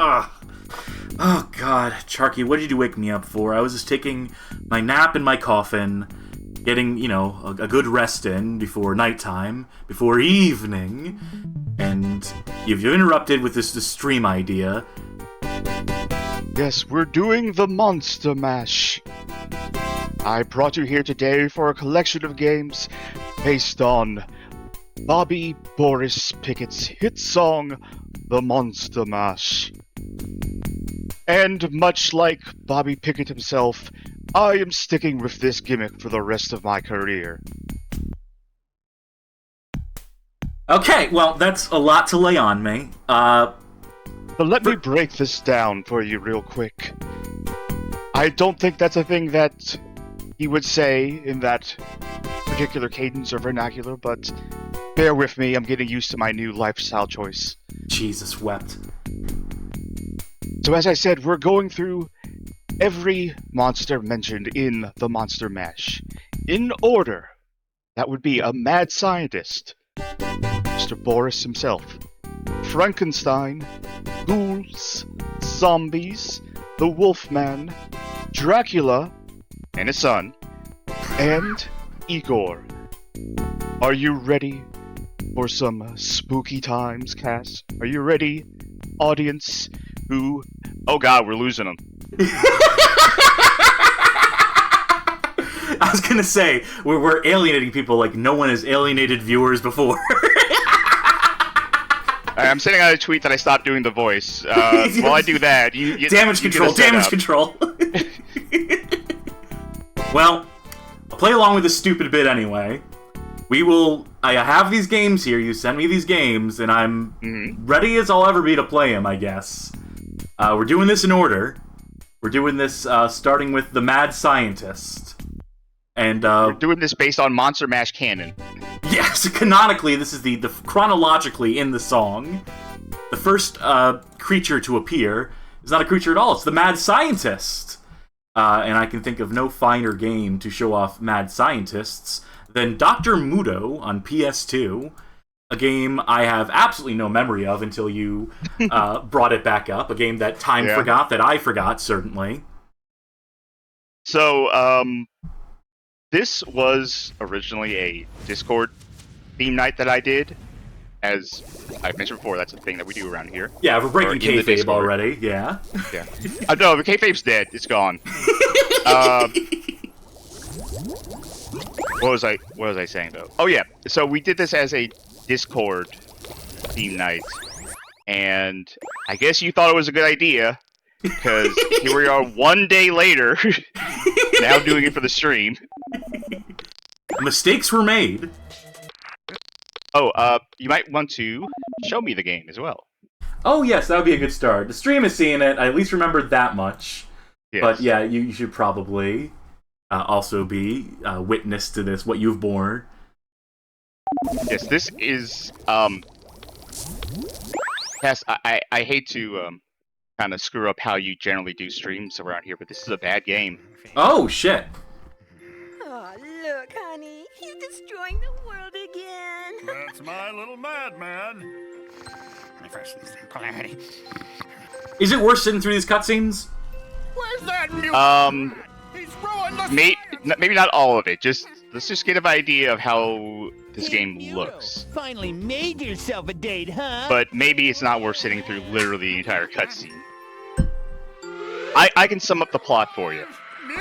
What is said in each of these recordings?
Ugh. Oh, God. Charkie, what did you wake me up for? I was just taking my nap in my coffin, getting, a good rest in before nighttime, before evening, and you've interrupted with this stream idea. Yes, we're doing the Monster Mash. I brought you here today for a collection of games based on Bobby Boris Pickett's hit song, The Monster Mash. And much like Bobby Pickett himself, I am sticking with this gimmick for the rest of my career. Okay, well, that's a lot to lay on me. But let me break this down for you real quick. I don't think that's a thing that he would say in that particular cadence or vernacular, but bear with me, I'm getting used to my new lifestyle choice. Jesus wept. So as I said, we're going through every monster mentioned in the Monster Mash. In order. That would be a mad scientist, Mr. Boris himself, Frankenstein, ghouls, zombies, the Wolfman, Dracula, and his son, and Igor. Are you ready for some spooky times, cast? Are you ready, audience? Who? Oh God, we're losing them. I was gonna say, we're alienating people like no one has alienated viewers before. I'm sending out a tweet that I stopped doing the voice. While I do that, you damage control. Well, I'll play along with this stupid bit anyway. I have these games here, you send me these games, and I'm ready as I'll ever be to play them, I guess. We're doing this in order. We're doing this starting with the Mad Scientist. And we're doing this based on Monster Mash canon. Yes, canonically, this is the chronologically in the song. The first creature to appear is not a creature at all, it's the Mad Scientist. And I can think of no finer game to show off Mad Scientists than Dr. Muto on PS2, a game I have absolutely no memory of until you brought it back up, a game that time forgot, that I forgot, certainly. So, this was originally a Discord theme night that I did. As I mentioned before, that's a thing that we do around here. Yeah, we're breaking kayfabe already, yeah. Yeah. No, the kayfabe's dead. It's gone. What was I saying, though? Oh, yeah. So we did this as a Discord theme night. And I guess you thought it was a good idea. Because here we are 1 day later, now doing it for the stream. Mistakes were made. Oh, you might want to show me the game as well. Oh, yes, that would be a good start. The stream is seeing it. I at least remembered that much. Yes. But yeah, you should probably also be witness to this, what you've borne. Yes, this is, Cass, I hate to, kind of screw up how you generally do streams around here, but this is a bad game. Oh, shit. Oh, look, honey. He's destroying the world again. That's my little madman. Is it worth sitting through these cutscenes? Where's that new... He's ruined the maybe not all of it. Let's just get an idea of how this game looks. Finally made yourself a date, huh? But maybe it's not worth sitting through literally the entire cutscene. I can sum up the plot for you.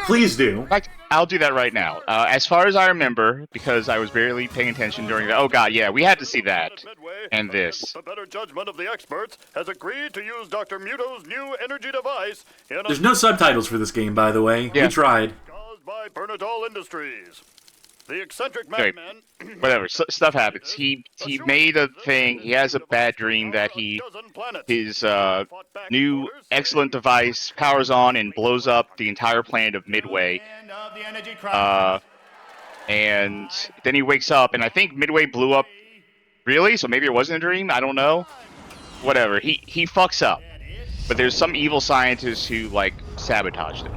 Please do. In fact, I'll do that right now. As far as I remember, because I was barely paying attention during that. Oh god, yeah, we had to see that. And this. The better judgment of the experts has agreed to use Dr. Muto's new energy device in There's no subtitles for this game, by the way. Yeah. We tried. Caused by Bernadol Industries. The eccentric madman... Whatever, stuff happens. He made a thing, he has a bad dream that his new excellent device powers on and blows up the entire planet of Midway. And then he wakes up, and I think Midway blew up. Really? So maybe it wasn't a dream? I don't know. Whatever, he fucks up. But there's some evil scientists who, like, sabotaged him.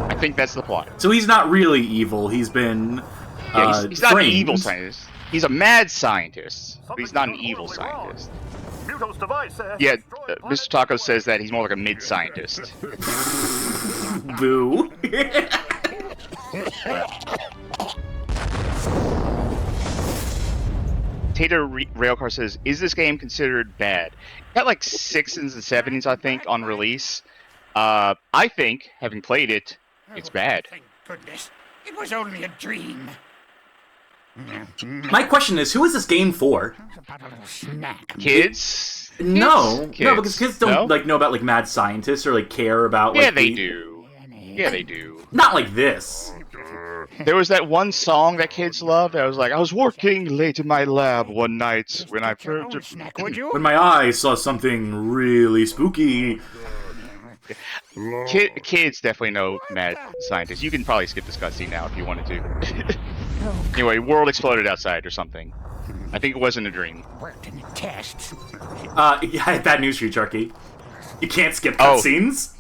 I think that's the plot. So he's not really evil. He's been he's not an evil scientist. He's a mad scientist, but he's not an evil scientist. Muto's device has Yeah, destroyed Mr. Taco says that he's more like a mid-scientist. Boo. Tater Railcar says, is this game considered bad? Got like 6s and 7s, I think, on release. I think, having played it, it's bad. Thank goodness. It was only a dream. My question is, who is this game for? About a little snack. Kids? No, Kids. no, because kids don't No? like know about like mad scientists or like care about. Like, Yeah, they do. Yeah, they do. Not like this. There was that one song that kids loved. I was working late in my lab one night when I Get your own heard. snack, would you? When my eyes saw something really spooky. Kids definitely know mad scientists. You can probably skip this cutscene now if you wanted to. Anyway, world exploded outside or something. I think it wasn't a dream. Worked in the tests. Yeah, I had bad news for you, Charkie. You can't skip Oh. cutscenes.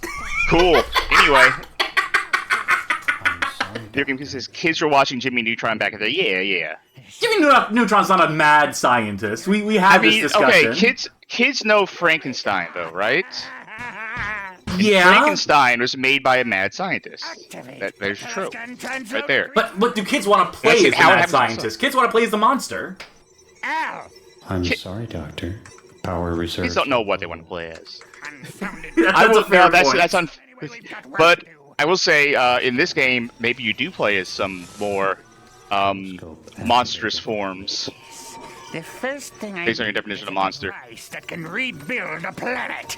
Cool. Anyway. Video says kids were watching Jimmy Neutron back in the yeah. Jimmy Neutron's not a mad scientist. We had this discussion. okay, kids know Frankenstein though, right? Yeah. Frankenstein was made by a mad scientist. There's true. Right there. But what do kids want to play That's as it, the how it mad happens scientist? Kids want to play as the monster. Ow! I'm sorry, Doctor. Power reserve. Kids don't know what they want to play as. Confounded. That's a fair point. But I will say, in this game, maybe you do play as some more monstrous forms. The first thing I Based on your need definition is of monster. a device that can rebuild a planet.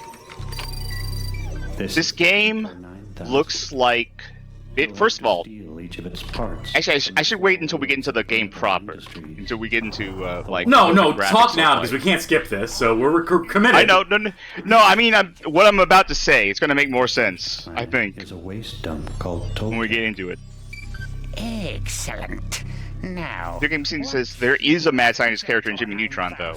This game looks like it. First of all, Each of its parts. actually, I should wait until we get into the game proper. Until we get into like. No, what no, the graphics talk look now like. because we can't skip this. So we're committed. I know, no. I mean, what I'm about to say. It's going to make more sense, I think, There's a waste dump called when we Tolkien. get into it. Excellent. Now. The game says there is a mad scientist character in Jimmy Neutron, though.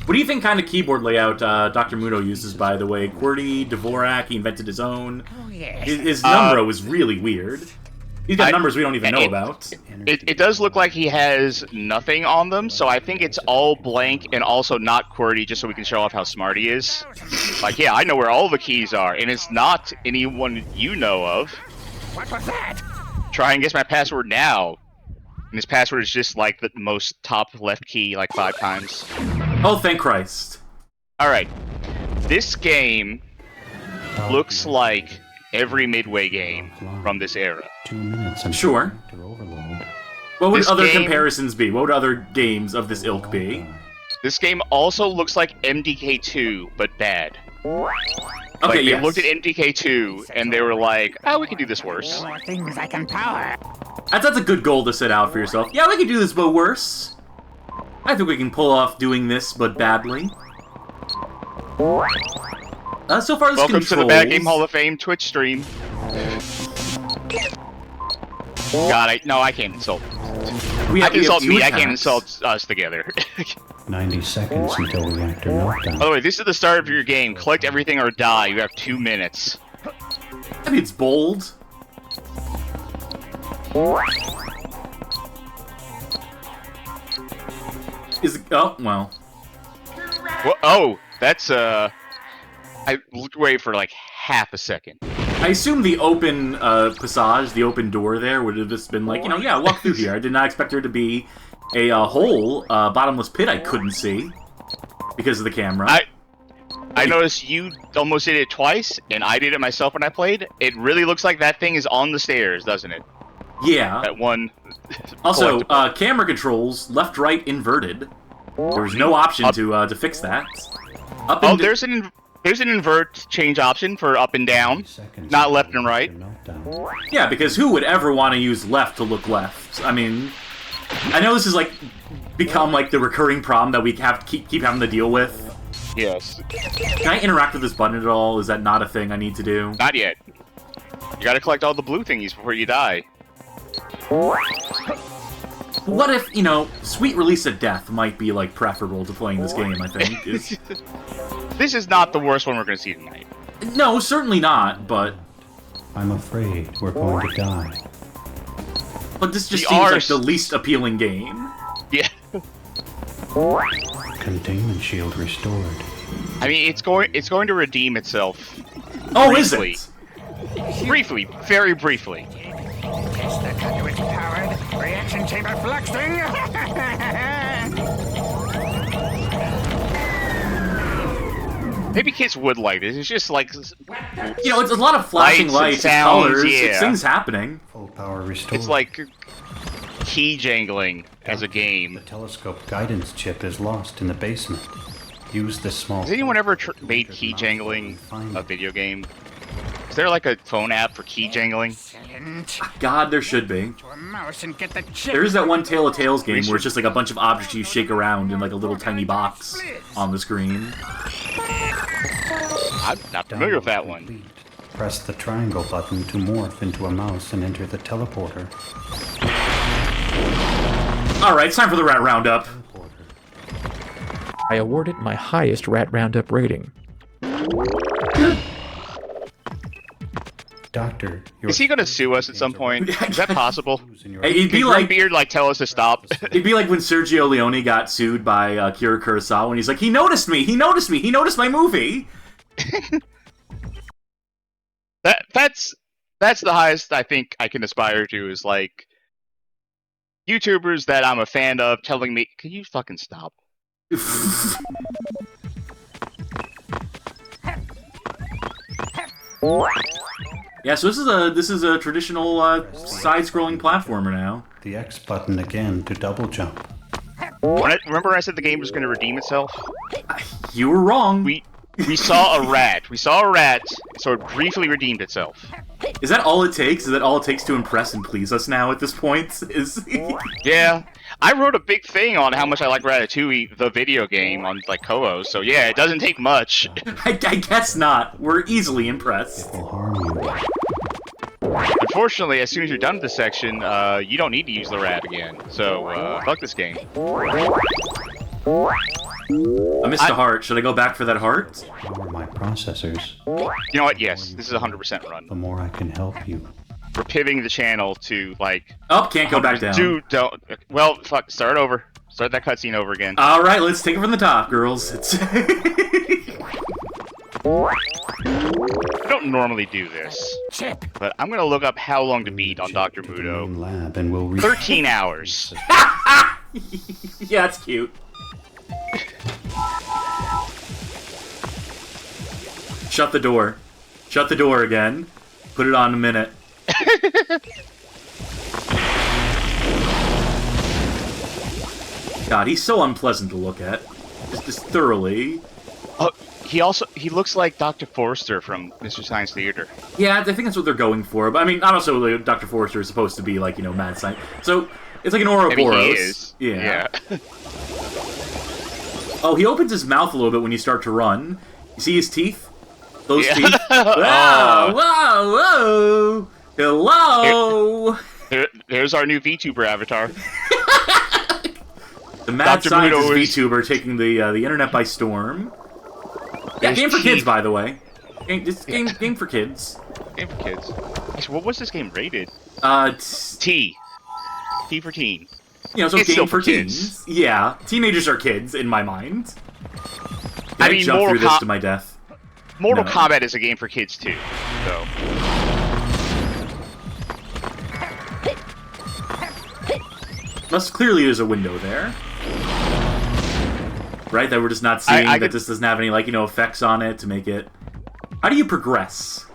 What do you think kind of keyboard layout Dr. Muto uses, by the way? QWERTY, Dvorak, he invented his own. Oh, yes. His numero is really weird. He's got numbers we don't even know about. It does look like he has nothing on them, so I think it's all blank and also not QWERTY, just so we can show off how smart he is. Like, yeah, I know where all the keys are, and it's not anyone you know of. What was that? Try and guess my password now. And his password is just like the most top left key, like 5 times. Oh, thank Christ. Alright. This game looks like every Midway game from this era. 2 minutes. I'm Sure. to overload. What would This other game- comparisons be? What would other games of this ilk be? This game also looks like MDK2, but bad. Okay, Like, yes. they looked at MDK2, and they were like, oh, we can do this worse. More things I can power. That's a good goal to set out for yourself. Yeah, we can do this, but worse. I think we can pull off doing this, but badly. So far, this Welcome to the controls... Bad Game Hall of Fame Twitch stream. God, I can't insult. We I have, can we have insult 2 me, I attacks. can't insult us together. 90 seconds until reactor meltdown. By the way, this is the start of your game. Collect everything or die. You have 2 minutes. I mean, it's bold. Is it... Oh, well. Well, oh, that's, I looked away for like half a second. I assume the open passage, the open door there, would have just been like, you know, yeah, walk through here. I did not expect there to be a hole, bottomless pit I couldn't see because of the camera. I noticed you almost did it twice, and I did it myself when I played. It really looks like that thing is on the stairs, doesn't it? Yeah. That one. Also, collectible. camera controls, left, right, inverted. There was no option to fix that. Up Oh, and there's an invert change option for up and down, Seconds not until left and right. reactor meltdown. Yeah, because who would ever want to use left to look left? I mean, I know this is like become like the recurring problem that we have keep having to deal with. Yes. Can I interact with this button at all? Is that not a thing I need to do? Not yet. You gotta collect all the blue thingies before you die. What if, you know, sweet release of death might be like preferable to playing this game, I think. This is not the worst one we're gonna see tonight. No, certainly not, but I'm afraid we're going to die. this just The seems like R's- the least appealing game. Yeah. Containment shield restored. I mean, it's going to redeem itself. Oh, briefly. is it? Briefly, very briefly. Test the conduit powered reaction chamber fluxing. Maybe kids would like this. It's just like, You know, it's a lot of flashing Lights lights, and and sounds, colors, yeah. it's things happening. Full power restored. it's like key jangling as a game. The telescope guidance chip is lost in the basement. Use this small... Has anyone ever made key jangling a video game? Is there like a phone app for key jangling? Excellent. God, there should be. To a mouse and get the chip. There is that one Tale of Tales game where it's just like a bunch of objects you shake around in like a little tiny box on the screen. I'm not familiar with that one. Complete. Press the triangle button to morph into a mouse and enter the teleporter. Alright, it's time for the Rat Roundup. I awarded my highest Rat Roundup rating. Doctor, Is he gonna sue us at some point? Is that possible? Hey, it'd be Can like Beard like tell us to stop? it'd be like when Sergio Leone got sued by Akira Kurosawa, and he's like, he noticed me, he noticed my movie. That's the highest I think I can aspire to, is like YouTubers that I'm a fan of telling me, "Can you fucking stop?" Yeah, so this is a traditional side-scrolling platformer now. The X button again to double jump. Remember I said the game was going to redeem itself? You were wrong. We saw a rat. We saw a rat, so it briefly redeemed itself. Is that all it takes? Is that all it takes to impress and please us now at this point? Is Yeah. I wrote a big thing on how much I like Ratatouille, the video game, on like Koho, so yeah, it doesn't take much. I guess not. We're easily impressed. It will harm you. Unfortunately, as soon as you're done with this section, you don't need to use the rat again. So, fuck this game. I missed a heart. Should I go back for that heart? Power my processors. You know what? Yes, this is a 100% run. The more I can help you. We're pivoting the channel to, like... Oh, can't go back down. Don't... Well, fuck, start over. Start that cutscene over again. Alright, let's take it from the top, girls. I don't normally do this, but I'm gonna look up how long to beat on Dr. To the Muto. main lab and we'll 13 hours. Yeah, that's cute. Shut the door. Shut the door again. Put it on a minute. God, he's so unpleasant to look at. Just thoroughly. Oh, he looks like Dr. Forrester from Mr. Science Theater. Yeah, I think that's what they're going for. But I mean, also Dr. Forrester is supposed to be like, you know, mad science. So it's like an Ouroboros. I mean, he is. Yeah. Oh, he opens his mouth a little bit when you start to run. You see his teeth? Those teeth? Wow! Whoa! Whoa! Hello! There's our new VTuber avatar. The mad Dr. scientist Muto is- VTuber taking the internet by storm. Yeah, game for kids, by the way. Game for kids. Game for kids. Actually, what was this game rated? T. T for teen. You know, so It's game still for for kids. teens. Yeah, teenagers are kids in my mind. I mean, jump Mortal through this to my death. Mortal No. Kombat is a game for kids too. So Thus, clearly there's a window there. Right, that we're just not seeing, that this doesn't have any, like, you know, effects on it to make it... How do you progress?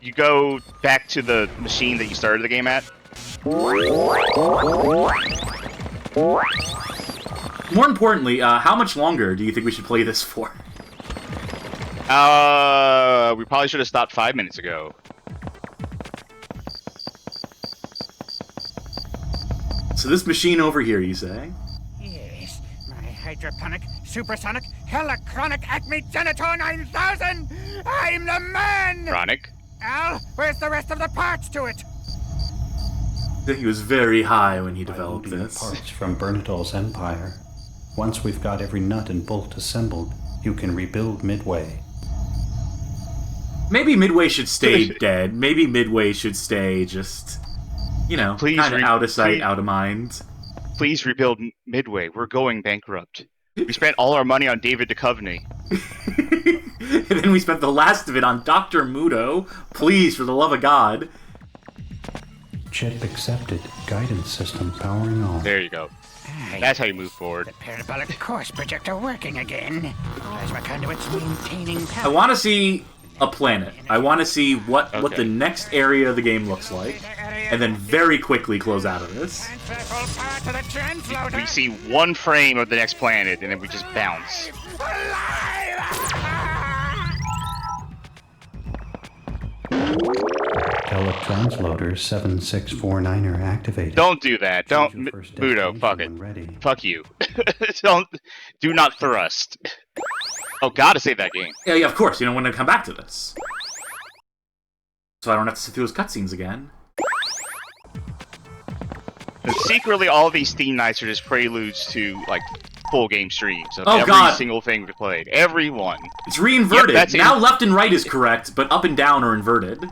you go back to the machine that you started the game at. More importantly, how much longer do you think we should play this for? We probably should have stopped 5 minutes ago. So this machine over here, you say? Yes, my hydroponic, supersonic, helichronic Acme Genitor 9000! I'm the man! Chronic. Al, where's the rest of the parts to it? I think he was very high when he developed Loading this. parts from Bernadol's empire. Once we've got every nut and bolt assembled, you can rebuild Midway. Maybe Midway should stay dead. Maybe Midway should stay just, you know, Please kind of out of sight, please- out of mind. Please rebuild Midway. We're going bankrupt. We spent all our money on David Duchovny. And then we spent the last of it on Dr. Muto. Please, for the love of God. Chip accepted. Guidance system powering on. There you go. That's how you move forward. The parabolic course projector working again. Plasma conduits maintaining power. I want to see a planet. I want to see what the next area of the game looks like. And then very quickly close out of this. We see one frame of the next planet, and then we just bounce. Teletransloader 7649er activated. Don't do that. Don't, Muto. Fuck it. Ready. Fuck you. Do not thrust. Oh, gotta save that game. Yeah, of course. You don't want to come back to this. So I don't have to sit through those cutscenes again. And secretly, all these theme nights are just preludes to, like, full game streams of every single thing we played. Every one. It's re-inverted. Yep, now left and right is correct, but up and down are inverted.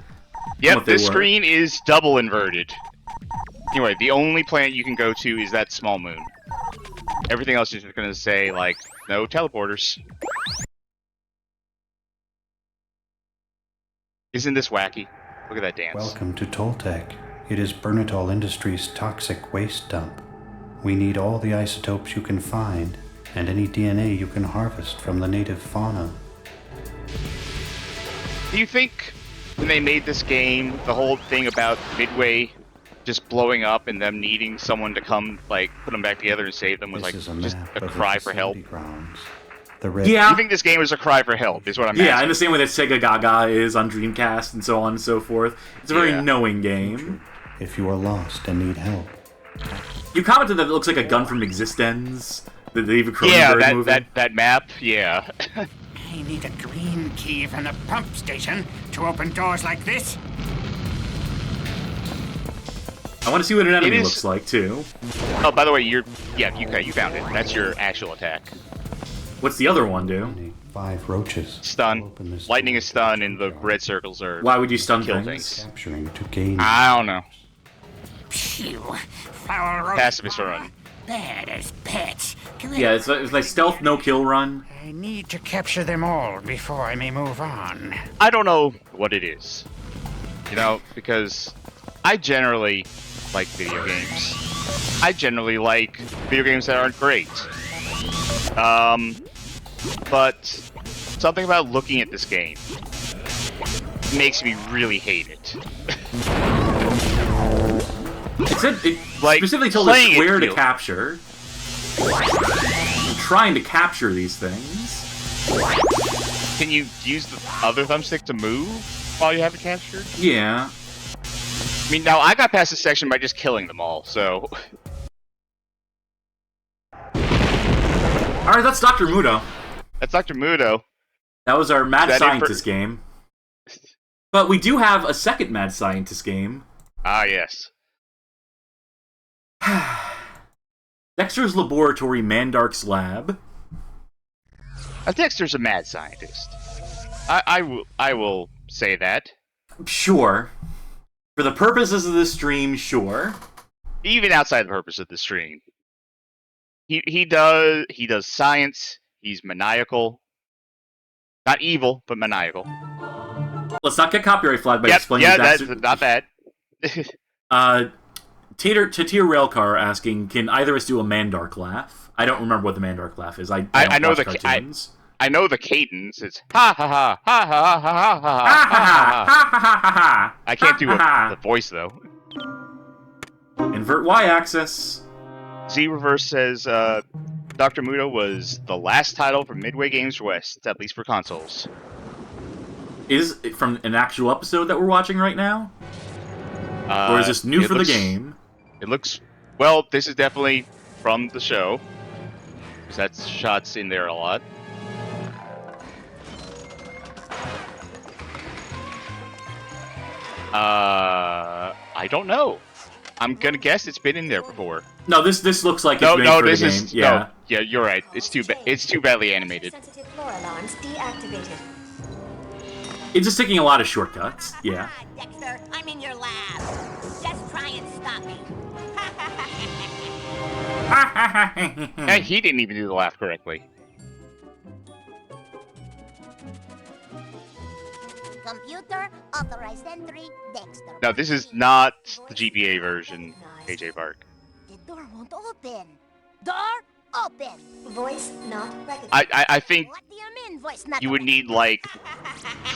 Yep, this screen is double inverted. Anyway, the only planet you can go to is that small moon. Everything else is just going to say, like, no teleporters. Isn't this wacky? Look at that dance. Welcome to Toltec. It is Bernatol Industries' toxic waste dump. We need all the isotopes you can find, and any DNA you can harvest from the native fauna. Do you think when they made this game, the whole thing about Midway just blowing up and them needing someone to come, like, put them back together and save them was This like is a just map a of cry the for help? facility grounds. The red Yeah. You think this game was a cry for help, is what I'm Yeah, in asking. the same way that Sega Gaga is on Dreamcast and so on and so forth. It's a very knowing game. if you are lost and need help. You commented that it looks like a gun from Existenz, the David Cronenberg Yeah, movie. that map, yeah. I need a green key from the pump station to open doors like this. I want to see what an enemy It is- looks like, too. Oh, by the way, you found it. That's your actual attack. What's the other one do? 5 roaches. Stun. Open this Lightning door. is stun, and the red circles are Why would you stun kill things? things. Capturing to gain. I don't know. Phew. Foul roach. Pacifist run. Bad as pets. Yeah, it's like stealth no-kill run. I need to capture them all before I may move on. I don't know what it is. You know, because I generally like video games. I generally like video games that aren't great. But something about looking at this game makes me really hate it. It said it Like, specifically told us playing it where to feels- capture. I'm trying to capture these things. Can you use the other thumbstick to move while you have it captured? Yeah. I mean, now I got past this section by just killing them all, so... Alright, that's Dr. Muto. That's Dr. Muto. That was our Mad Is that it Scientist game. But we do have a second Mad Scientist game. Ah, yes. Dexter's Laboratory, Mandark's Lab. Dexter's a mad scientist. I will say that. Sure. For the purposes of this stream, sure. Even outside the purpose of the stream. He does science. He's maniacal. Not evil, but maniacal. Let's not get copyright flagged by explaining yeah, that's that's not bad. Tatir Railcar asking, can either of us do a Mandark laugh? I don't remember what the Mandark laugh is. I don't know watch the cartoons. I know the cadence. It's ha ha ha ha ha ha ha ha Ha ha ha ha ha ha. I can't do Ha, ha, the voice though. Invert Y-axis. Z Reverse says Dr. Muto was the last title from Midway Games West, at least for consoles. Is it from an actual episode that we're watching right now? Or is this new for the game? It looks... Well, this is definitely from the show. Because that's shots in there a lot. I don't know. I'm gonna guess it's been in there before. No, this looks like it's made for the game. Yeah. No, yeah, you're right. It's too badly animated. Sensitive floor alarms deactivated. It's just taking a lot of shortcuts. Yeah. Dexter, I'm in your lab. Just try and stop me. And he didn't even do the laugh correctly. Computer, authorized entry, Dexter. No, this is not the GBA version, AJ Park. The door won't open. Door open. Voice not recognized. I think What do you mean, voice not you would need like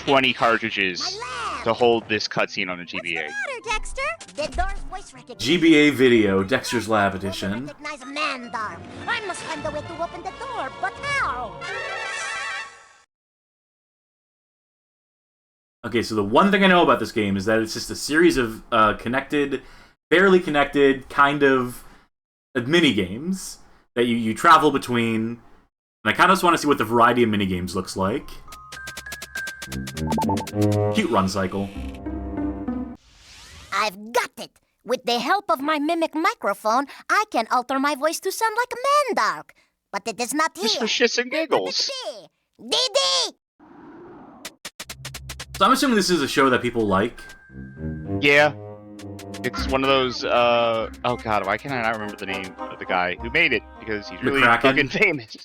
20 cartridges to hold this cutscene on a GBA. What's the matter, Dexter? The door's voice recognition. GBA Video, Dexter's Lab I Edition. recognize Mandark. I must find a way to open the door, but how? Okay, so the one thing I know about this game is that it's just a series of connected, barely connected, kind of mini-games that you travel between. And I kind of just want to see what the variety of mini-games looks like. Cute run cycle. I've got it. With the help of my mimic microphone, I can alter my voice to sound like a Mandark. But it is not here. Just for shits and giggles. Dee! So I'm assuming this is a show that people like. Yeah. It's one of those, oh god, why can I not remember the name of the guy who made it? Because he's really McCracken? fucking famous.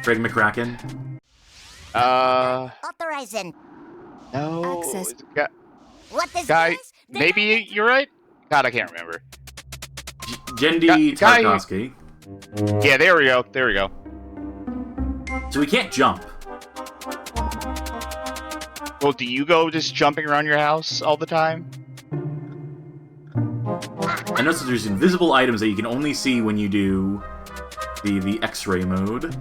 Greg McCracken. Authorizing. No. Access. It's a guy, What is guy this? maybe you're right? God, I can't remember. Jendi Guy- Tarkovsky. Yeah, there we go, there we go. So we can't jump. Well, do you go just jumping around your house all the time? I noticed that there's invisible items that you can only see when you do the X-ray mode.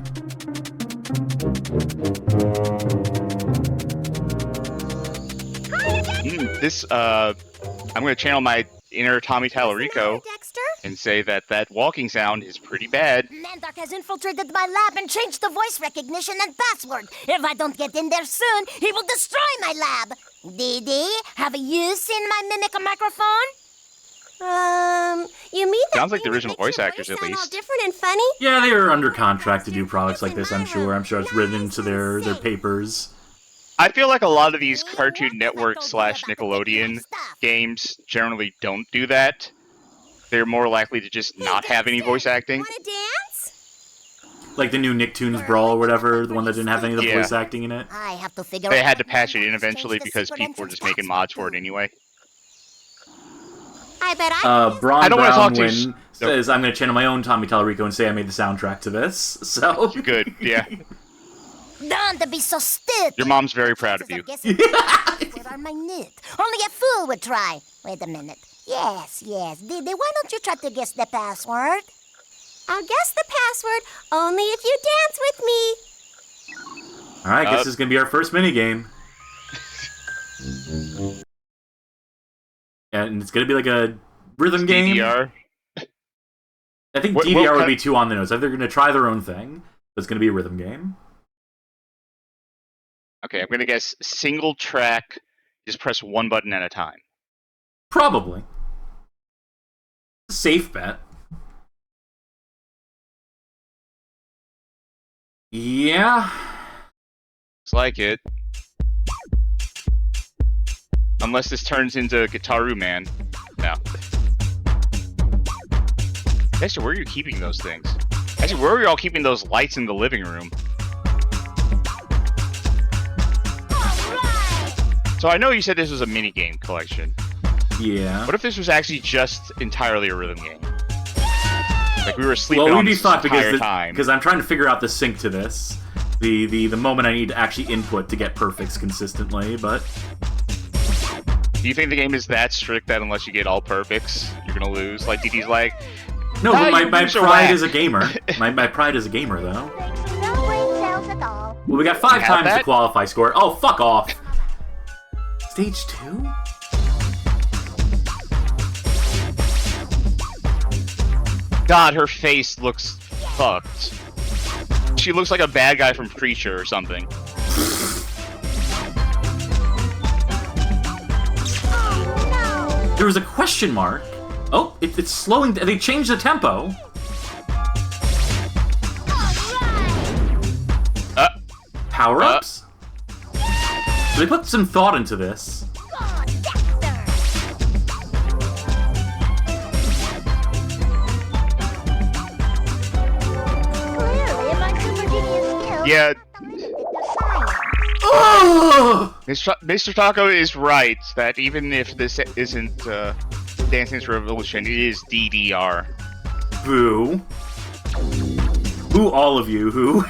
I'm gonna channel my inner Tommy Tallarico Dexter? and say that walking sound is pretty bad. Mandark has infiltrated my lab and changed the voice recognition and password. If I don't get in there soon, he will destroy my lab. Dee, have you seen my mimic microphone? You mean that Sounds like the thing that original makes voice your actors, at sound all least. different and funny? Yeah, they are under contract to do products like this, I'm sure. I'm sure it's written into their papers. I feel like a lot of these Cartoon Network / Nickelodeon games generally don't do that. They're more likely to just not have any voice acting. Wanna dance? Like the new Nicktoons Brawl or whatever, the one that didn't have any of the Yeah. voice acting in it. I have to figure They out had to what patch it in Mandark eventually changed the because secret people were entrance just making mods for it anyway. I bet I Braun I don't wanna talk to Brownwin you- says, I'm going to channel my own Tommy Tallarico and say I made the soundtrack to this. So Good, yeah. Don't be so stupid. Your mom's very proud of you. What are my knit? Only a fool would try. Wait a minute. Yes. Dee, why don't you try to guess the password? I'll guess the password only if you dance with me. Alright, I guess this is going to be our first minigame. And it's going to be like a rhythm game. DDR. I think What- DDR what would kind- be too on the nose. They're going to try their own thing, but it's going to be a rhythm game. Okay, I'm gonna guess single track, just press one button at a time. Probably. Safe bet. Yeah. Looks like it. Unless this turns into Guitaru Man. No. Dexter, where are you keeping those things? Actually, where are you all keeping those lights in the living room? So I know you said this was a mini-game collection. Yeah. What if this was actually just entirely a rhythm game? Like we were sleeping Well, on we'd be this fucked entire time. because I'm trying to figure out the sync to this. The moment I need to actually input to get perfects consistently, but Do you think the game is that strict that unless you get all perfects, you're gonna lose? Like DD's like, no, Ah, but my you lose or pride whack. as a gamer. My pride as a gamer, though. No brain cells at all. Well, we got 5 You have times the that? qualify score. Oh, fuck off. Stage 2? God, her face looks fucked. She looks like a bad guy from Preacher or something. There was a question mark. Oh, it's slowing. They changed the tempo. Power-ups? They put some thought into this. Yeah. Oh! Mr. Taco is right that even if this isn't Dance Dance Revolution, it is DDR. Boo. Boo all of you, who?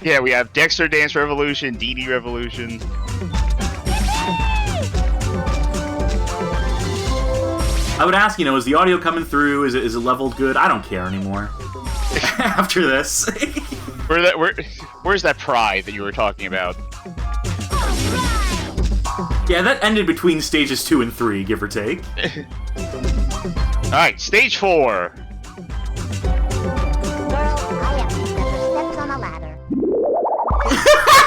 Yeah, we have Dexter Dance Revolution, DD Revolution. I would ask, is the audio coming through? Is it leveled good? I don't care anymore. After this. Where's that pride that you were talking about? Yeah, that ended between stages 2 and 3, give or take. Alright, stage 4.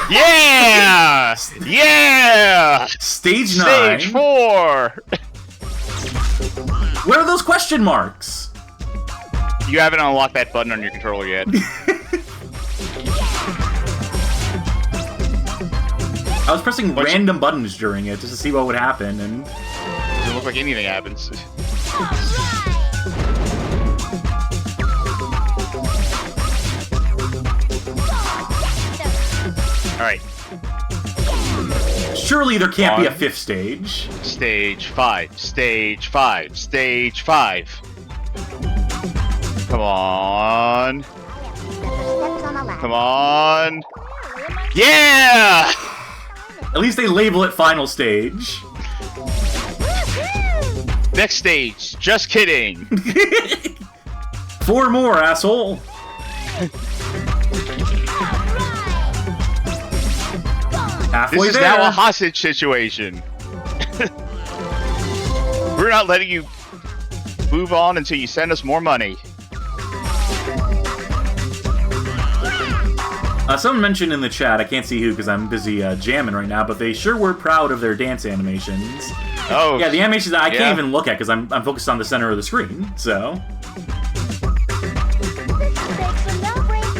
Yeah! Yeah! Stage 9. Stage 4! Where are those question marks? You haven't unlocked that button on your controller yet. I was pressing random buttons during it just to see what would happen, and... It doesn't look like anything happens. Alright. Surely there can't be a 5th stage. Stage 5. Stage 5. Stage 5. Come on. Come on. Yeah! At least they label it final stage. Next stage. Just kidding. 4 more, asshole. Halfway This is there. now a hostage situation. We're not letting you move on until you send us more money. Someone mentioned in the chat, I can't see who because I'm busy jamming right now, but they sure were proud of their dance animations. Oh. Yeah, the animations I can't even look at because I'm focused on the center of the screen, so...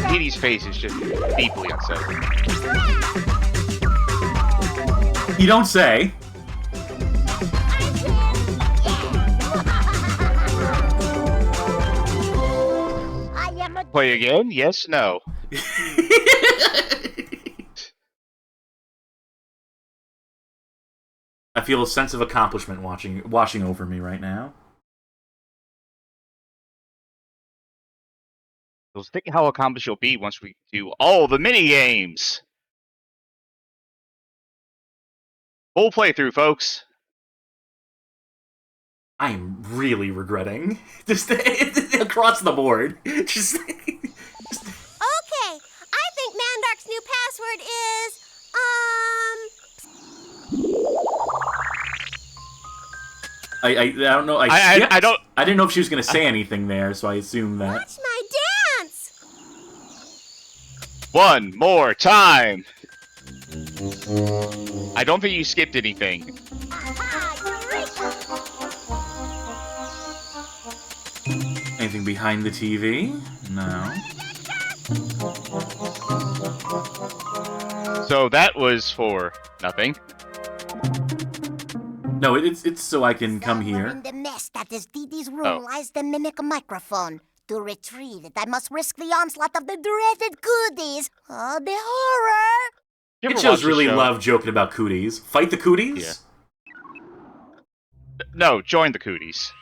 Petey's face is just deeply unsettling. You don't say. Play again? Yes, no. I feel a sense of accomplishment washing over me right now. So think how accomplished you'll be once we do all the mini games. Full playthrough, folks. I am really regretting just across the board. Just Okay, I think Mandark's new password is, I don't know. I don't. I didn't know if she was gonna say anything there, so I assumed that. Watch my dance! One more time. I don't think you skipped anything. Anything behind the TV? No. So that was for nothing. No, it's so I can come Somewhere here. in the mess that is Dee Dee's room lies the mimic microphone. To retrieve it, I must risk the onslaught of the dreaded goodies. Oh, the horror! You ever It shows watch the really show? love joking about cooties. Fight the cooties? Yeah. No, join the cooties.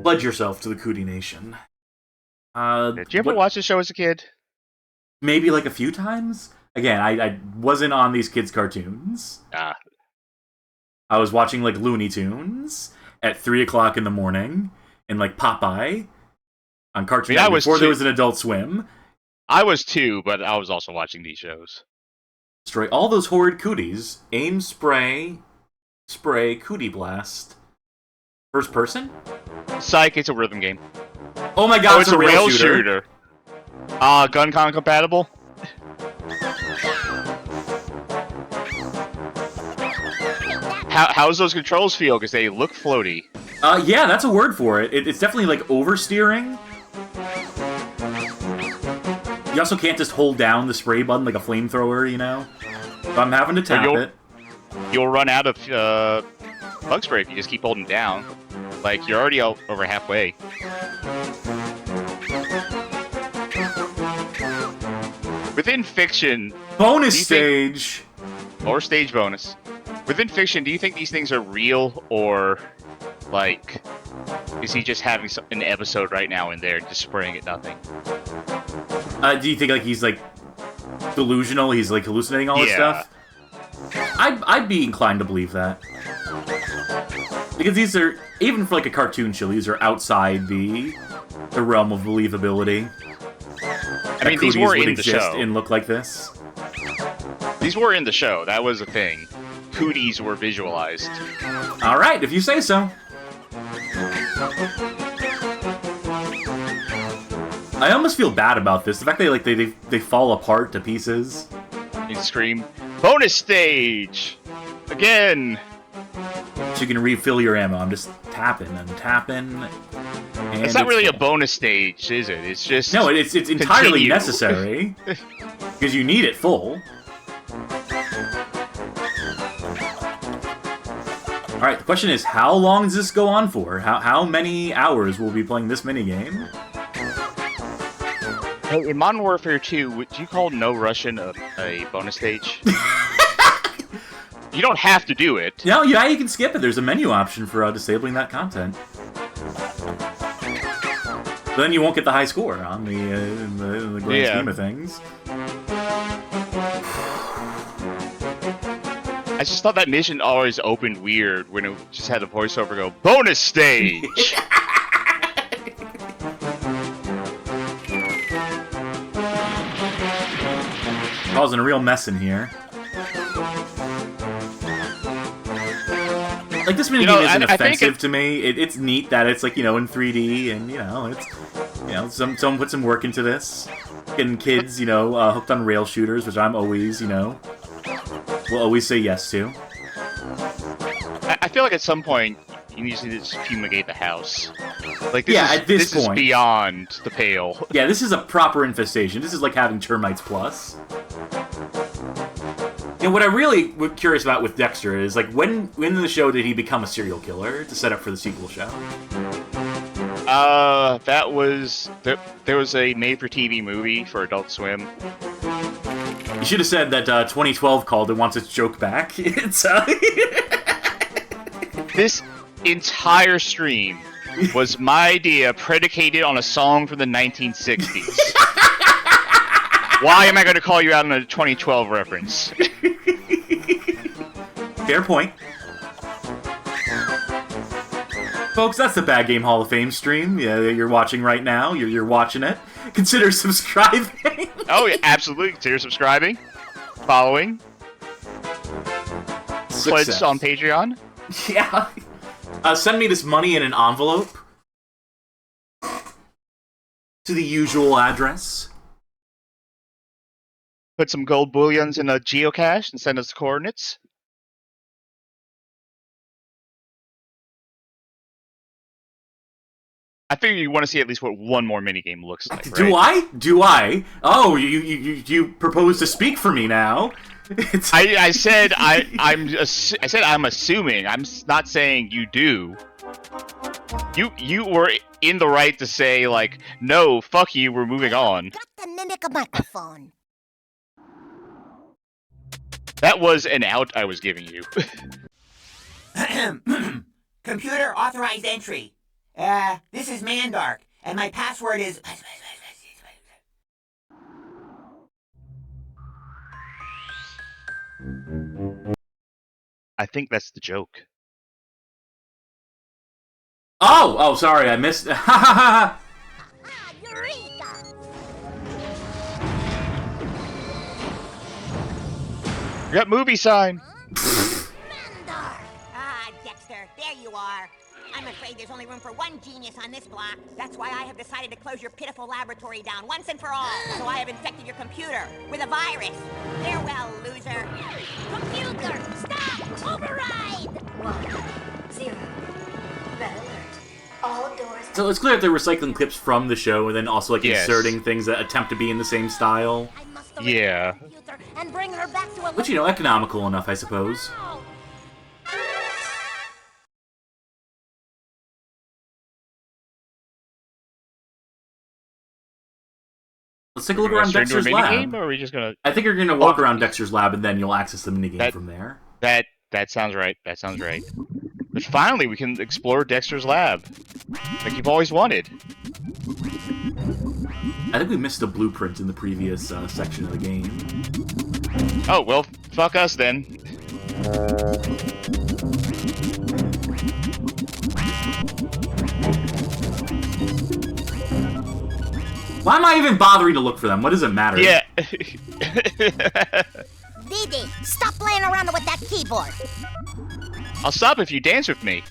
Pledge yourself to the cootie nation. Did you ever watch the show as a kid? Maybe like a few times? Again, I wasn't on these kids' cartoons. Ah. I was watching like Looney Tunes at 3 o'clock in the morning, and like Popeye on Cartoon Network before there was an Adult Swim. I was 2, but I was also watching these shows. Destroy all those horrid cooties. Aim, spray, cootie blast. First person? Psych, it's a rhythm game. Oh my god, it's a rail shooter. GunCon compatible? How's those controls feel? Because they look floaty. Yeah, that's a word for it. It's definitely like oversteering. You also can't just hold down the spray button like a flamethrower, you know? So I'm having to tap it. You'll run out of bug spray if you just keep holding down. Like, you're already over halfway. Within fiction, Bonus stage. or stage bonus. Within fiction, do you think these things are real, or like, is he just having an episode right now and they're just spraying at nothing? Do you think like he's like delusional? He's like hallucinating all this stuff. I'd be inclined to believe that, because these are, even for like a cartoon show, these are outside the realm of believability. I mean, these were would in the exist show. and look like this. These were in the show. That was a thing. Cooties were visualized. All right, if you say so. I almost feel bad about this. The fact that they fall apart to pieces. You scream, bonus stage! Again! So you can refill your ammo. I'm just tapping and tapping. And It's not really a bonus stage, is it? It's just... No, it's entirely continue. necessary. Because you need it full. Alright, the question is, how long does this go on for? How many hours will we be playing this minigame? Hey, in Modern Warfare 2, would you call No Russian a bonus stage? You don't have to do it. No, yeah, you can skip it. There's a menu option for disabling that content. But then you won't get the high score on in the grand scheme of things. I just thought that mission always opened weird when it just had the voiceover go, bonus stage! Causing a real mess in here. Like, this minigame isn't offensive to me. It's neat that it's, like, in 3D, and, it's, someone put some work into this. Getting kids, hooked on rail shooters, which I'm always, will always say yes to. I feel like at some point, you need to just fumigate the house. Like, at this point. This is beyond the pale. Yeah, this is a proper infestation. This is like having termites plus. What I really was curious about with Dexter is, like, when in the show did he become a serial killer to set up for the sequel show? That was... There was a made-for-TV movie for Adult Swim. You should have said that 2012 called and wants its joke back. It's, This entire stream was my idea predicated on a song from the 1960s. Why am I going to call you out on a 2012 reference? Fair point. Folks, that's the Bad Game Hall of Fame stream. Yeah, you're watching right now. You're watching it. Consider subscribing. Oh, yeah, absolutely. Consider subscribing, following, pledge on Patreon. Yeah. Send me this money in an envelope to the usual address. Put some gold bullions in a geocache and send us the coordinates. I figure you want to see at least what one more minigame looks like, right? Do I? Oh, you propose to speak for me now? I said I'm assuming. I'm not saying you do. You were in the right to say, like, no, fuck you, we're moving on. Got to mimic a microphone. That was an out I was giving you. Computer authorized entry. This is Mandark, and my password is... I think that's the joke. Oh, sorry, I missed. Ha ha ha! You got movie sign. Mandark! Dexter, there you are. I'm afraid there's only room for one genius on this block. That's why I have decided to close your pitiful laboratory down once and for all. So I have infected your computer with a virus. Farewell, loser. Computer, stop! Override! 1, 0. Red alert. All doors... So it's clear that they're recycling clips from the show and then also like Yes. inserting things that attempt to be in the same style. Yeah. And bring her back to a... Which, economical enough, I suppose. Let's take a look around Dexter's lab. Game, or are we just gonna? I think you're gonna walk around Dexter's lab, and then you'll access the minigame from there. That sounds right. That sounds right. But finally, we can explore Dexter's lab, like you've always wanted. I think we missed a blueprint in the previous section of the game. Oh well, fuck us then. Why am I even bothering to look for them? What does it matter? Yeah. Didi, stop playing around with that keyboard. I'll stop if you dance with me.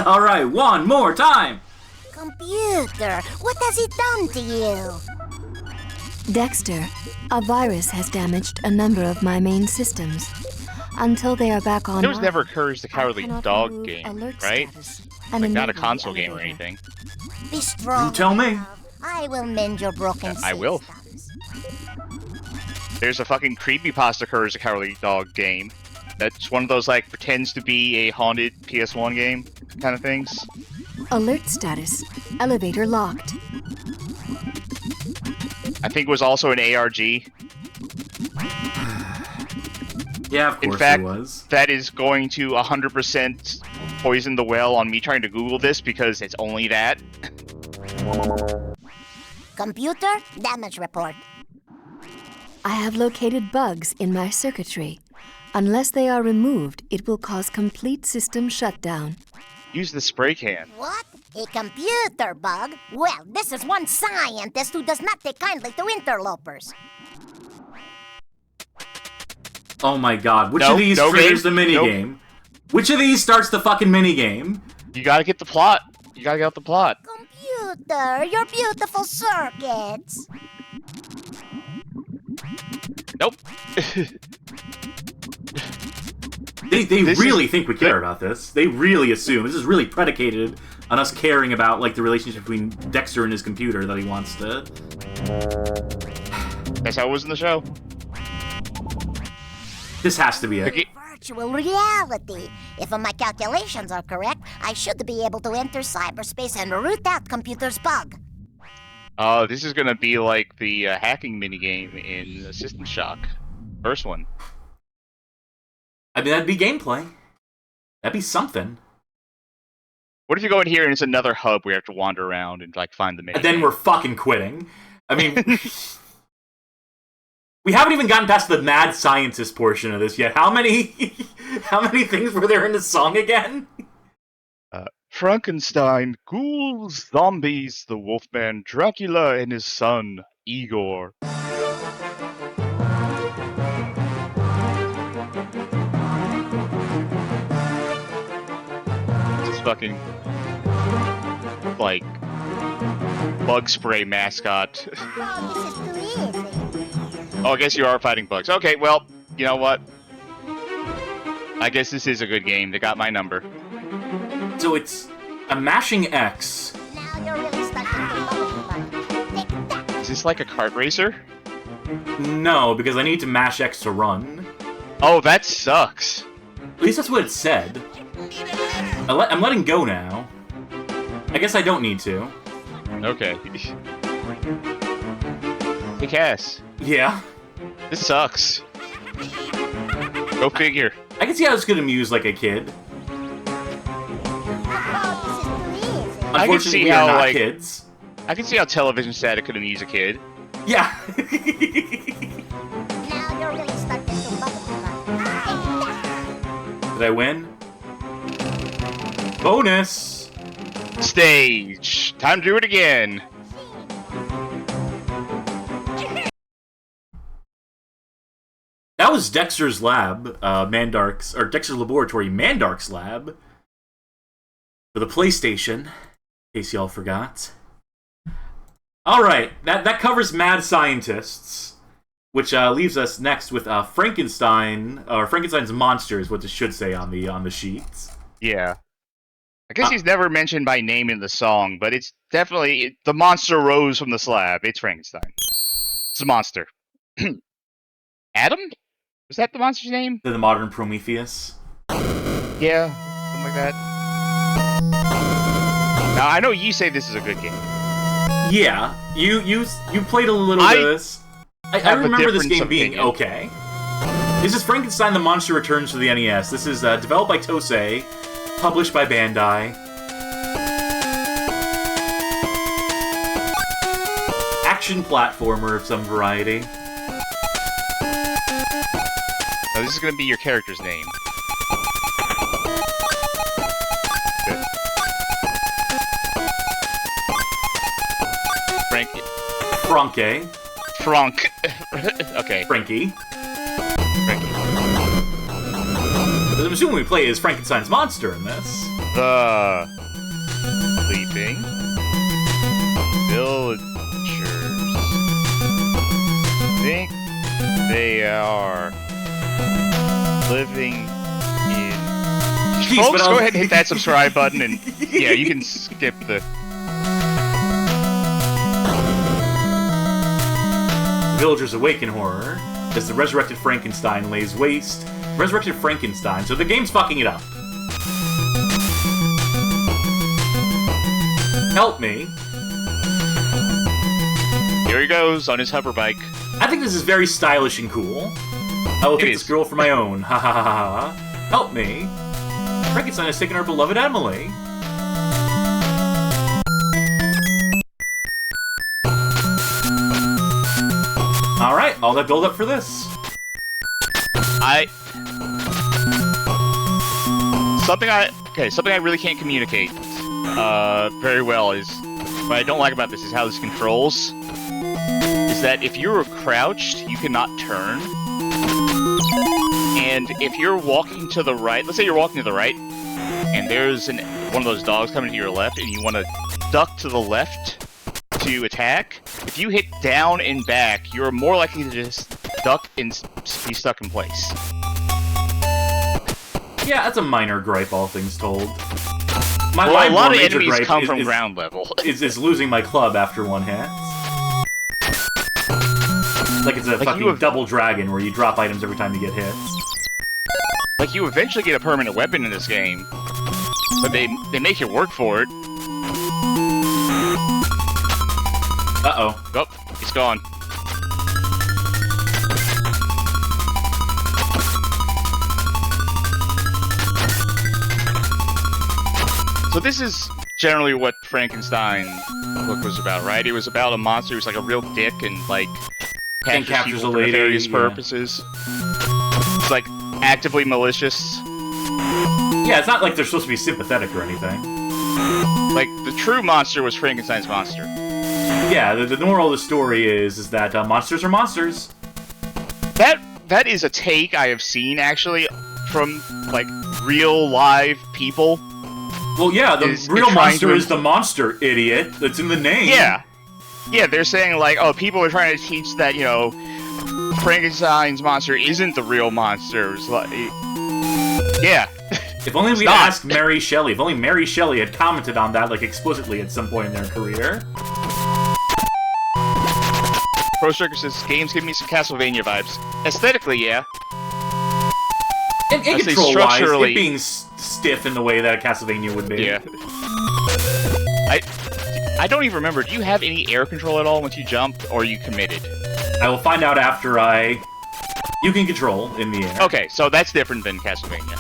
All right, one more time. Computer, what has it done to you? Dexter, a virus has damaged a number of my main systems. Until they are back online, There was never Courage the Cowardly Dog game, right? Like not a console game or anything. Be strong. You tell me. I will mend your broken systems. I will. There's a fucking creepypasta Courage the Cowardly Dog game. That's one of those, like, pretends to be a haunted PS1 game kind of things. Alert status. Elevator locked. I think it was also an ARG. Yeah, of course In fact, it was. that is going to 100% poison the well on me trying to Google this because it's only that. Computer, damage report. I have located bugs in my circuitry. Unless they are removed, it will cause complete system shutdown. Use the spray can. What? A computer bug? Well, this is one scientist who does not take kindly to interlopers. Oh my god, which of these triggers the minigame? Which of these starts the fucking minigame? You gotta get the plot. You gotta get out the plot. Computer, your beautiful circuits. Nope. They really think we care about this. They really assume. This is really predicated on us caring about, like, the relationship between Dexter and his computer that he wants to... That's how it was in the show. This has to be it. Virtual reality. If my calculations are correct, I should be able to enter cyberspace and root out computer's bug. Oh, this is gonna be like the hacking minigame in System Shock. First one. I mean, that'd be gameplay. That'd be something. What if you go in here and it's another hub where you have to wander around and, like, find the minigame? And then we're fucking quitting. I mean... We haven't even gotten past the mad scientist portion of this yet. How many things were there in the song again? Frankenstein, ghouls, zombies, the Wolfman, Dracula, and his son, Igor. This fucking, like, bug spray mascot. Oh, this is too easy. Oh, I guess you are fighting bugs. Okay, well, you know what? I guess this is a good game. They got my number. So it's a mashing X. Now you're really starting to Is this like a kart racer? No, because I need to mash X to run. Oh, that sucks. At least that's what it said. I'm letting go now. I guess I don't need to. Okay. Hey, Cass. Yeah? This sucks. Go figure. I can see how this could amuse, like, a kid. I can see Unfortunately, how, we are not like, kids. I can see how television static could amuse a kid. Yeah. Now you're really starting to Did I win? Bonus! Stage! Time to do it again! That was Dexter's lab, Dexter's laboratory, Mandark's lab. For the PlayStation, in case y'all forgot. Alright, that covers Mad Scientists, which leaves us next with Frankenstein, or Frankenstein's Monster is what this should say on the sheets. Yeah. I guess he's never mentioned by name in the song, but it's definitely, the monster rose from the slab. It's Frankenstein. It's a monster. Adam? Was that the monster's name? The modern Prometheus. Yeah, something like that. Now, I know you say this is a good game. Yeah, you played a little bit of this. I remember this game being okay. This is Frankenstein the Monster Returns for the NES. This is developed by Tosei, published by Bandai. Action platformer of some variety. Now this is going to be your character's name. Frankie. Franke. Frank. Okay. Frankie. I'm assuming we play as Frankenstein's monster in this. The Sleeping Villagers. I think they are living in... Jeez, folks, go ahead and hit that subscribe button and... yeah, you can skip the... Villagers awake in horror as the resurrected Frankenstein lays waste. Resurrected Frankenstein, so the game's fucking it up. Help me. Here he goes on his hover bike. I think this is very stylish and cool. I will take this girl for my own. Ha ha ha ha. Help me. Frankenstein has taken our beloved Emily. Alright, all that build up for this. Something I really can't communicate very well is what I don't like about this is how this controls. Is that if you're crouched, you cannot turn. And if you're walking to the right, let's say you're walking to the right, and there's one of those dogs coming to your left, and you want to duck to the left to attack, if you hit down and back, you're more likely to just duck and be stuck in place. Yeah, that's a minor gripe, all things told. A lot of enemies come from ground level. is losing my club after one hit. Like it's a fucking double dragon where you drop items every time you get hit. Like, you eventually get a permanent weapon in this game, but they make you work for it. Uh-oh. Oh, he's gone. So this is generally what Frankenstein book was about, right? It was about a monster who's like a real dick and like captures people for nefarious purposes. It's like actively malicious. Yeah, it's not like they're supposed to be sympathetic or anything. Like, the true monster was Frankenstein's monster. Yeah, the moral of the story is that monsters are monsters. That is a take I have seen, actually, from, like, real live people. Well, yeah, the real monster is the monster, idiot. That's in the name. Yeah. Yeah, they're saying, like, oh, people are trying to teach that, you know, Frankenstein's monster isn't the real monster. It's like, yeah. If only we'd asked Mary Shelley. If only Mary Shelley had commented on that, like, explicitly at some point in their career. Pro Striker says, games give me some Castlevania vibes. Aesthetically, yeah. And control-wise, it being stiff in the way that a Castlevania would be. Yeah. I don't even remember. Do you have any air control at all once you jump, or are you committed? I will find out after You can control in the air. Okay, so that's different than Castlevania.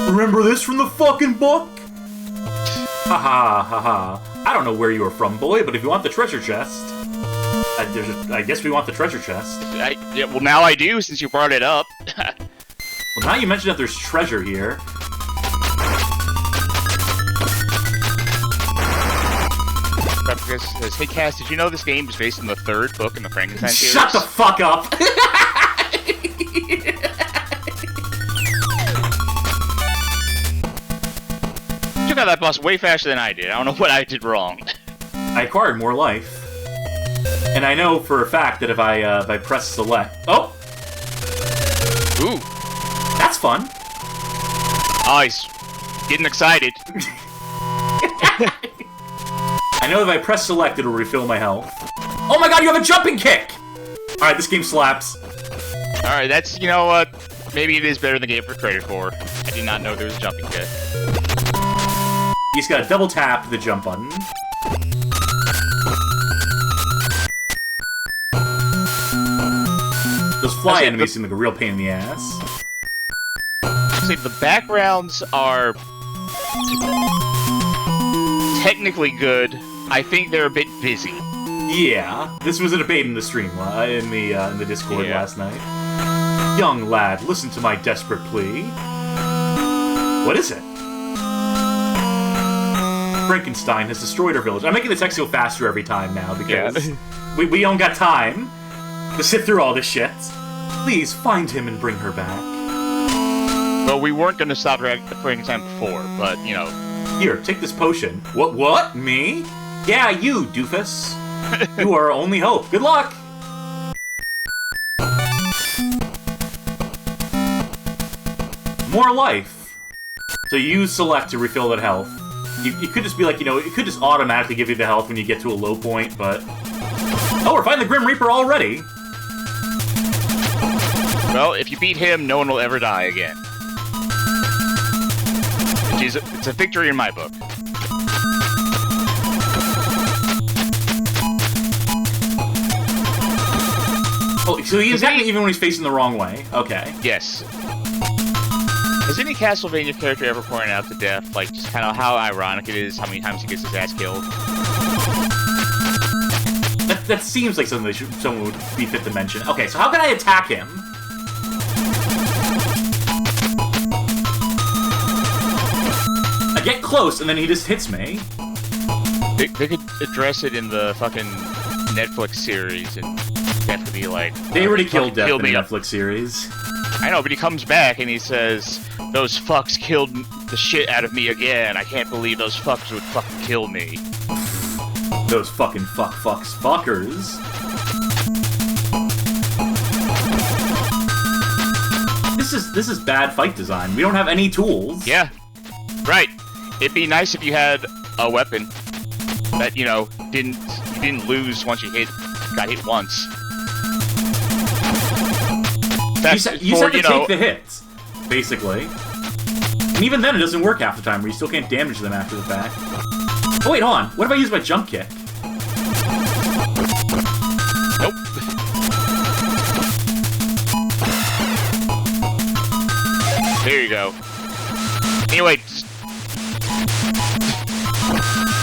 Remember this from the fucking book? Haha, haha. I don't know where you were from, boy, but if you want the treasure chest... I guess we want the treasure chest. Yeah, well, now I do, since you brought it up. Well, now you mentioned that there's treasure here. Says, hey Cass, did you know this game is based on the third book in the Frankenstein series? Shut the fuck up! You took out that boss way faster than I did. I don't know what I did wrong. I acquired more life. And I know for a fact that if I press select... Oh! Ooh. That's fun. Oh, he's getting excited. I know if I press select, it'll refill my health. Oh my god, you have a jumping kick! Alright, this game slaps. Alright, that's, you know what? Maybe it is better than Game for Credit for. I did not know there was a jumping kick. You just gotta double tap the jump button. Those fly enemies seem like a real pain in the ass. See, the backgrounds are technically good. I think they're a bit busy. Yeah, this was a debate in the stream in the Discord last night. Young lad, listen to my desperate plea. What is it? Frankenstein has destroyed our village. I'm making the text go faster every time now because we don't got time to sit through all this shit. Please find him and bring her back. Well, we weren't going to stop Frankenstein before, but, you know. Here, take this potion. What? Me? Yeah, you, doofus. You are our only hope. Good luck! More life. So you use select to refill that health. You could just be like, you know, it could just automatically give you the health when you get to a low point, but... Oh, we're fighting the Grim Reaper already! Well, if you beat him, no one will ever die again. It's a victory in my book. Oh, so he attacks even when he's facing the wrong way. Okay. Yes. Has any Castlevania character ever pointed out to Death, like, just kind of how ironic it is, how many times he gets his ass killed? That seems like something someone would be fit to mention. Okay, so how can I attack him? I get close, and then he just hits me. They could address it in the fucking Netflix series, and Death would be like... They already killed Death in the Netflix series. I know, but he comes back and he says, those fucks killed the shit out of me again. I can't believe those fucks would fucking kill me. Those fucking fuckers. This is bad fight design. We don't have any tools. Yeah, right. It'd be nice if you had a weapon that, you know, you didn't lose once you got hit once. You said to take the hits, basically. And even then, it doesn't work half the time, where you still can't damage them after the fact. Oh, wait, hold on. What if I use my jump kick? Nope. There you go. Anyway,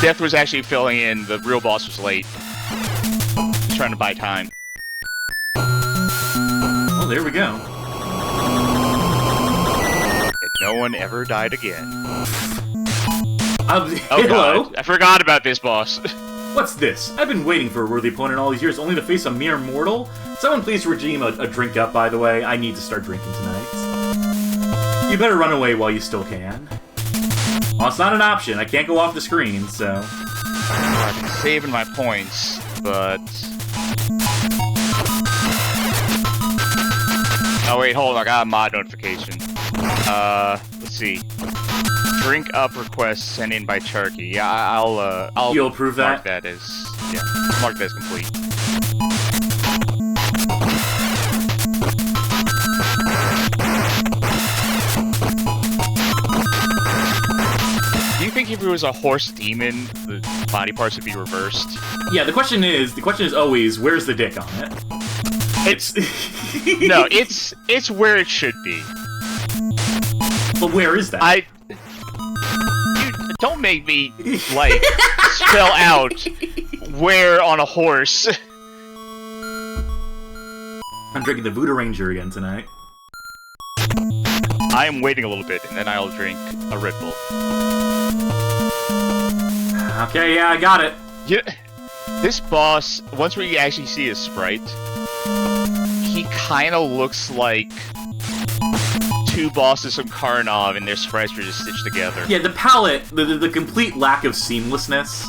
Death was actually filling in. The real boss was late. He's trying to buy time. Well, there we go. And no one ever died again. Oh, hello. God. I forgot about this boss. What's this? I've been waiting for a worthy opponent all these years, only to face a mere mortal? Someone please redeem a drink up, by the way. I need to start drinking tonight. You better run away while you still can. Well, it's not an option. I can't go off the screen, so... I'm saving my points, but... Oh wait, hold on, I got a mod notification. Let's see. Drink up request sent in by Charkie. Yeah, I'll You'll approve that? Mark that as... Yeah, mark that as complete. Do you think if it was a horse demon, the body parts would be reversed? Yeah, the question is always, where's the dick on it? It's no, it's where it should be. But where is that? Don't make me like spell out where on a horse. I'm drinking the Voodoo Ranger again tonight. I am waiting a little bit, and then I'll drink a Red Bull. Okay, yeah, I got it. Yeah, this boss, once we actually see his sprite, he kind of looks like two bosses from Karnov, and their sprites were just stitched together. Yeah, the palette, the complete lack of seamlessness,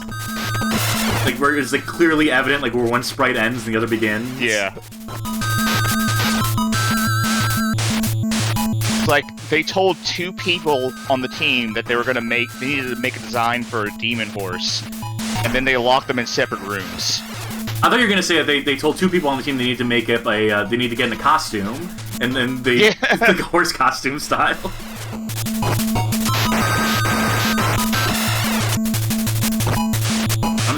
like where it's like clearly evident, like where one sprite ends and the other begins. Yeah. Like, they told two people on the team that they needed to make a design for a demon horse, and then they locked them in separate rooms. I thought you were gonna say that they told two people on the team they need to make up they need to get in a costume, and then it's like a horse costume style.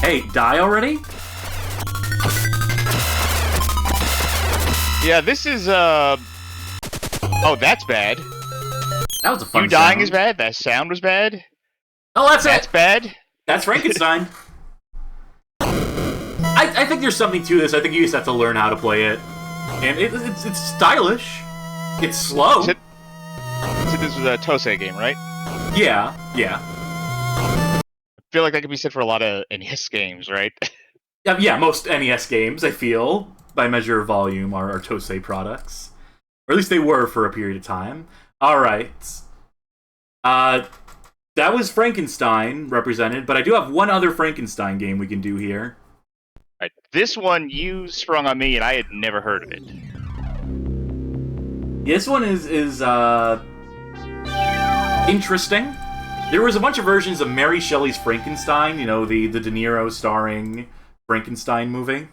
Hey, die already? Yeah, this is, Oh, that's bad. That was a fun You dying sound. is bad? That sound was bad? Oh, that's That's it! bad? That's Frankenstein. I think there's something to this. I think you just have to learn how to play it. And it's stylish. It's slow. So this was a Tosei game, right? Yeah. I feel like that could be said for a lot of NES games, right? Yeah, most NES games, I feel, by measure of volume, are Tosei products. Or at least they were for a period of time. Alright. That was Frankenstein represented, but I do have one other Frankenstein game we can do here. Right. This one you sprung on me, and I had never heard of it. This one is interesting. There was a bunch of versions of Mary Shelley's Frankenstein, you know, the De Niro starring Frankenstein movie.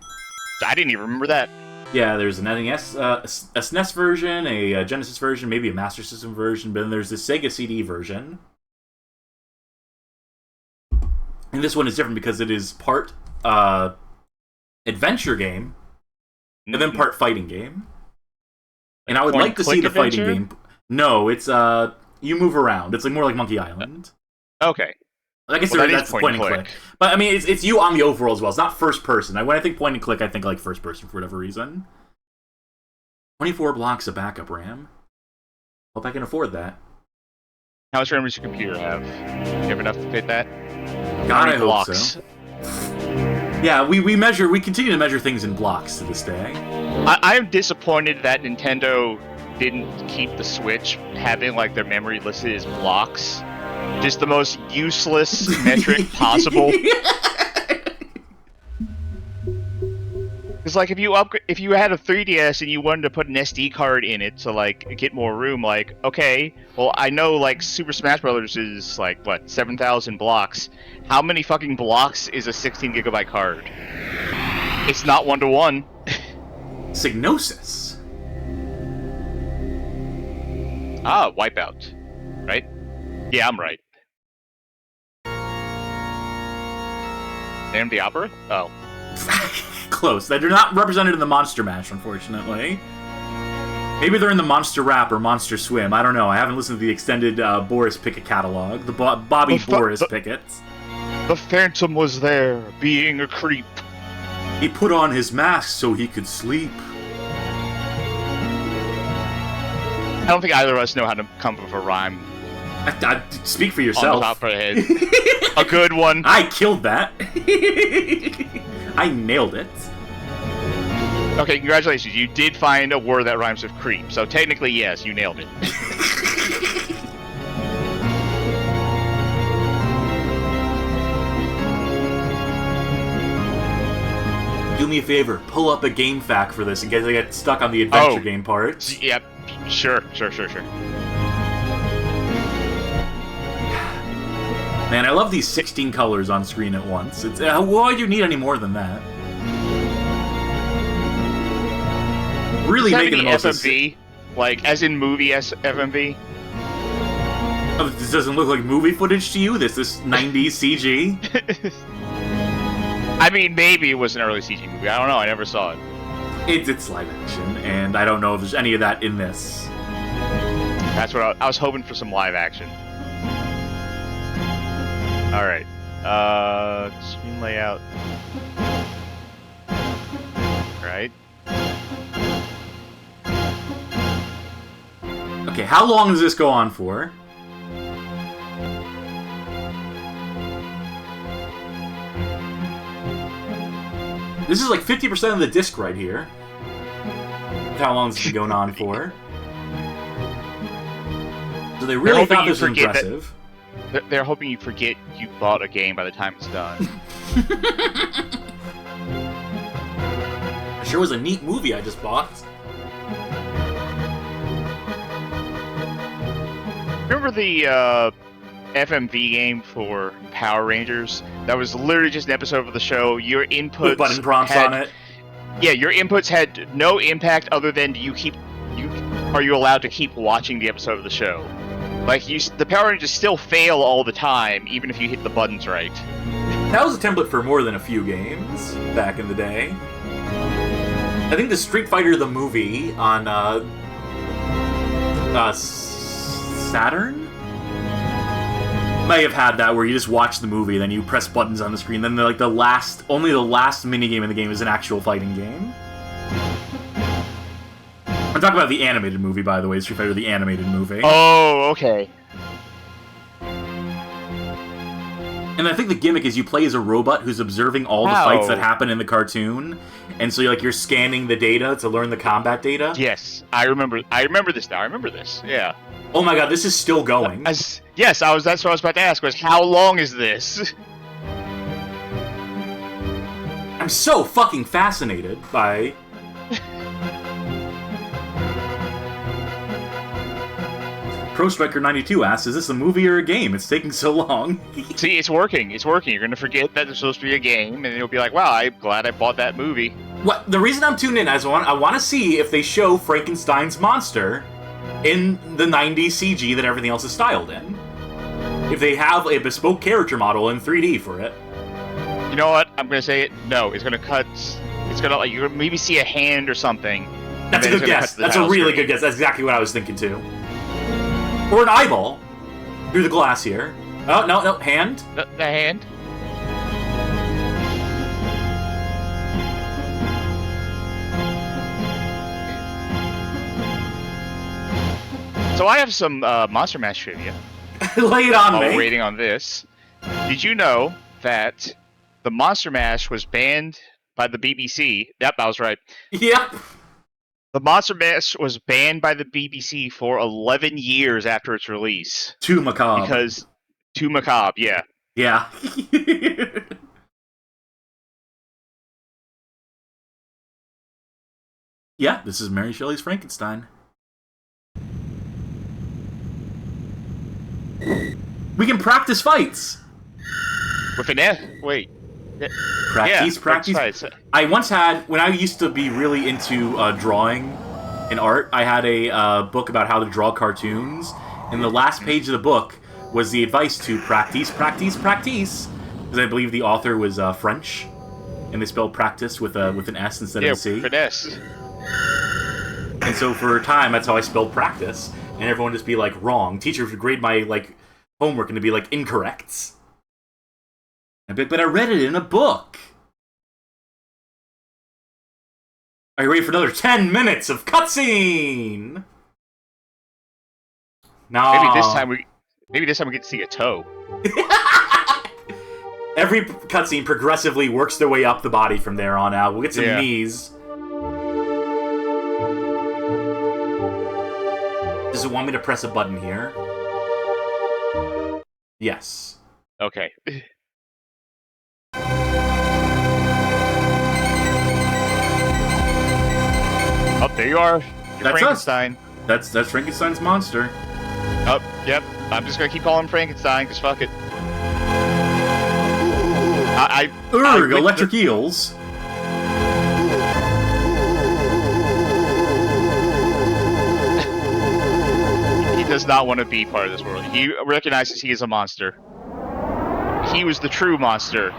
I didn't even remember that. Yeah, there's an NES, a SNES version, a Genesis version, maybe a Master System version, but then there's the Sega CD version. And this one is different because it is part adventure game, and then part fighting game. And I would like to see the fighting game. No, it's you move around. It's like more like Monkey Island. Okay. I guess that's point and click. But I mean, it's you on the overall as well. It's not first person. When I think point and click, I think like first person for whatever reason. 24 blocks of backup RAM. Hope I can afford that. How much RAM does your computer have? Do you have enough to fit that? God, I hope so. Yeah, we continue to measure things in blocks to this day. I am disappointed that Nintendo didn't keep the Switch having like their memory listed as blocks. Just the most useless metric possible. Because like if you had a 3DS and you wanted to put an SD card in it to like get more room, like okay, well I know like Super Smash Brothers is like what 7,000 blocks. How many fucking blocks is a 16 gigabyte card? It's not 1-to-1. Signosis. Ah, Wipeout. Right? Yeah, I'm right. Name the Opera? Oh. Close. They're not represented in the Monster Mash, unfortunately. Maybe they're in the Monster Rap or Monster Swim. I don't know. I haven't listened to the extended Boris Pickett catalog. The Bobby Boris Pickett. The Phantom was there, being a creep. He put on his mask so he could sleep. I don't think either of us know how to come up with a rhyme. Speak for yourself. On the top of our head. A good one. I killed that. I nailed it. Okay, congratulations. You did find a word that rhymes with creep. So technically, yes, you nailed it. Do me a favor. Pull up a game fact for this in case I get stuck on the adventure game part. Yep. Sure. Man, I love these 16 colors on screen at once. It's why do you need any more than that? Really making the most of FMV, like as in movie FMV. Oh, this doesn't look like movie footage to you. This 90s CG. I mean, maybe it was an early CG movie. I don't know. I never saw it. It's live action, and I don't know if there's any of that in this. That's what I was hoping for, some live action. All right. Screen layout. Right. Okay, how long does this go on for? This is like 50% of the disc right here. How long this has been going on for? So they really thought this was impressive. They're hoping you forget you bought a game by the time it's done. It sure was a neat movie I just bought. Remember the FMV game for Power Rangers? That was literally just an episode of the show. Your inputs with button prompts on it. Yeah, your inputs had no impact other than are you allowed to keep watching the episode of the show? Like the Power Rangers still fail all the time, even if you hit the buttons right. That was a template for more than a few games back in the day. I think the Street Fighter the movie on Saturn may have had that, where you just watch the movie, then you press buttons on the screen, then only the last minigame in the game is an actual fighting game. I'm talking about the animated movie, by the way, Street Fighter the animated movie. Oh, okay. And I think the gimmick is you play as a robot who's observing all the fights that happen in the cartoon, and so you're scanning the data to learn the combat data. Yes, I remember this now. I remember this. Yeah. Oh my god, this is still going. Yes, that's what I was about to ask, was how long is this? I'm so fucking fascinated by... Pro Striker 92 asks, is this a movie or a game? It's taking so long. See, it's working. It's working. You're going to forget that it's supposed to be a game, and you'll be like, wow, I'm glad I bought that movie. What? The reason I'm tuned in is I want to see if they show Frankenstein's monster in the 90s CG that everything else is styled in. If they have a bespoke character model in 3D for it. You know what? I'm going to say it. No, it's going to cut... It's going to, you're going to maybe see a hand or something. That's a good guess. That's a really good guess. That's exactly what I was thinking, too. Or an eyeball through the glass here. Oh, no, hand. The hand. So I have some Monster Mash trivia. Lay it on me. While waiting on this. Did you know that the Monster Mash was banned by the BBC? Yep, I was right. Yep. The Monster Mash was banned by the BBC for 11 years after its release. Too macabre. Too macabre, yeah. Yeah. Yeah, this is Mary Shelley's Frankenstein. We can practice fights! With an F? Wait. Practice. I once had, when I used to be really into drawing and art, I had a book about how to draw cartoons, and the last page of the book was the advice to practice, because I believe the author was French, and they spelled practice with an S instead of a C. With an S. And so for a time, that's how I spelled practice, and everyone would just be like, wrong. Teachers would grade my homework and it'd be like, incorrect. But I read it in a book. Are you ready for another 10 minutes of cutscene? No. Maybe this time we get to see a toe. Every cutscene progressively works their way up the body from there on out. We'll get some knees. Does it want me to press a button here? Yes. Okay. Oh, there you are. That's Frankenstein. That's Frankenstein's monster. Oh, yep. I'm just gonna keep calling him Frankenstein, because fuck it. Electric eels. He does not want to be part of this world. He recognizes he is a monster. He was the true monster.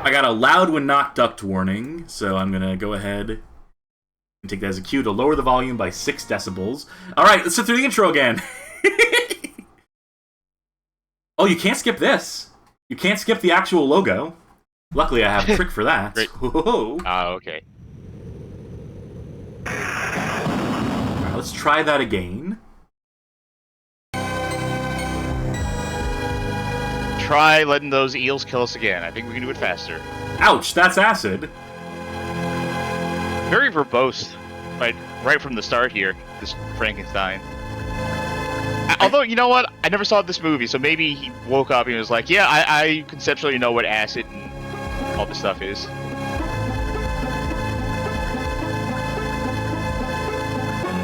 I got a loud when not ducked warning, so I'm gonna go ahead and take that as a cue to lower the volume by 6 decibels. Alright, let's sit through the intro again. Oh, you can't skip this. You can't skip the actual logo. Luckily, I have a trick for that. Great. Oh, okay. Alright, let's try that again. Try letting those eels kill us again. I think we can do it faster. Ouch, that's acid. Very verbose, right from the start here, this Frankenstein. Although, you know what? I never saw this movie, so maybe he woke up and was like, yeah, I conceptually know what acid and all this stuff is.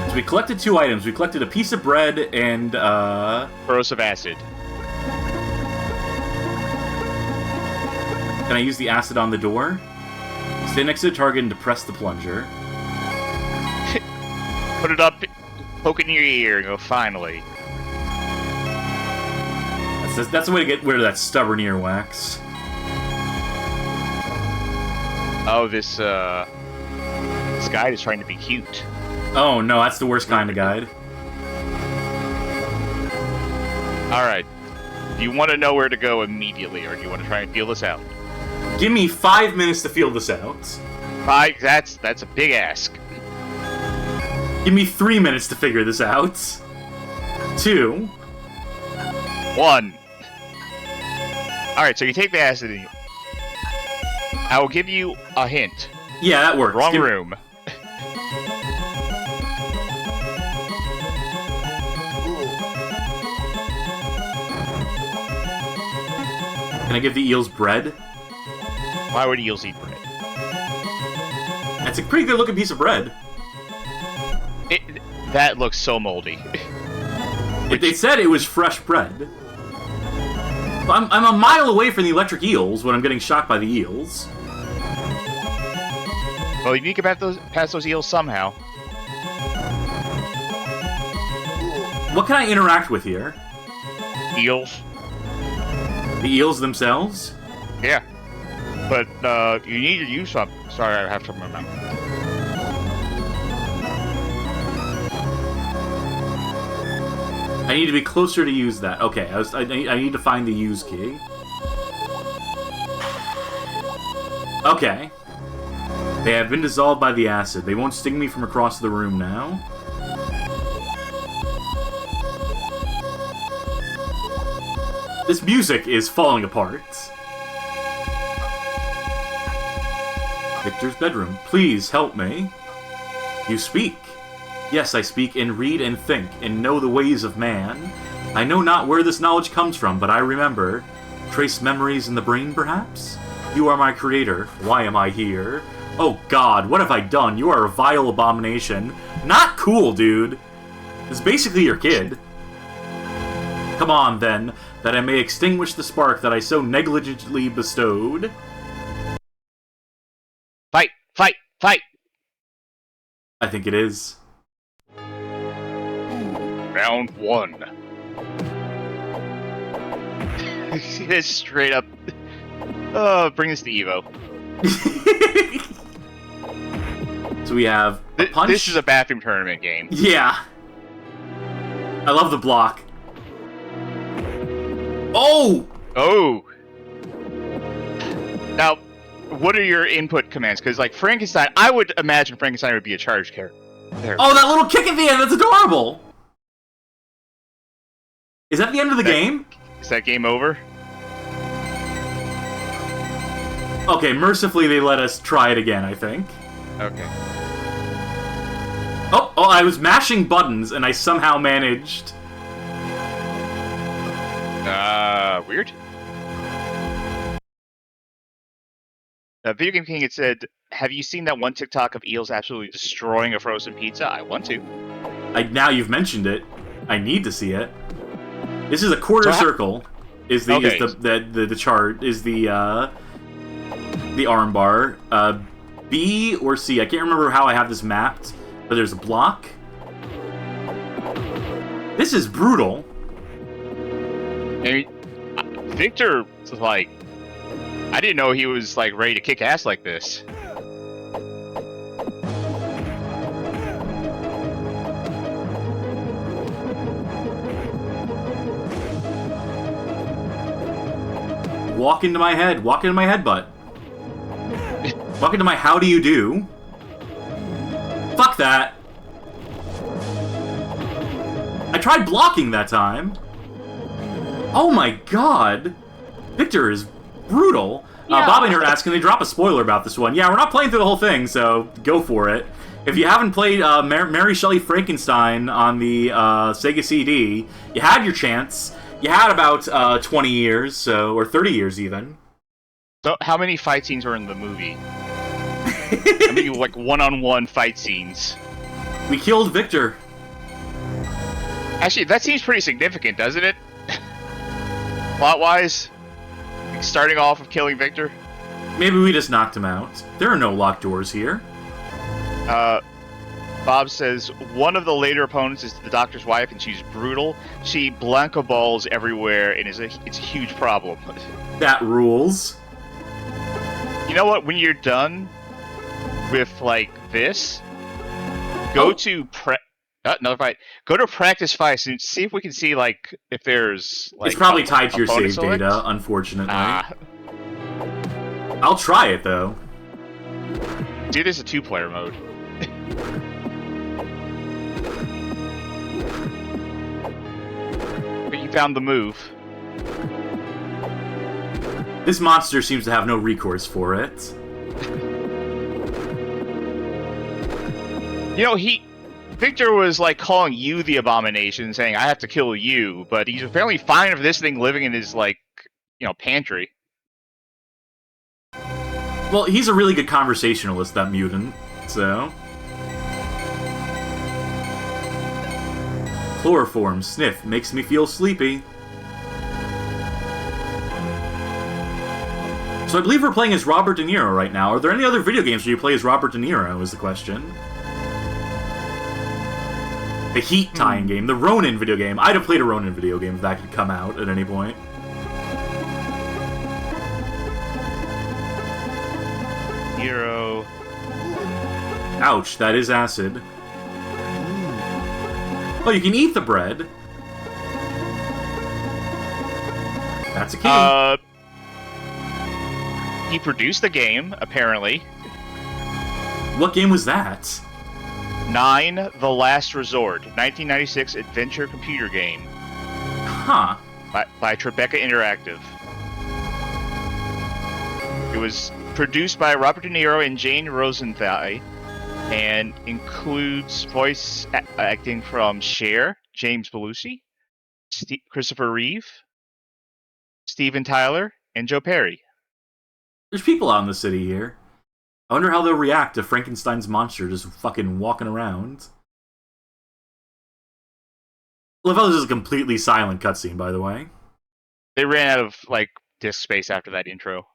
So we collected 2 items. We collected a piece of bread and, corrosive acid. Can I use the acid on the door? Stay next to the target and depress the plunger. Put it up, poke it in your ear, and go, finally. That's the way to get rid of that stubborn earwax. Oh, this guide is trying to be cute. Oh no, that's the worst kind of guide. Alright. Do you want to know where to go immediately, or do you want to try and feel this out? Give me 5 minutes to feel this out. 5? That's a big ask. Give me 3 minutes to figure this out. 2. 1. Alright, so you take the acid and I will give you a hint. Yeah, that works. Wrong room. Can I give the eels bread? Why would eels eat bread? That's a pretty good looking piece of bread. That looks so moldy. They said it was fresh bread. I'm a mile away from the electric eels when I'm getting shocked by the eels. Well, you need to get past those eels somehow. What can I interact with here? Eels. The eels themselves? Yeah. But, you need to use some. Sorry, I have something in my mouth. I need to be closer to use that. Okay, I need to find the use key. Okay. They have been dissolved by the acid. They won't sting me from across the room now. This music is falling apart. Victor's bedroom. Please help me. You speak. Yes, I speak and read and think and know the ways of man. I know not where this knowledge comes from, but I remember. Trace memories in the brain, perhaps? You are my creator. Why am I here? Oh God, what have I done? You are a vile abomination. Not cool, dude. This is basically your kid. Come on, then, that I may extinguish the spark that I so negligently bestowed. Fight! Fight! Fight! I think it is. Round 1. It's straight up. Oh, bring us to Evo. So we have a punch. This is a bathroom tournament game. Yeah. I love the block. Oh! Oh! Now, what are your input commands? Because, like, Frankenstein, I would imagine Frankenstein would be a charged character. There. Oh, that little kick at the end, that's adorable! Is that the end of the game? Is that game over? Okay, mercifully they let us try it again, I think. Okay. Oh, I was mashing buttons and I somehow managed... Weird. Video Game King had said, have you seen that one TikTok of eels absolutely destroying a frozen pizza? I want to. Now you've mentioned it. I need to see it. This is a quarter circle. Is the chart? Is the arm bar? B or C? I can't remember how I have this mapped, but there's a block. This is brutal. I mean, Victor was like, I didn't know he was like ready to kick ass like this. Walk into my head. Walk into my headbutt. Walk into my how do you do. Fuck that. I tried blocking that time. Oh my god. Victor is brutal. Yeah. Bob and her asked, can they drop a spoiler about this one? Yeah, we're not playing through the whole thing, so go for it. If you haven't played Mary Shelley Frankenstein on the Sega CD, you had your chance. You had about 20 years, so, or 30 years even. So, how many fight scenes were in the movie? How many, like, one-on-one fight scenes? We killed Victor. Actually, that seems pretty significant, doesn't it? Plot-wise? Like, starting off with killing Victor? Maybe we just knocked him out. There are no locked doors here. Bob says, one of the later opponents is the Doctor's wife, and she's brutal. She blanco balls everywhere, and it's a huge problem. That rules. You know what? When you're done with, like, this, go to another fight. Go to practice fights and see if we can see, like, if there's, like... It's probably tied to your save select data, unfortunately. I'll try it, though. Dude, this is a 2-player mode. But you found the move. This monster seems to have no recourse for it. You know, Victor was, like, calling you the abomination, saying, I have to kill you, but he's apparently fine with this thing living in his, like, pantry. Well, he's a really good conversationalist, that mutant, so... Chloroform, sniff, makes me feel sleepy. So I believe we're playing as Robert De Niro right now. Are there any other video games where you play as Robert De Niro, is the question. The Heat tie-in game, the Ronin video game. I'd have played a Ronin video game if that could come out at any point. Hero. Ouch, that is acid. Oh, you can eat the bread. That's a key. He produced the game, apparently. What game was that? 9, The Last Resort, 1996 adventure computer game. Huh. By Tribeca Interactive. It was produced by Robert De Niro and Jane Rosenthal, and includes voice acting from Cher, James Belushi, Christopher Reeve, Steven Tyler, and Joe Perry. There's people out in the city here. I wonder how they'll react to Frankenstein's monster just fucking walking around. I love how this is a completely silent cutscene, by the way. They ran out of, like, disk space after that intro.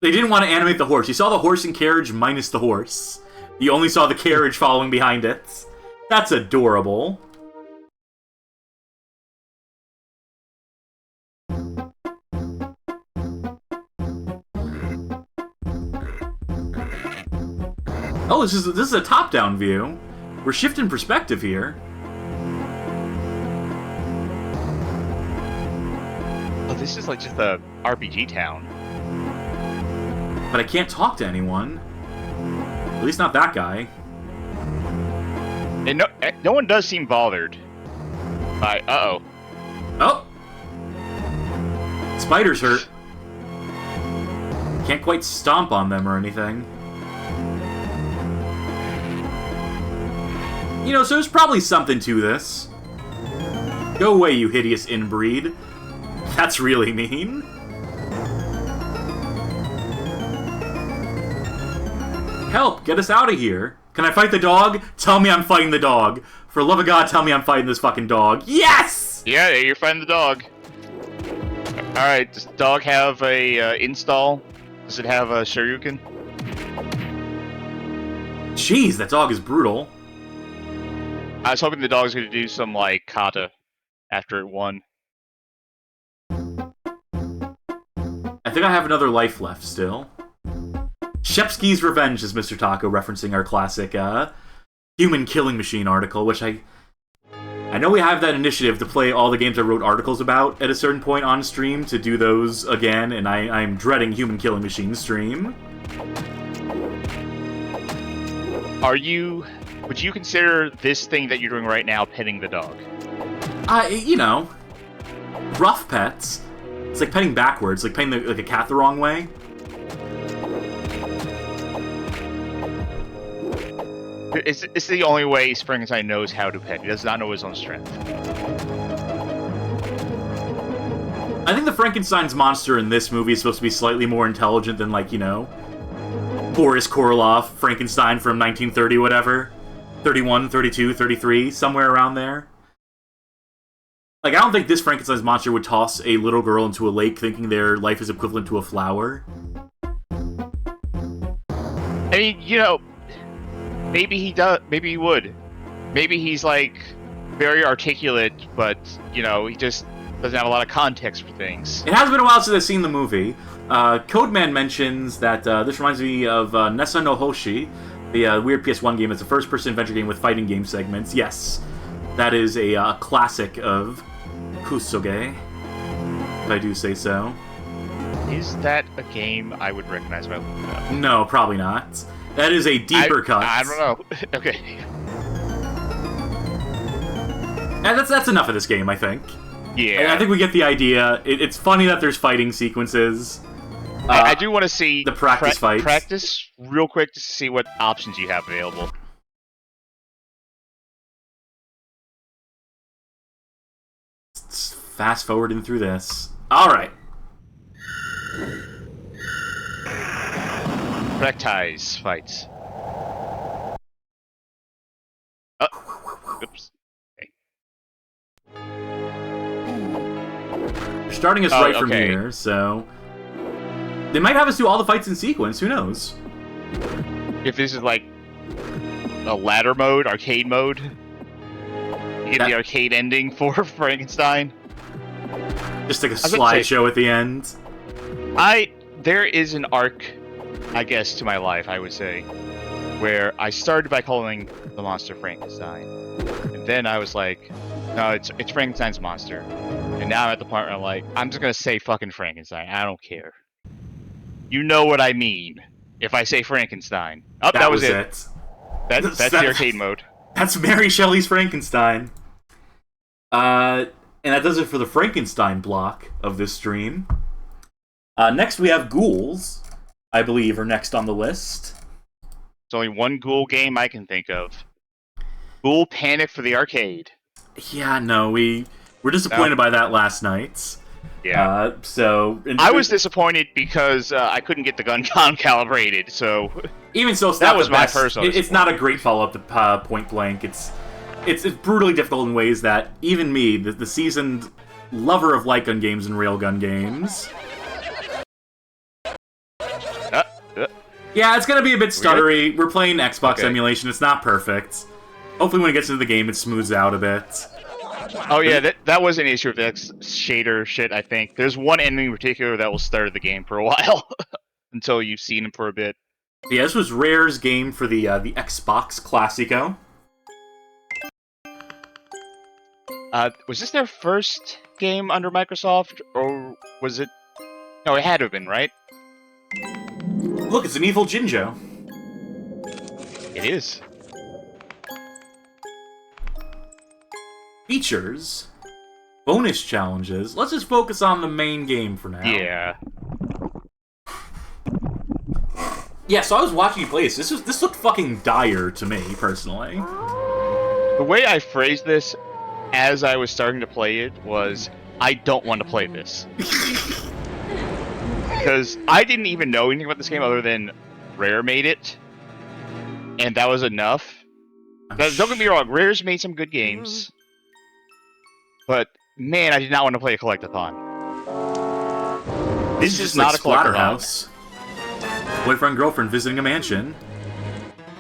They didn't want to animate the horse. You saw the horse and carriage minus the horse. You only saw the carriage following behind it. That's adorable. Oh, this is a top-down view. We're shifting perspective here. Oh, this is like just a RPG town. But I can't talk to anyone. At least not that guy. And no one does seem bothered by... Uh-oh. Oh! Spiders hurt. Can't quite stomp on them or anything. You know, so there's probably something to this. Go away, you hideous inbreed. That's really mean. Help! Get us out of here! Can I fight the dog? Tell me I'm fighting the dog. For the love of God, tell me I'm fighting this fucking dog. Yes! Yeah, you're fighting the dog. Alright, does the dog have a install? Does it have a Shoryuken? Jeez, that dog is brutal. I was hoping the dog's gonna do some, like, kata after it won. I think I have another life left still. Shepsky's Revenge is Mr. Taco, referencing our classic Human Killing Machine article, which I know we have that initiative to play all the games I wrote articles about at a certain point on stream, to do those again, and I'm dreading Human Killing Machine stream. Would you consider this thing that you're doing right now petting the dog? You know, rough pets. It's like petting backwards, like petting like a cat the wrong way. It's the only way Frankenstein knows how to pet. He does not know his own strength. I think the Frankenstein's monster in this movie is supposed to be slightly more intelligent than, like, you know, Boris Karloff, Frankenstein from 1930, whatever. 31, 32, 33, somewhere around there. Like, I don't think this Frankenstein's monster would toss a little girl into a lake thinking their life is equivalent to a flower. I mean, you know, maybe he does. Maybe he would. Maybe he's like very articulate, but you know, he just doesn't have a lot of context for things. It has been a while since I've seen the movie. Codeman mentions that this reminds me of Nessa no Hoshi, the weird PS1 game. It's a first-person adventure game with fighting game segments. Yes, that is a classic of Kusoge, if I do say so. Is that a game I would recognize by looking it up? No, probably not. That is a deeper cut. I don't know. Okay. And that's enough of this game, I think. Yeah. And I think we get the idea. It's funny that there's fighting sequences. I do want to see the practice fights. Practice real quick just to see what options you have available. Fast forwarding through this. All right. Practice fights. Oops. Okay. They're starting us right from here, so they might have us do all the fights in sequence. Who knows? If this is like a ladder mode, arcade mode, you get the arcade ending for Frankenstein. Just like a slideshow at the end. There is an arc, I guess, to my life, I would say, where I started by calling the monster Frankenstein, and then I was like, no, it's Frankenstein's monster, and now I'm at the point where I'm like, I'm just gonna say fucking Frankenstein. I don't care. You know what I mean if I say Frankenstein. Oh, that was it. That's the arcade mode. That's Mary Shelley's Frankenstein. And that does it for the Frankenstein block of this stream. Next we have Ghouls, I believe, are next on the list. There's only one Ghoul game I can think of. Ghoul Panic for the arcade. Yeah, no, we were disappointed by that last night. Yeah. I was disappointed because I couldn't get the gun calibrated, so... Even so, that was my personal. It's not a great follow-up to Point Blank. It's brutally difficult in ways that even me, the seasoned lover of light gun games and railgun games... Yeah, it's gonna be a bit stuttery. We're playing Xbox emulation. It's not perfect. Hopefully when it gets into the game, it smooths out a bit. Oh yeah, that was an issue with the shader shit, I think. There's one ending in particular that will stutter the game for a while. Until you've seen him for a bit. Yeah, this was Rare's game for the Xbox Classico. Was this their first game under Microsoft, or was it... No, it had to have been, right? Look, it's an evil Jinjo. It is. Features. Bonus challenges. Let's just focus on the main game for now. Yeah. Yeah, so I was watching you play this. This looked fucking dire to me, personally. The way I phrased this as I was starting to play it was, I don't want to play this. Because I didn't even know anything about this game other than Rare made it. And that was enough. Don't get me wrong, Rare's made some good games. But, man, I did not want to play a Collectathon. This is not a Collectathon. Boyfriend, girlfriend visiting a mansion.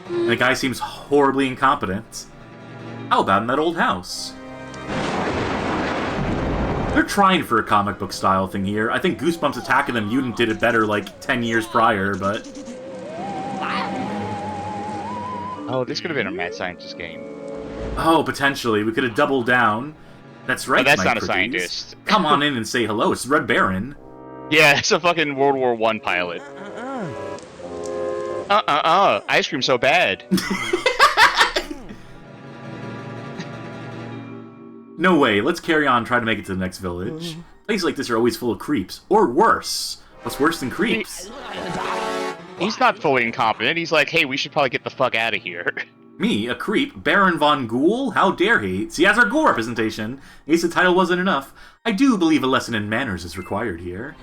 And the guy seems horribly incompetent. How about in that old house? They're trying for a comic book style thing here. I think Goosebumps Attacking the Mutant did it better like 10 years prior, but... Oh, this could have been a Mad Scientist game. Oh, potentially. We could have doubled down. That's right, that's Mike not a Cookies. scientist. Come on in and say hello. It's Red Baron. Yeah, it's a fucking World War I pilot. Ice cream so bad. No way. Let's carry on and try to make it to the next village. Places like this are always full of creeps. Or worse. What's worse than creeps? He's not fully incompetent. He's like, hey, we should probably get the fuck out of here. Me, a creep, Baron von Ghoul? How dare he? See, as our Ghoul representation, in case the title wasn't enough, I do believe a lesson in manners is required here.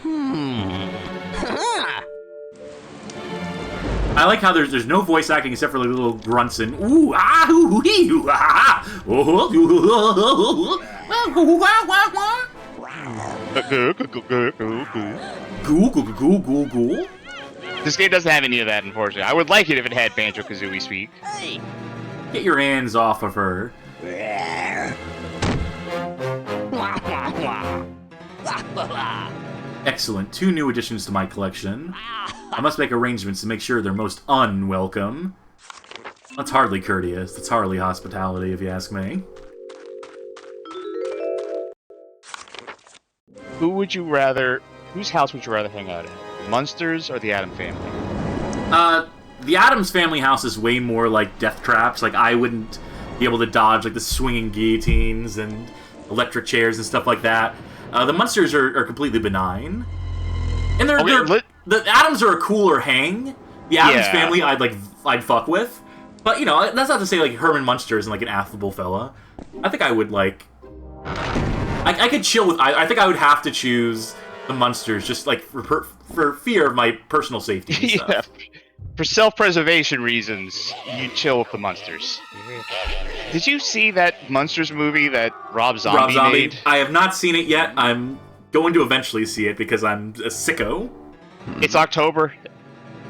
I like how there's no voice acting except for like little grunts and ooh ah ooh hee ooh ah Ghoul. Ghoul. This game doesn't have any of that, unfortunately. I would like it if it had Banjo-Kazooie speak. Get your hands off of her. Excellent. 2 new additions to my collection. I must make arrangements to make sure they're most unwelcome. That's hardly courteous. That's hardly hospitality, if you ask me. Whose house would you rather hang out at? Munsters or the Addams family? The Addams family house is way more like death traps. Like, I wouldn't be able to dodge, like, the swinging guillotines and electric chairs and stuff like that. The Munsters are completely benign. And the Addams are a cooler hang. The Addams family I'd fuck with. But, you know, that's not to say, like, Herman Munster isn't, like, an affable fella. I think I would, like... I could chill with... I think I would have to choose the Munsters, just, like, for fear of my personal safety and stuff. For self-preservation reasons, you chill with the Munsters. Did you see that Munsters movie that Rob Zombie made? I have not seen it yet. I'm going to eventually see it because I'm a sicko. It's October.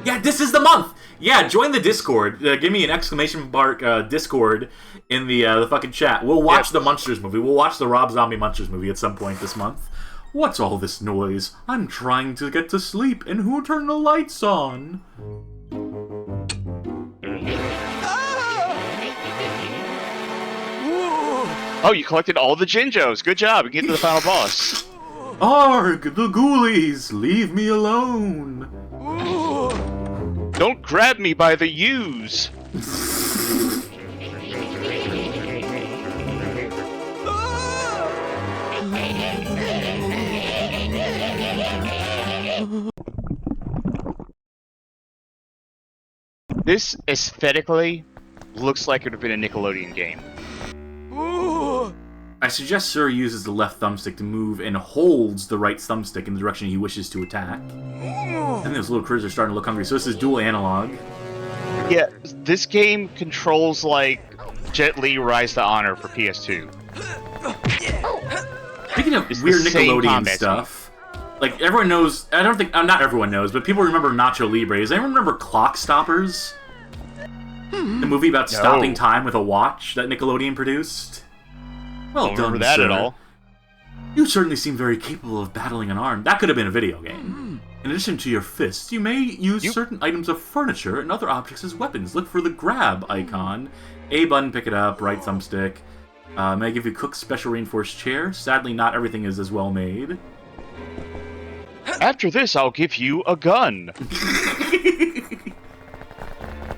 Yeah, this is the month! Yeah, join the Discord. Give me an exclamation mark Discord in the fucking chat. We'll watch the Munsters movie. We'll watch the Rob Zombie Munsters movie at some point this month. What's all this noise? I'm trying to get to sleep, and who turned the lights on? Oh, you collected all the Jinjos. Good job. We get to the final boss. Arg, the Ghoulies, leave me alone. Don't grab me by the U's. This aesthetically looks like it would have been a Nickelodeon game. I suggest Sir uses the left thumbstick to move and holds the right thumbstick in the direction he wishes to attack. And those little critters are starting to look hungry, so this is dual analog. Yeah, this game controls like Jet Li Rise to Honor for PS2. Speaking of weird Nickelodeon stuff, like everyone knows, I don't think, not everyone knows, but people remember Nacho Libres. Does anyone remember Clock Stoppers? The movie about stopping time with a watch that Nickelodeon produced? Well don't done, remember that sir. at all. You certainly seem very capable of battling an arm. That could have been a video game. In addition to your fists, you may use certain items of furniture and other objects as weapons. Look for the grab icon. A button, pick it up, right thumbstick. May I give you Cook's special reinforced chair? Sadly, not everything is as well made. After this, I'll give you a gun.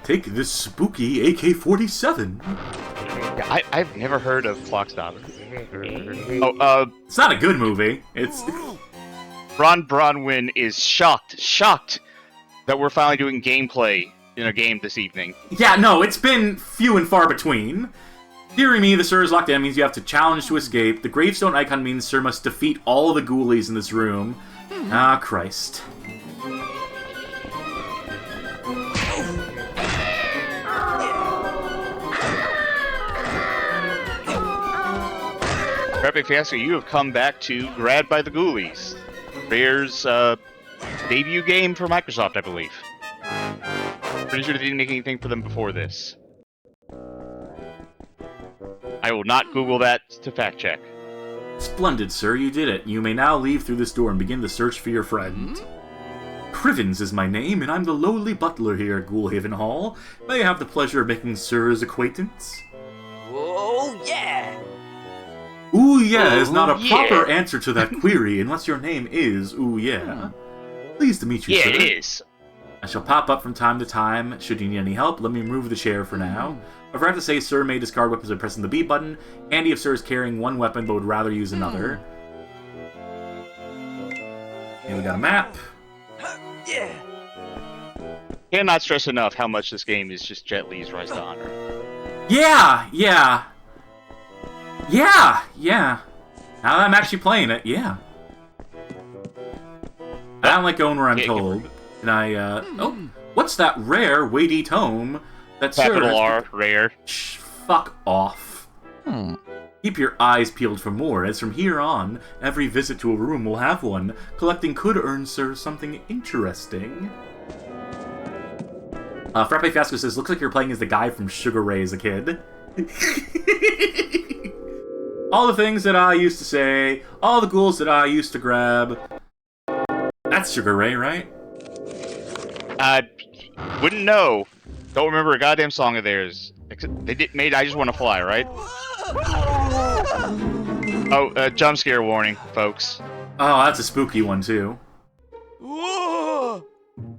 Take this spooky AK-47. I've never heard of Clock Stopper. It's not a good movie. It's... Ron Bronwyn is shocked that we're finally doing gameplay in a game this evening. Yeah, no, it's been few and far between. Dear me, the Sir is locked in means you have to challenge to escape. The gravestone icon means Sir must defeat all the ghoulies in this room. Ah, Christ. Rapid Fiasco, you have come back to Grabbed by the Ghoulies. Rare's debut game for Microsoft, I believe. Pretty sure they didn't make anything for them before this. I will not Google that to fact check. Splendid, sir, you did it. You may now leave through this door and begin the search for your friend. Crivens is my name, and I'm the lowly butler here at Ghoulhaven Hall. May I have the pleasure of making Sir's acquaintance? Oh, yeah! Ooh yeah is not a proper answer to that query unless your name is Ooh yeah. Pleased to meet you, sir. Yeah, it is. I shall pop up from time to time. Should you need any help, let me remove the chair for now. I forgot to say Sir may discard weapons by pressing the B button. Handy if Sir is carrying one weapon but would rather use another. And we got a map. Yeah. Cannot stress enough how much this game is just Jet Li's Rise to Honor. Yeah. Now that I'm actually playing it, yeah. I don't like going where I'm told. And oh, what's that rare, weighty tome? That's Capital R, rare. Shh, fuck off. Keep your eyes peeled for more, as from here on, every visit to a room will have one. Collecting could earn Sir something interesting. Frappe Fiasco says, looks like you're playing as the guy from Sugar Ray as a kid. All the things that I used to say, all the ghouls that I used to grab. That's Sugar Ray, right? I wouldn't know. Don't remember a goddamn song of theirs. They made I Just Want to Fly, right? Oh, jump scare warning, folks. Oh, that's a spooky one, too.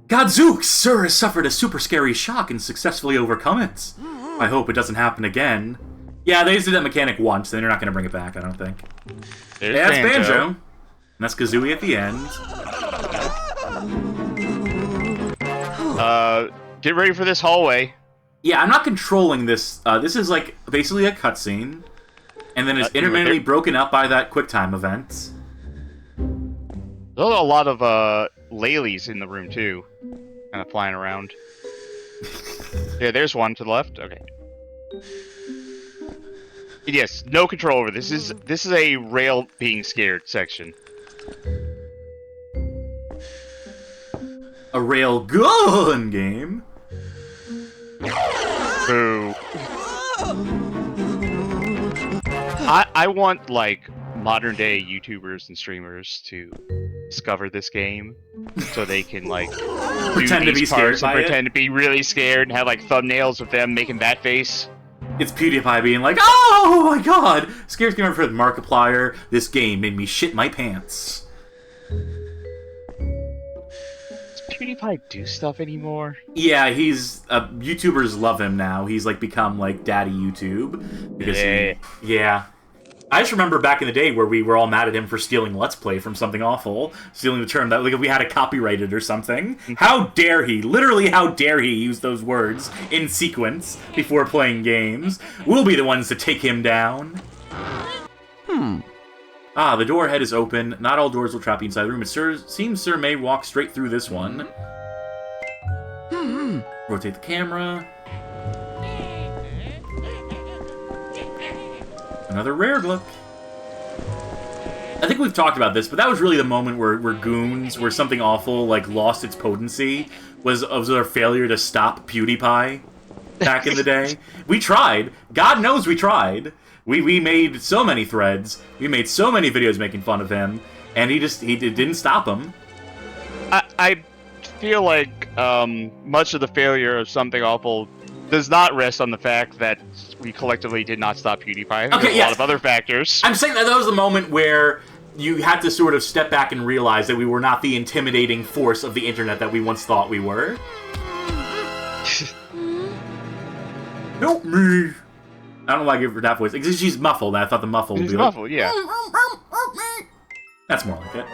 Godzooks! Sir has suffered a super scary shock and successfully overcome it. I hope it doesn't happen again. Yeah, they just did that mechanic once, then they're not going to bring it back, I don't think. There's yeah, that's Banjo. And that's Kazooie at the end. Get ready for this hallway. Yeah, I'm not controlling this. This is like basically a cutscene, and then it's intermittently broken up by that QuickTime event. There's a lot of Lalies in the room too, kind of flying around. Yeah, there's one to the left. Okay. Yes, no control over this. This is a rail being scared section. A railgun game. Boo. I want like modern day YouTubers and streamers to discover this game so they can like pretend to be scared by pretend to be really scared and have like thumbnails of them making that face. It's PewDiePie being like, oh my god! Scares came over for the Markiplier. This game made me shit my pants. Does PewDiePie do stuff anymore? Yeah, he's YouTubers love him now. He's like become like Daddy YouTube because yeah. I just remember back in the day where we were all mad at him for stealing Let's Play from something awful, stealing the term that like if we had to copyright it or something. How dare he? Literally, how dare he use those words in sequence before playing games? We'll be the ones to take him down. Ah, the door ahead is open. Not all doors will trap you inside the room. It seems Sir may walk straight through this one. Rotate the camera. Another rare look. I think we've talked about this, but that was really the moment where Goons, where something awful like lost its potency, was their failure to stop PewDiePie back in the day. We tried. God knows we tried. We made so many threads. We made so many videos making fun of him, and he didn't stop him. I feel like much of the failure of something awful does not rest on the fact that we collectively did not stop PewDiePie. I think there's a lot of other factors. I'm saying that was the moment where you had to sort of step back and realize that we were not the intimidating force of the internet that we once thought we were. Help me! I don't know why I give her that voice. Because she's muffled, and I thought the muffled would be muffled, yeah. That's more like it.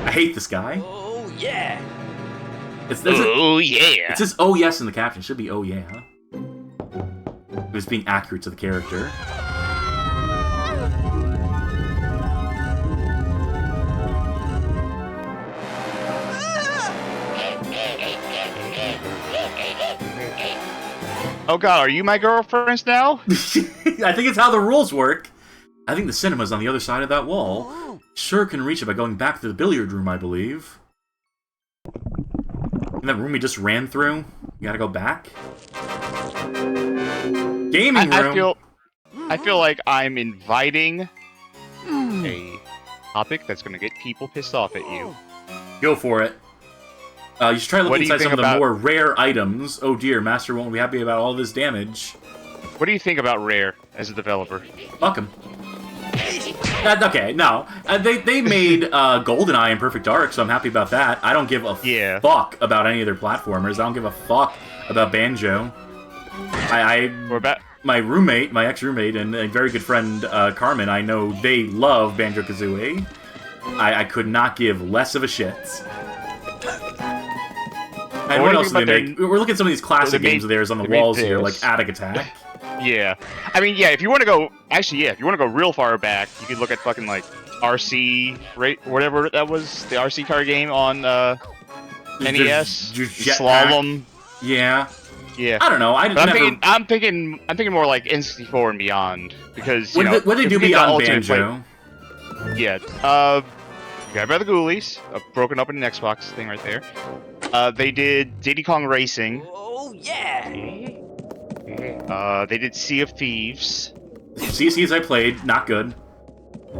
I hate this guy. Oh, yeah. Yeah. It says oh yes in the caption. It should be oh yeah. It was being accurate to the character. Oh god, are you my girlfriends now? I think it's how the rules work. I think the cinema's on the other side of that wall. Sure can reach it by going back to the billiard room, I believe. In that room we just ran through? You gotta go back? Gaming room! I feel like I'm inviting a topic that's gonna get people pissed off at you. Go for it. You should try looking inside some of the more rare items. Oh dear, Master won't be happy about all this damage. What do you think about Rare as a developer? Fuck him. Okay, no. They made GoldenEye and Perfect Dark, so I'm happy about that. I don't give a fuck about any of their platformers. I don't give a fuck about Banjo. My roommate, my ex-roommate, and a very good friend, Carmen, I know they love Banjo-Kazooie. I could not give less of a shit. And what else do they make? We're looking at some of these classic games of theirs on the walls here, like Attic Attack. Yeah. I mean, yeah, if you want to go... Actually, yeah, if you want to go real far back, you could look at fucking, like, RC... whatever that was, the RC car game on NES. Slalom. Yeah. Yeah. I don't know. I'm thinking more like N64 and beyond, because, you know... What did they do beyond Banjo? Yeah. Grab by the Ghoulies, a broken up in an Xbox thing right there. They did Diddy Kong Racing. Oh, yeah! They did Sea of Thieves. CCs I played, not good.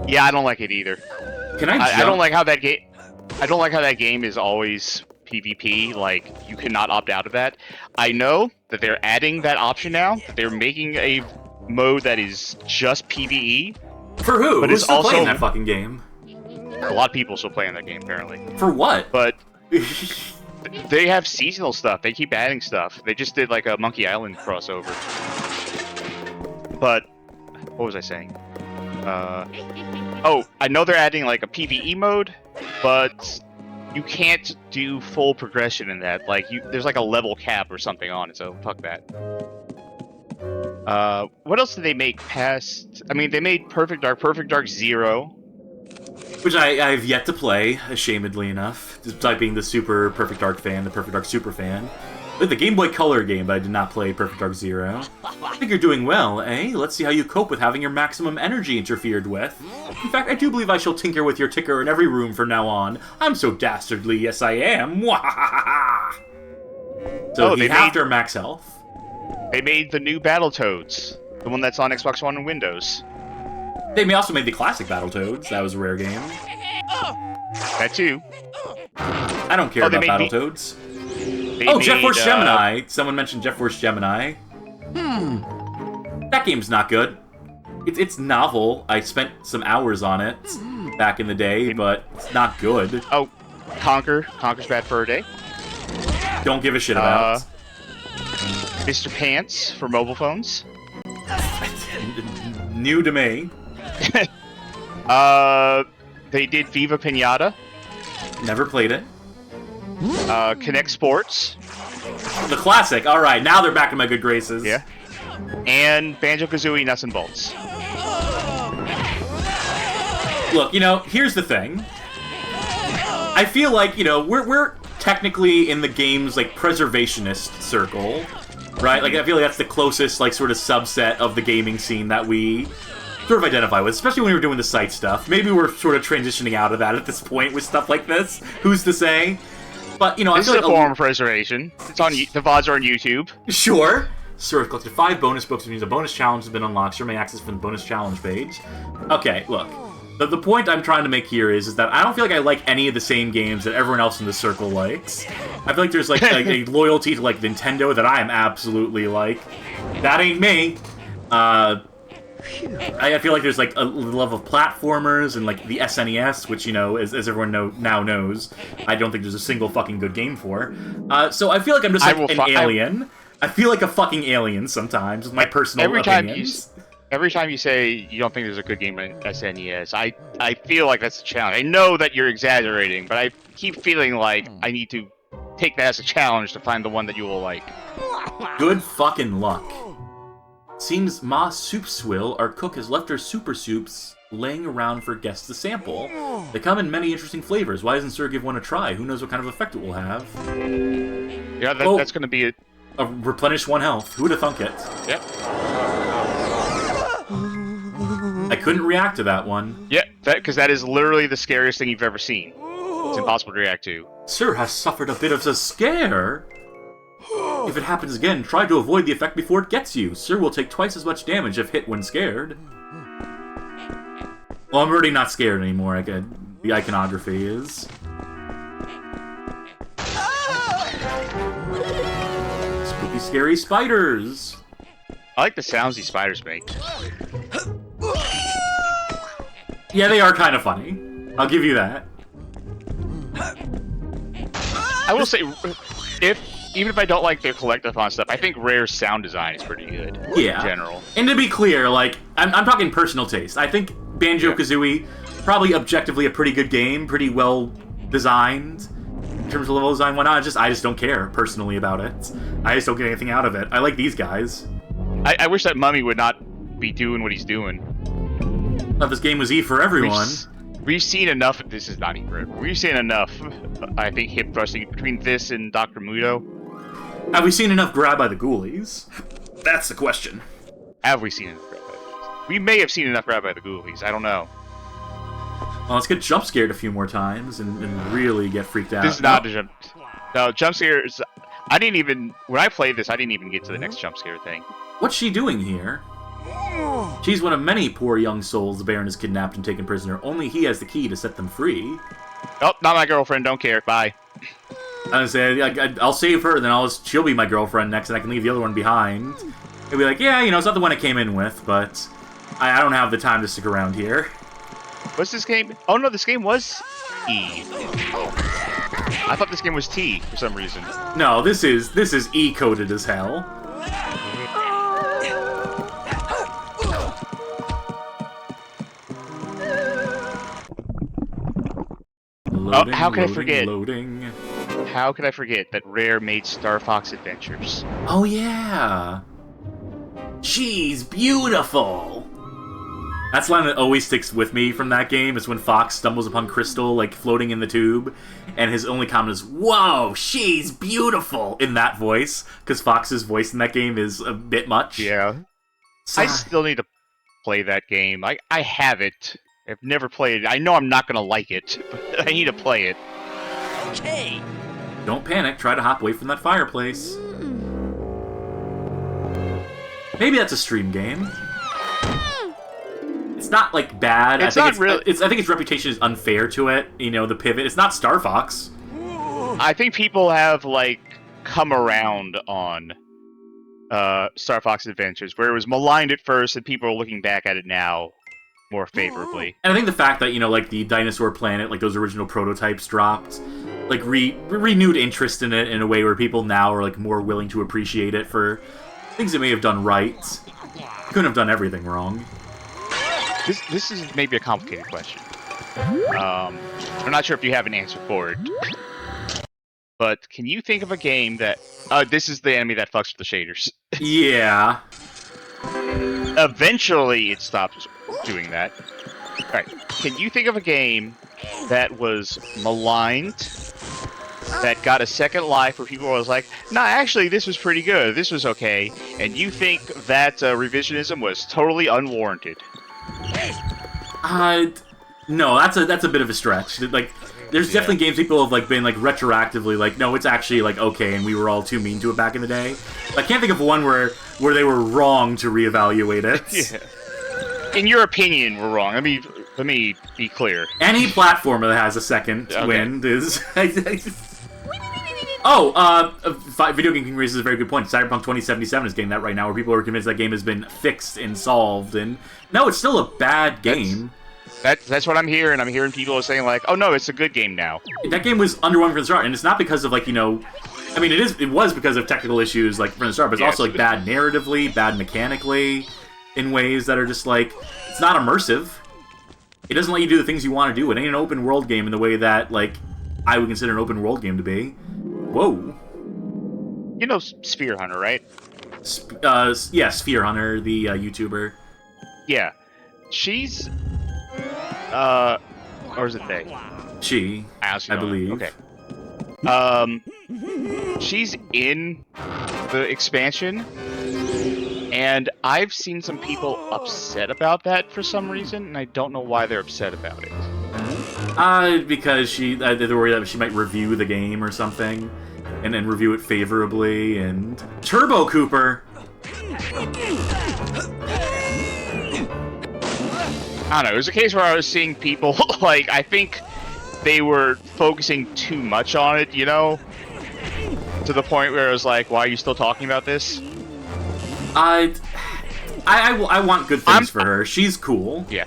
Yeah, I don't like it either. Can I jump? I don't like how that game. I don't like how that game is always PvP. Like, you cannot opt out of that. I know that they're adding that option now. That they're making a mode that is just PvE. For who? But Who's it's still also playing that fucking game? A lot of people still playing that game apparently. For what? But they have seasonal stuff. They keep adding stuff. They just did like a Monkey Island crossover. But what was I saying? Oh, I know they're adding like a PvE mode, but you can't do full progression in that. Like, there's like a level cap or something on it, so fuck that. What else did they make past... I mean, they made Perfect Dark Zero. Which I've yet to play, ashamedly enough, despite being the super Perfect Dark fan, the Perfect Dark super fan. The Game Boy Color game, but I did not play Perfect Dark Zero. I think you're doing well, eh? Let's see how you cope with having your maximum energy interfered with. In fact, I do believe I shall tinker with your ticker in every room from now on. I'm so dastardly, yes I am. So he halved our max health. They made the new Battletoads, the one that's on Xbox One and Windows. They may also made the classic Battletoads. That was a rare game. That too. I don't care about Battletoads. Oh, Jet Force Gemini! Someone mentioned Jet Force Gemini. That game's not good. It's novel. I spent some hours on it back in the day, but it's not good. Oh, Conker's bad for a day. Don't give a shit about. Mr. Pants for mobile phones. New to me. They did Viva Pinata. Never played it. Connect Sports. The classic. All right, now they're back in my good graces. Yeah. And Banjo-Kazooie Nuts and Bolts. Look, here's the thing. I feel like, we're technically in the game's, like, preservationist circle, right? Like, I feel like that's the closest, like, sort of subset of the gaming scene that we sort of identify with, especially when we were doing the site stuff. Maybe we're sort of transitioning out of that at this point with stuff like this. Who's to say? But, I this feel is like a form of preservation. It's on the VODs are on YouTube. Sure. Sir has collected 5 bonus books, which means a bonus challenge has been unlocked. Sir may access from the bonus challenge page. Okay, look. The point I'm trying to make here is that I don't feel like I like any of the same games that everyone else in the circle likes. I feel like there's like a loyalty to like Nintendo that I am absolutely like, that ain't me. I feel like there's like a love of platformers and like the SNES, which as everyone now knows, I don't think there's a single fucking good game for. So I feel like I'm just like an alien. I feel like a fucking alien sometimes with my personal opinions. Every time you say you don't think there's a good game in SNES, I feel like that's a challenge. I know that you're exaggerating, but I keep feeling like I need to take that as a challenge to find the one that you will like. Good fucking luck. Seems Ma Soup Swill, our cook, has left her super soups laying around for guests to sample. They come in many interesting flavors. Why doesn't Sir give one a try? Who knows what kind of effect it will have? Yeah, that's going to be it. Replenish 1 health. Who would have thunk it? Yep. I couldn't react to that one. Yeah, because that is literally the scariest thing you've ever seen. It's impossible to react to. Sir has suffered a bit of a scare. If it happens again, try to avoid the effect before it gets you. Sir will take twice as much damage if hit when scared. Well, I'm already not scared anymore. The iconography is. Spooky, scary spiders. I like the sounds these spiders make. Yeah, they are kind of funny. I'll give you that. I will say, even if I don't like their collectathon stuff, I think Rare's sound design is pretty good. Yeah. In general. And to be clear, like, I'm talking personal taste. I think Banjo-Kazooie, probably objectively a pretty good game, pretty well designed in terms of level design. Why not? I just don't care personally about it. I just don't get anything out of it. I like these guys. I wish that Mummy would not be doing what he's doing. Thought this game was E for everyone. We've seen enough. This is not E for everyone. We've seen enough, I think, hip thrusting between this and Dr. Muto. Have we seen enough grab by the Ghoulies? That's the question. Have we seen enough grab by the Ghoulies? We may have seen enough grab by the Ghoulies. I don't know. Well, let's get jump scared a few more times and really get freaked out. This is not a jump. No, jump scares. I didn't even when I played this. I didn't even get to the next jump scare thing. What's she doing here? She's one of many poor young souls the Baron has kidnapped and taken prisoner. Only he has the key to set them free. Oh, not my girlfriend. Don't care. Bye. I was say I'll save her, then she'll be my girlfriend next, and I can leave the other one behind. It'll be like, yeah, you know, it's not the one I came in with, but I don't have the time to stick around here. What's this game? Oh no, this game was E. I thought this game was T for some reason. No, this is E-coded as hell. Loading, how can I loading, forget? Loading. How could I forget that Rare made Star Fox Adventures? Oh yeah. She's beautiful. That's the line that always sticks with me from that game, is when Fox stumbles upon Crystal, like, floating in the tube, and his only comment is, "Whoa, she's beautiful!" in that voice, because Fox's voice in that game is a bit much. Yeah. I still need to play that game. I have it. I've never played it. I know I'm not going to like it, but I need to play it. Okay. Don't panic, try to hop away from that fireplace. Maybe that's a stream game. It's not, like, bad. It's not really. I think its reputation is unfair to it. You know, the pivot. It's not Star Fox. I think people have, like, come around on Star Fox Adventures, where it was maligned at first, and people are looking back at it now more favorably. And I think the fact that, you know, like, the Dinosaur Planet, like, those original prototypes dropped, like, renewed interest in it in a way where people now are, like, more willing to appreciate it for things it may have done right. Couldn't have done everything wrong. This is maybe a complicated question. I'm not sure if you have an answer for it. But can you think of a game that... this is the enemy that fucks with the shaders. Yeah. Eventually it stopped doing that. Alright, can you think of a game that was maligned, that got a second life where people was like, nah, actually, this was pretty good, this was okay, and you think that revisionism was totally unwarranted? No, that's a bit of a stretch. Like, there's definitely games people have, like, been, like, retroactively like, no, it's actually, like, okay, and we were all too mean to it back in the day. I can't think of one where they were wrong to reevaluate it. Yeah. In your opinion, we're wrong. Let me be clear. Any platformer that has a second wind is... Video Game King raises a very good point. Cyberpunk 2077 is getting that right now, where people are convinced that game has been fixed and solved, and no, it's still a bad game. That's what I'm hearing. I'm hearing people saying, like, oh no, it's a good game now. That game was underwhelming from the start, and it's not because of, like, you know... I mean, it was because of technical issues, like, from the start, but it's also, like, bad narratively, bad mechanically, in ways that are just, like... It's not immersive. It doesn't let you do the things you want to do. It ain't an open-world game in the way that, like, I would consider an open-world game to be. Whoa. You know Sphere Hunter, right? Yeah, Sphere Hunter, the YouTuber. Yeah. She's... or is it they? She, I believe. Okay. She's in the expansion, and I've seen some people upset about that for some reason, and I don't know why they're upset about it. Because they're worried that she might review the game or something, and then review it favorably, and... Turbo Cooper! I don't know, it was a case where I was seeing people, like, I think they were focusing too much on it, you know? To the point where I was like, why are you still talking about this? I want good things for her. She's cool. Yeah.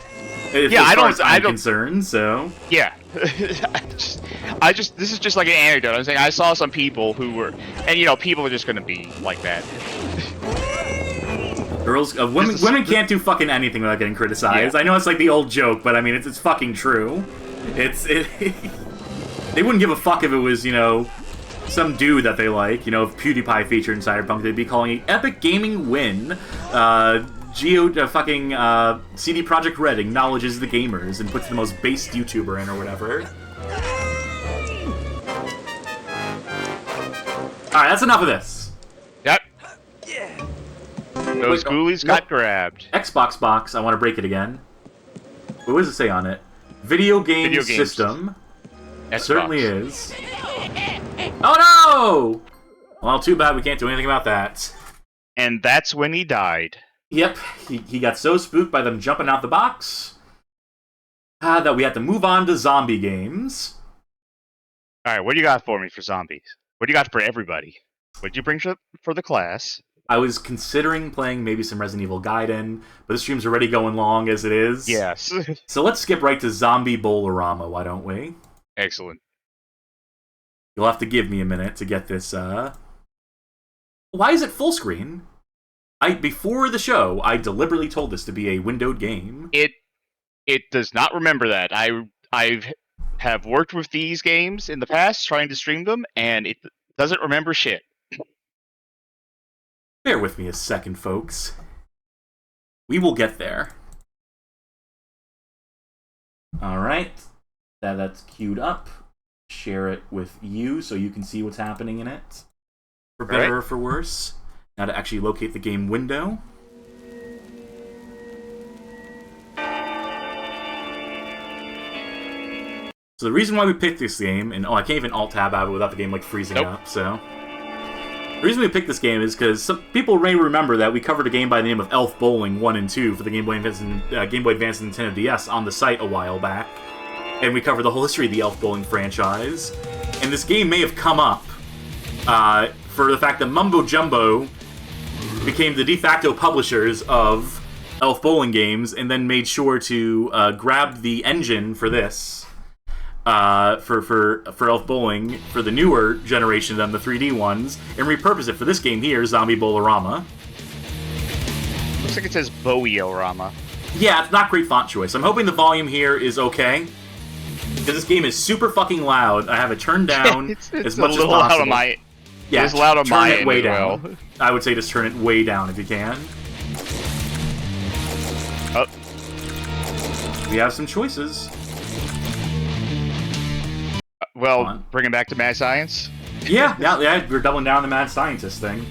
I'm concerned, so... Yeah. this is just like an anecdote. I'm saying I saw some people who were... And, you know, people are just gonna be like that. Women can't do fucking anything without getting criticized. Yeah. I know it's like the old joke, but I mean, it's fucking true. They wouldn't give a fuck if it was, you know, some dude that they like. You know, if PewDiePie featured in Cyberpunk, they'd be calling it Epic Gaming Win. CD Projekt Red acknowledges the gamers and puts the most based YouTuber in or whatever. Alright, that's enough of this. Yep. Those ghoulies got grabbed. Xbox box, I want to break it again. What does it say on it? Video game system. Xbox. Certainly is. Oh no! Well, too bad we can't do anything about that. And that's when he died. Yep, he got so spooked by them jumping out the box that we had to move on to zombie games. Alright, what do you got for me for zombies? What do you got for everybody? What did you bring for the class? I was considering playing maybe some Resident Evil Gaiden, but the stream's already going long as it is. Yes. So let's skip right to Zombie Bowl-O-Rama, why don't we? Excellent. You'll have to give me a minute to get this, Why is it full screen? Before the show, I deliberately told this to be a windowed game. It does not remember that. I have worked with these games in the past, trying to stream them, and it doesn't remember shit. Bear with me a second, folks. We will get there. Alright. That's queued up. Share it with you so you can see what's happening in it. For better or for worse. Now to actually locate the game window. So the reason why we picked this game, and I can't even alt-tab out of it without the game like freezing up, so... The reason we picked this game is because some people may remember that we covered a game by the name of Elf Bowling 1 and 2 for the Game Boy Advance and Nintendo DS on the site a while back. And we covered the whole history of the Elf Bowling franchise. And this game may have come up for the fact that Mumbo Jumbo became the de facto publishers of Elf Bowling games and then made sure to grab the engine for this. For Elf Bowling, for the newer generation than the 3D ones, and repurpose it for this game here, Zombie Bowl-O-Rama. Looks like it says Bowl-O-Rama. Yeah, it's not great font choice. I'm hoping the volume here is okay, because this game is super fucking loud. I have it turned down it's as much as possible. possible. Loud on my, yeah, it's loud on my turn it end way as down. well. I would say just turn it way down if you can. Oh. We have some choices. Well, bring it back to Mad Science? Yeah, we're doubling down on the Mad Scientist thing.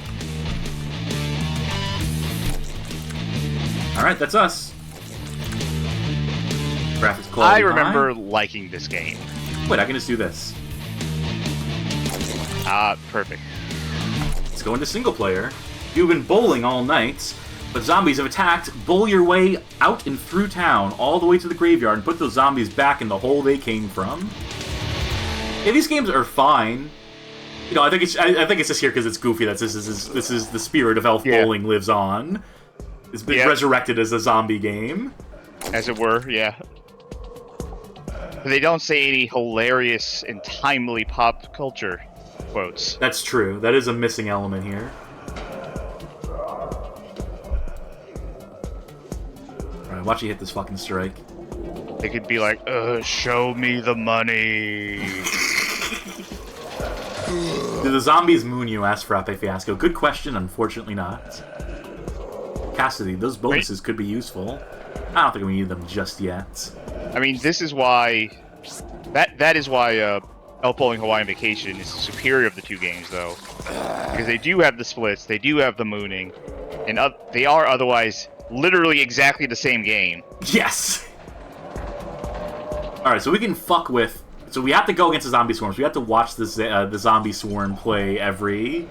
Alright, that's us. Graphics quality I remember liking this game. Wait, I can just do this. Perfect. Let's go into single player. You've been bowling all night, but zombies have attacked. Bowl your way out and through town, all the way to the graveyard, and put those zombies back in the hole they came from. Yeah, these games are fine. You know, I think it's just here because it's goofy. That this is the spirit of Elf Bowling lives on. It's been resurrected as a zombie game, as it were. Yeah. But they don't say any hilarious and timely pop culture quotes. That's true. That is a missing element here. All right, watch you hit this fucking strike. They could be like, show me the money. Do the zombies moon you? Asked Frappe Fiasco. Good question, unfortunately not. Cassidy, those bonuses could be useful. I don't think we need them just yet. I mean, this is why... That is why Elf Bowling Hawaiian Vacation is the superior of the two games, though. Because they do have the splits, they do have the mooning, and they are otherwise literally exactly the same game. Yes! Alright, so we can fuck with... So we have to go against the zombie swarms. We have to watch the zombie swarm play every...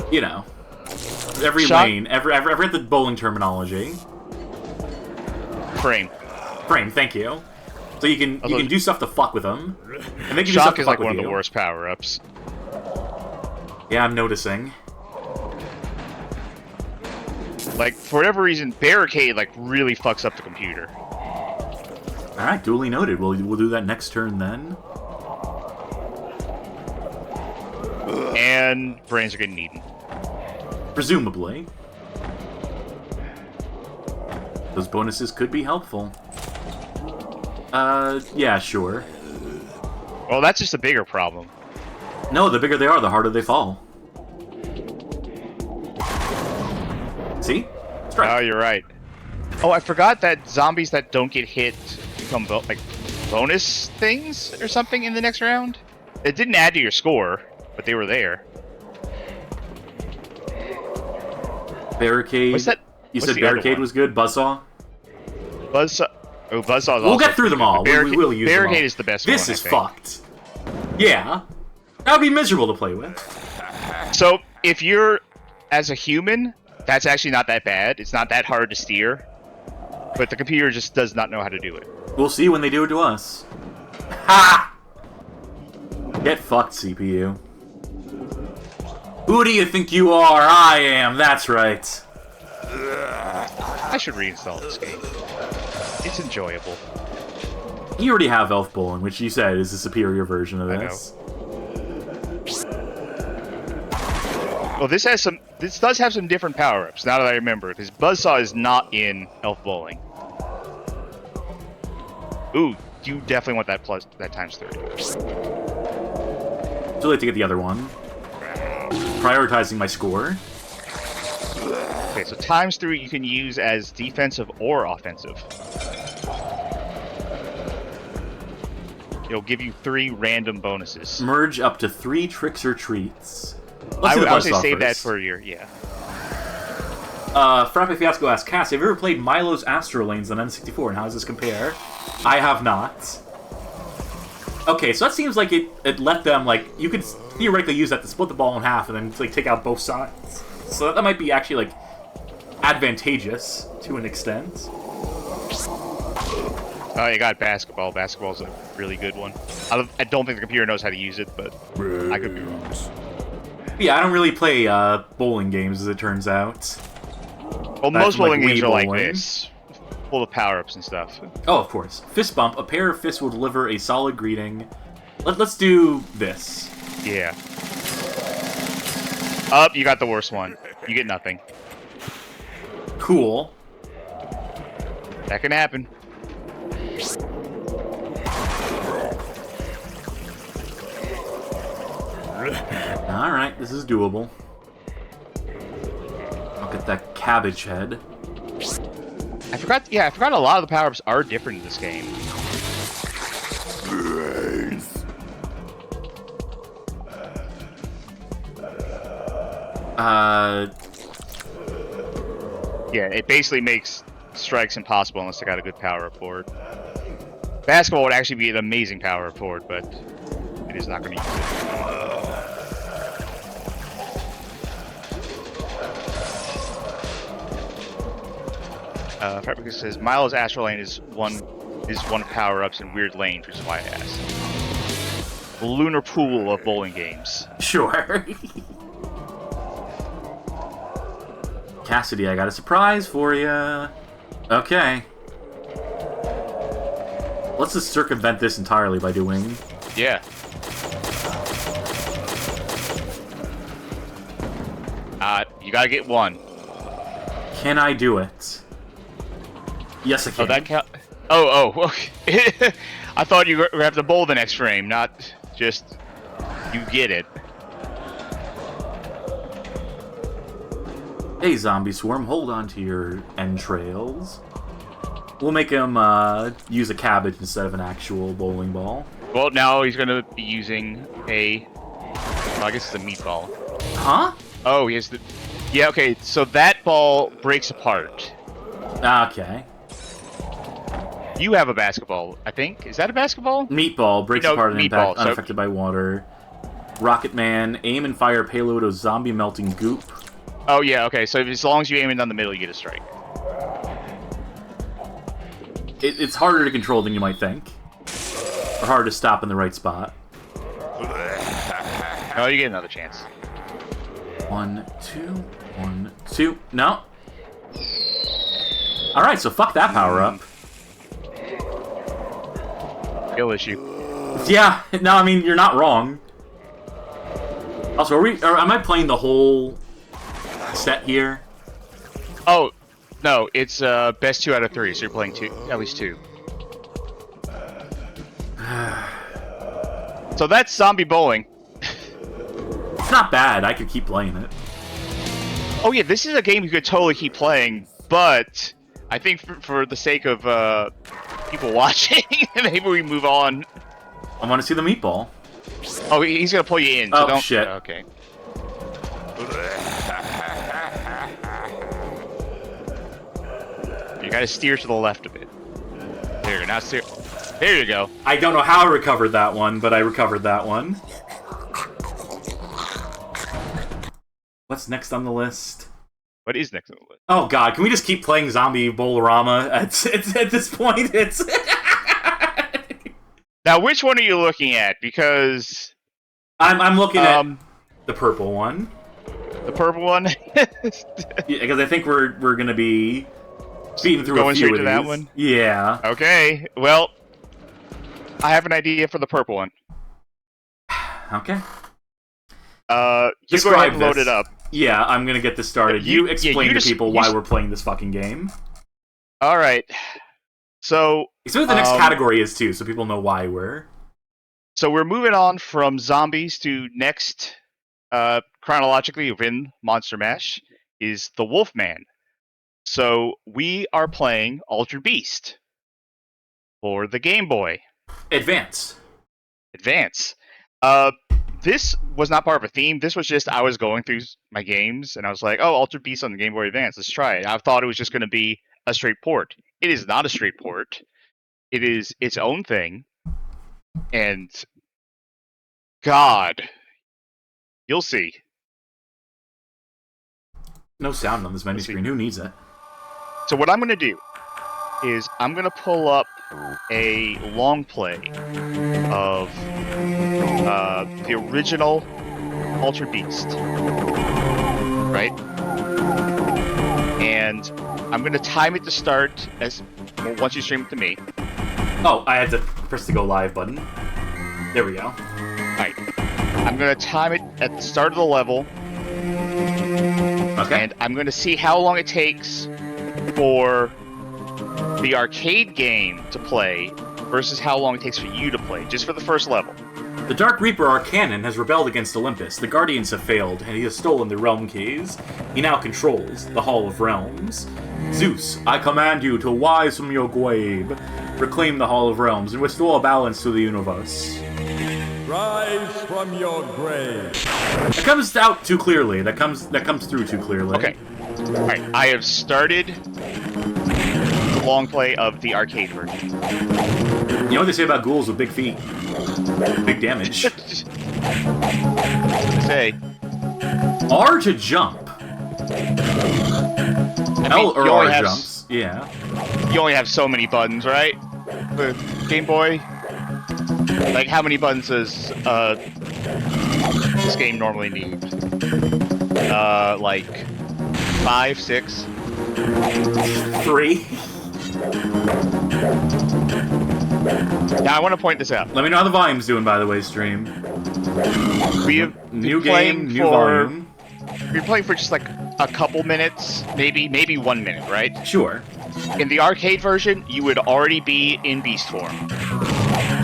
you know... Every lane. Every at the bowling terminology. Frame, thank you. So you can do stuff to fuck with them. And they can Shock do is stuff like to fuck one with of the worst power-ups. Yeah, I'm noticing. Like, for whatever reason, Barricade, like, really fucks up the computer. Alright, duly noted. We'll do that next turn then. And brains are getting eaten. Presumably. Those bonuses could be helpful. Yeah, sure. Well, that's just a bigger problem. No, the bigger they are, the harder they fall. See? Strike. Oh, you're right. Oh, I forgot that zombies that don't get hit become like bonus things or something in the next round. It didn't add to your score, but they were there. Barricade. What's that? You said Barricade was good? Buzzsaw? Buzzsaw. Oh, Buzzsaw's We'll also get through them all. We will use Barricade them all. is the best This one, is fucked. Yeah. That would be miserable to play with. So, if you're, as a human, that's actually not that bad. It's not that hard to steer. But the computer just does not know how to do it. We'll see when they do it to us. Ha! Get fucked, CPU. Who do you think you are? I am, that's right. I should reinstall this game. It's enjoyable. You already have Elf Bowling, which you said is a superior version of this. Well, this does have some different power-ups, now that I remember, because Buzzsaw is not in Elf Bowling. Ooh, you definitely want that times 3. Too late to get the other one. Prioritizing my score. Okay, so times 3 you can use as defensive or offensive. It'll give you 3 random bonuses. Merge up to 3 tricks or treats. I would say save that for your, Frappe Fiasco asks, Cass, have you ever played Milo's Astro Lanes on N64, and how does this compare? I have not. Okay, so that seems like it let them, like, you could theoretically use that to split the ball in half and then, like, take out both sides. So that might be actually, like, advantageous to an extent. Oh, you got basketball. Basketball's a really good one. I don't think the computer knows how to use it, but I could be wrong. Yeah, I don't really play bowling games, as it turns out. Well, most bowling games are like this. Full of power-ups and stuff. Oh, of course. Fist bump. A pair of fists will deliver a solid greeting. Let's do this. Yeah. Up, you got the worst one. You get nothing. Cool. That can happen. Alright, this is doable. Look at that cabbage head. I forgot a lot of the power-ups are different in this game. Yeah, it basically makes strikes impossible unless they got a good power-up board. Basketball would actually be an amazing power-up board, but it is not going to use it. Fabrica says Milo's Astral Lane is one of power-ups in weird lanes, which is why I asked. The lunar pool of bowling games. Sure. Cassidy, I got a surprise for you. Okay. Let's just circumvent this entirely by doing... Yeah. You gotta get one. Can I do it? Yes, I can. Oh, that count. Oh, okay. I thought you were gonna have to bowl the next frame, not just you get it. Hey, Zombie Swarm, hold on to your entrails. We'll make him use a cabbage instead of an actual bowling ball. Well, now he's gonna be using a... Well, I guess it's a meatball. Huh? Oh, he has the... Yeah, okay, so that ball breaks apart. Okay. You have a basketball, I think. Is that a basketball? Meatball breaks apart and impact, so... unaffected by water. Rocket Man, aim and fire payload of zombie melting goop. Oh, yeah, okay, so as long as you aim it down the middle, you get a strike. It's harder to control than you might think. Or harder to stop in the right spot. Oh, you get another chance. 1, 2, 1, 2. No. Alright, so fuck that power up. Skill issue. Yeah, no, I mean, you're not wrong. Also, am I playing the whole set here? Oh, no, it's best 2 out of 3, so you're playing at least 2. So that's zombie bowling. It's not bad, I could keep playing it. Oh yeah, this is a game you could totally keep playing, but I think for the sake of people watching, maybe we move on. I want to see the meatball. Oh, he's gonna pull you in, so don't... shit. Okay. You gotta steer to the left a bit. There, now steer... There you go. I don't know how I recovered that one, but I recovered that one. What's next on the list? What is next on the list? Oh god, can we just keep playing Zombie Bowl-O-Rama? At this point, it's... Now, which one are you looking at? Because... I'm looking at the purple one. The purple one? Yeah, because I think we're gonna be speeding through going a few straight of to that these. one? Yeah. Okay, well, I have an idea for the purple one. Okay. You go ahead and load it up. Yeah, I'm gonna get this started. You explain to people why we're playing this fucking game. Alright. So... Explain what the next category is, too, so people know why we're... So we're moving on from zombies to next, chronologically within Monster Mash, is the Wolfman. So we are playing Altered Beast for the Game Boy. Advance. This was not part of a theme. This was just, I was going through my games, and I was like, oh, Altered Beast on the Game Boy Advance, let's try it. I thought it was just going to be a straight port. It is not a straight port. It is its own thing. And... God. You'll see. No sound on this menu screen. Who needs it? So what I'm going to do is I'm going to pull up a long play of the original Altered Beast, right? And I'm going to time it to start once you stream it to me. Oh, I had to press the go live button. There we go. Alright. I'm going to time it at the start of the level. Okay. And I'm going to see how long it takes for the arcade game to play versus how long it takes for you to play, just for the first level. The Dark Reaper Arcanon has rebelled against Olympus. The Guardians have failed, and he has stolen the Realm Keys. He now controls the Hall of Realms. Zeus, I command you to rise from your grave, reclaim the Hall of Realms, and restore balance to the universe. Rise from your grave. That comes out too clearly. That comes through too clearly. Okay. Alright, I have started the long play of the arcade version. You know what they say about ghouls with big feet? Big damage. Say. R to jump. L or R jumps. Yeah. You only have so many buttons, right? The Game Boy. Like, how many buttons does this game normally need? Like 5, 6, 3. Now I want to point this out. Let me know how the volume's doing, by the way, stream. We have new game, new volume. We're playing for just like a couple minutes, maybe 1 minute, right? Sure. In the arcade version, you would already be in beast form.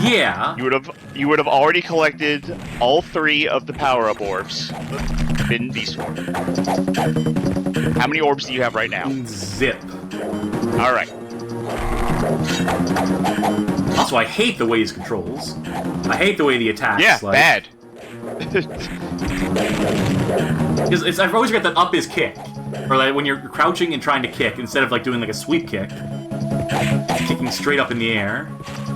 Yeah. You would have already collected all 3 of the power-up orbs in beast form. How many orbs do you have right now? Zip. All right. Also, I hate the way his controls. I hate the way the attacks. Yeah, like... bad. Because I've always got that up is kick, or like when you're crouching and trying to kick instead of like doing like a sweep kick, kicking straight up in the air.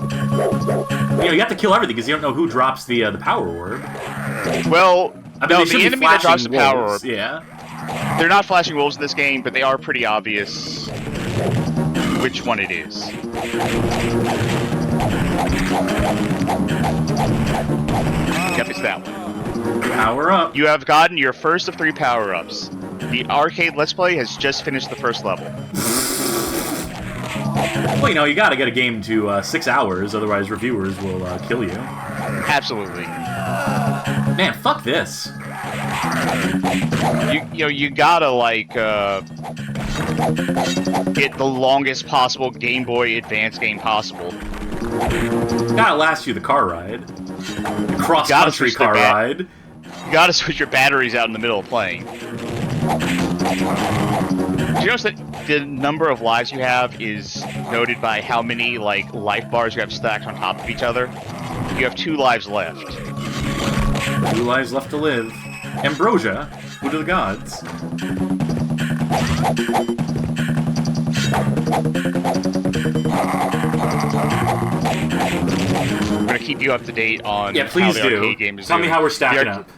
You know, you have to kill everything because you don't know who drops the power orb. Well, I mean, no, the enemy that drops the power orb. Yeah. They're not flashing wolves in this game, but they are pretty obvious which one it is. Yep, it's that one. Power up. You have gotten your first of 3 power-ups. The arcade Let's Play has just finished the first level. Well, you know, you gotta get a game to 6 hours, otherwise reviewers will kill you. Absolutely. Man, fuck this. You gotta, like, get the longest possible Game Boy Advance game possible. Gotta last you the car ride. The cross-country car ride. You gotta switch your batteries out in the middle of playing. Do you notice that the number of lives you have is noted by how many, like, life bars you have stacked on top of each other? You have 2 lives left. 2 lives left to live. Ambrosia, food of the gods. I'm gonna keep you up to date on Yeah, please how the do. arcade game is Tell me doing. how we're stacking up.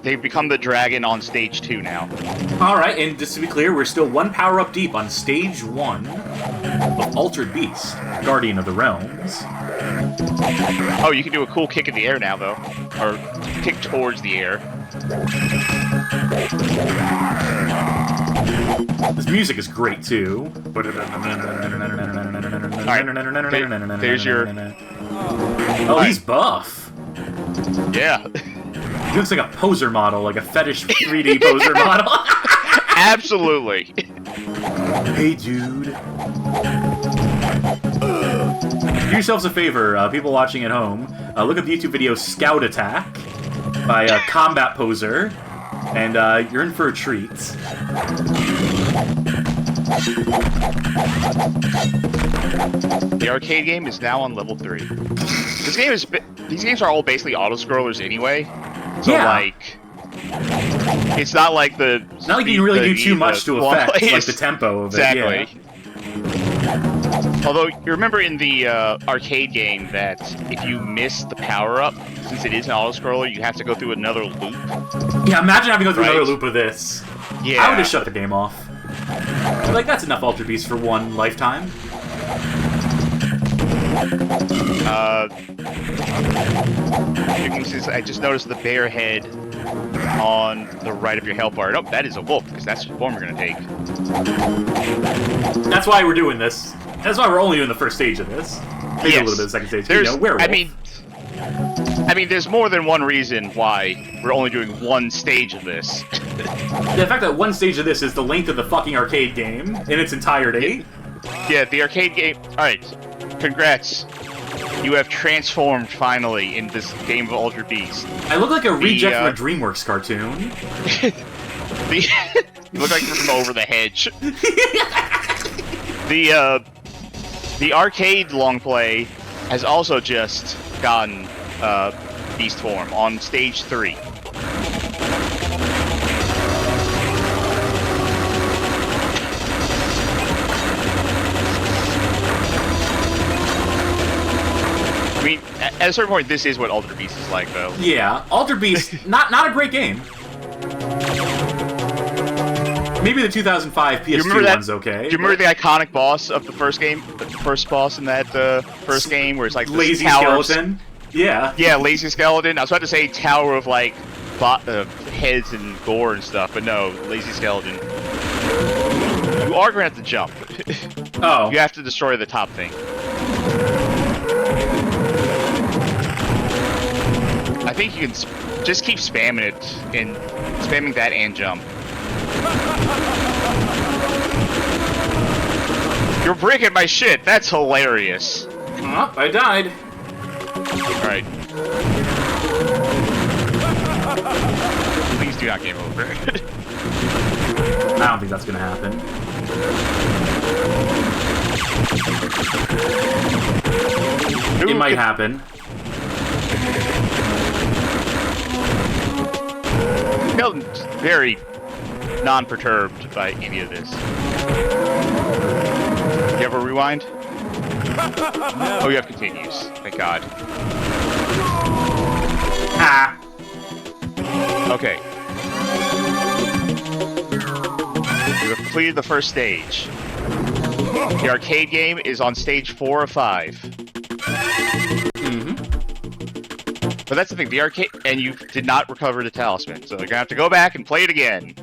They've become the dragon on stage 2 now. Alright, and just to be clear, we're still one power-up deep on stage 1 of Altered Beast, Guardian of the Realms. Oh, you can do a cool kick in the air now, though. Or kick towards the air. This music is great, too. Alright, there's your... Oh, he's buff. Yeah. He looks like a poser model, like a fetish 3D poser model. Absolutely. Hey, dude. Do yourselves a favor, people watching at home. Look up the YouTube video Scout Attack by Combat Poser, and you're in for a treat. The arcade game is now on level 3. These games are all basically auto-scrollers anyway. So, like... It's not like the... Not like you can really do too much to affect like the tempo of it. Exactly. Yeah. Although, you remember in the arcade game that if you miss the power-up, since it is an auto-scroller, you have to go through another loop? Yeah, imagine having to go through another loop of this. Yeah. I would have shut the game off. Like, that's enough Altered Beast for one lifetime. I just noticed the bear head on the right of your health bar. Oh, that is a wolf, because that's the form you're going to take. That's why we're doing this. That's why we're only doing the first stage of this. Maybe a little bit of the second stage. There's, you know, werewolf. I mean, there's more than one reason why we're only doing one stage of this. The fact that one stage of this is the length of the fucking arcade game in its entirety. Yeah, the arcade game... Alright, congrats. You have transformed, finally, in this game of Altered Beast. I look like a reject from a DreamWorks cartoon. You look like you're from Over the Hedge. The arcade long play has also just gotten beast form on stage 3. I mean, at a certain point, this is what Altered Beast is like, though. Yeah, Altered Beast, not a great game. Maybe the 2005 PS2 one's okay. Do you remember the iconic boss of the first game? The first boss in that first game, where it's like Lazy towers? Skeleton? Yeah. Yeah, Lazy Skeleton. I was about to say tower of, like, heads and gore and stuff, but no, Lazy Skeleton. You are going to have to jump. Oh. You have to destroy the top thing. I think you can just keep spamming it, and spamming that and jump. You're breaking my shit. That's hilarious. Oh, I died. Alright. Please do not game over. I don't think that's gonna happen. It might happen. Milton's very non-perturbed by any of this. You have a rewind? No. Oh, you have continues. Thank God. Ah. Okay. You have completed the first stage. The arcade game is on stage 4 of 5. But that's the thing, the arcade... And you did not recover the talisman, so you're gonna have to go back and play it again.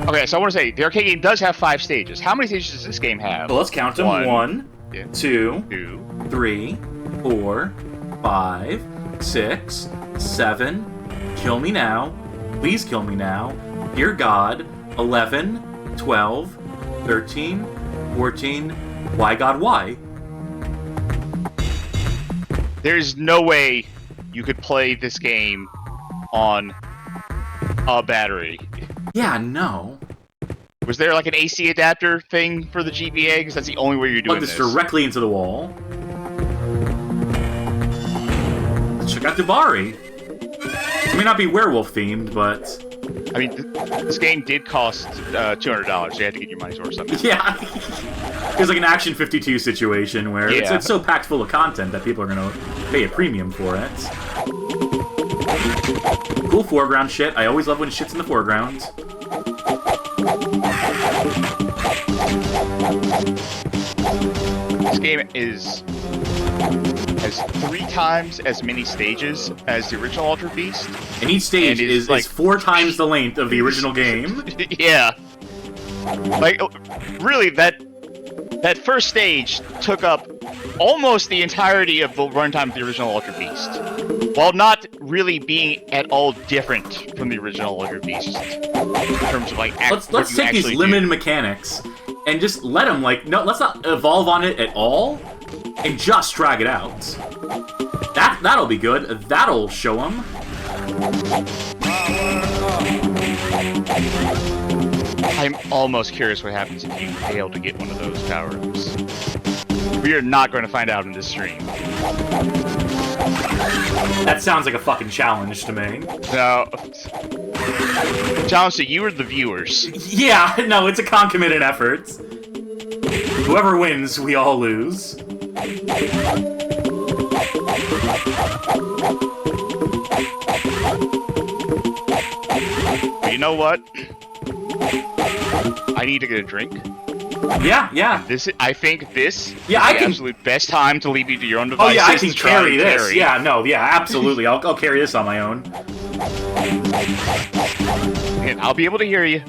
Okay, so I want to say, the arcade game does have 5 stages. How many stages does this game have? Well, let's count them. 1, 2, 2, 3, 4, 5, 6, 7. Kill me now. Please kill me now. Dear God. 11, 12, 13, 14. Why, God, why? There's no way you could play this game on a battery. Yeah, no. Was there like an AC adapter thing for the GBA? Because that's the only way you're doing Plug this directly into the wall. Check out Debari. It may not be werewolf themed, but... I mean, this game did cost $200, so you had to get your money's worth somehow. Yeah. There's like an Action 52 situation where it's so packed full of content that people are going to pay a premium for it. Cool foreground shit. I always love when shit's in the foreground. This game has 3 times as many stages as the original Ultra Beast. And each stage is 4 times the length of the original game. Yeah. Like, really, that first stage took up almost the entirety of the runtime of the original Ultra Beast, while not really being at all different from the original Ultra Beast in terms of like. Let's take these limited mechanics and just let them let's not evolve on it at all, and just drag it out. That'll be good. That'll show them. I'm almost curious what happens if you fail to get one of those power-ups. We are not going to find out in this stream. That sounds like a fucking challenge to me. No. Challenge to you or the viewers? Yeah, no, it's a concomitant effort. Whoever wins, we all lose. But you know what? I need to get a drink. Yeah. I think this is the absolute best time to leave you to your own devices. Oh yeah, I can carry this. Yeah, absolutely. I'll carry this on my own. And I'll be able to hear you.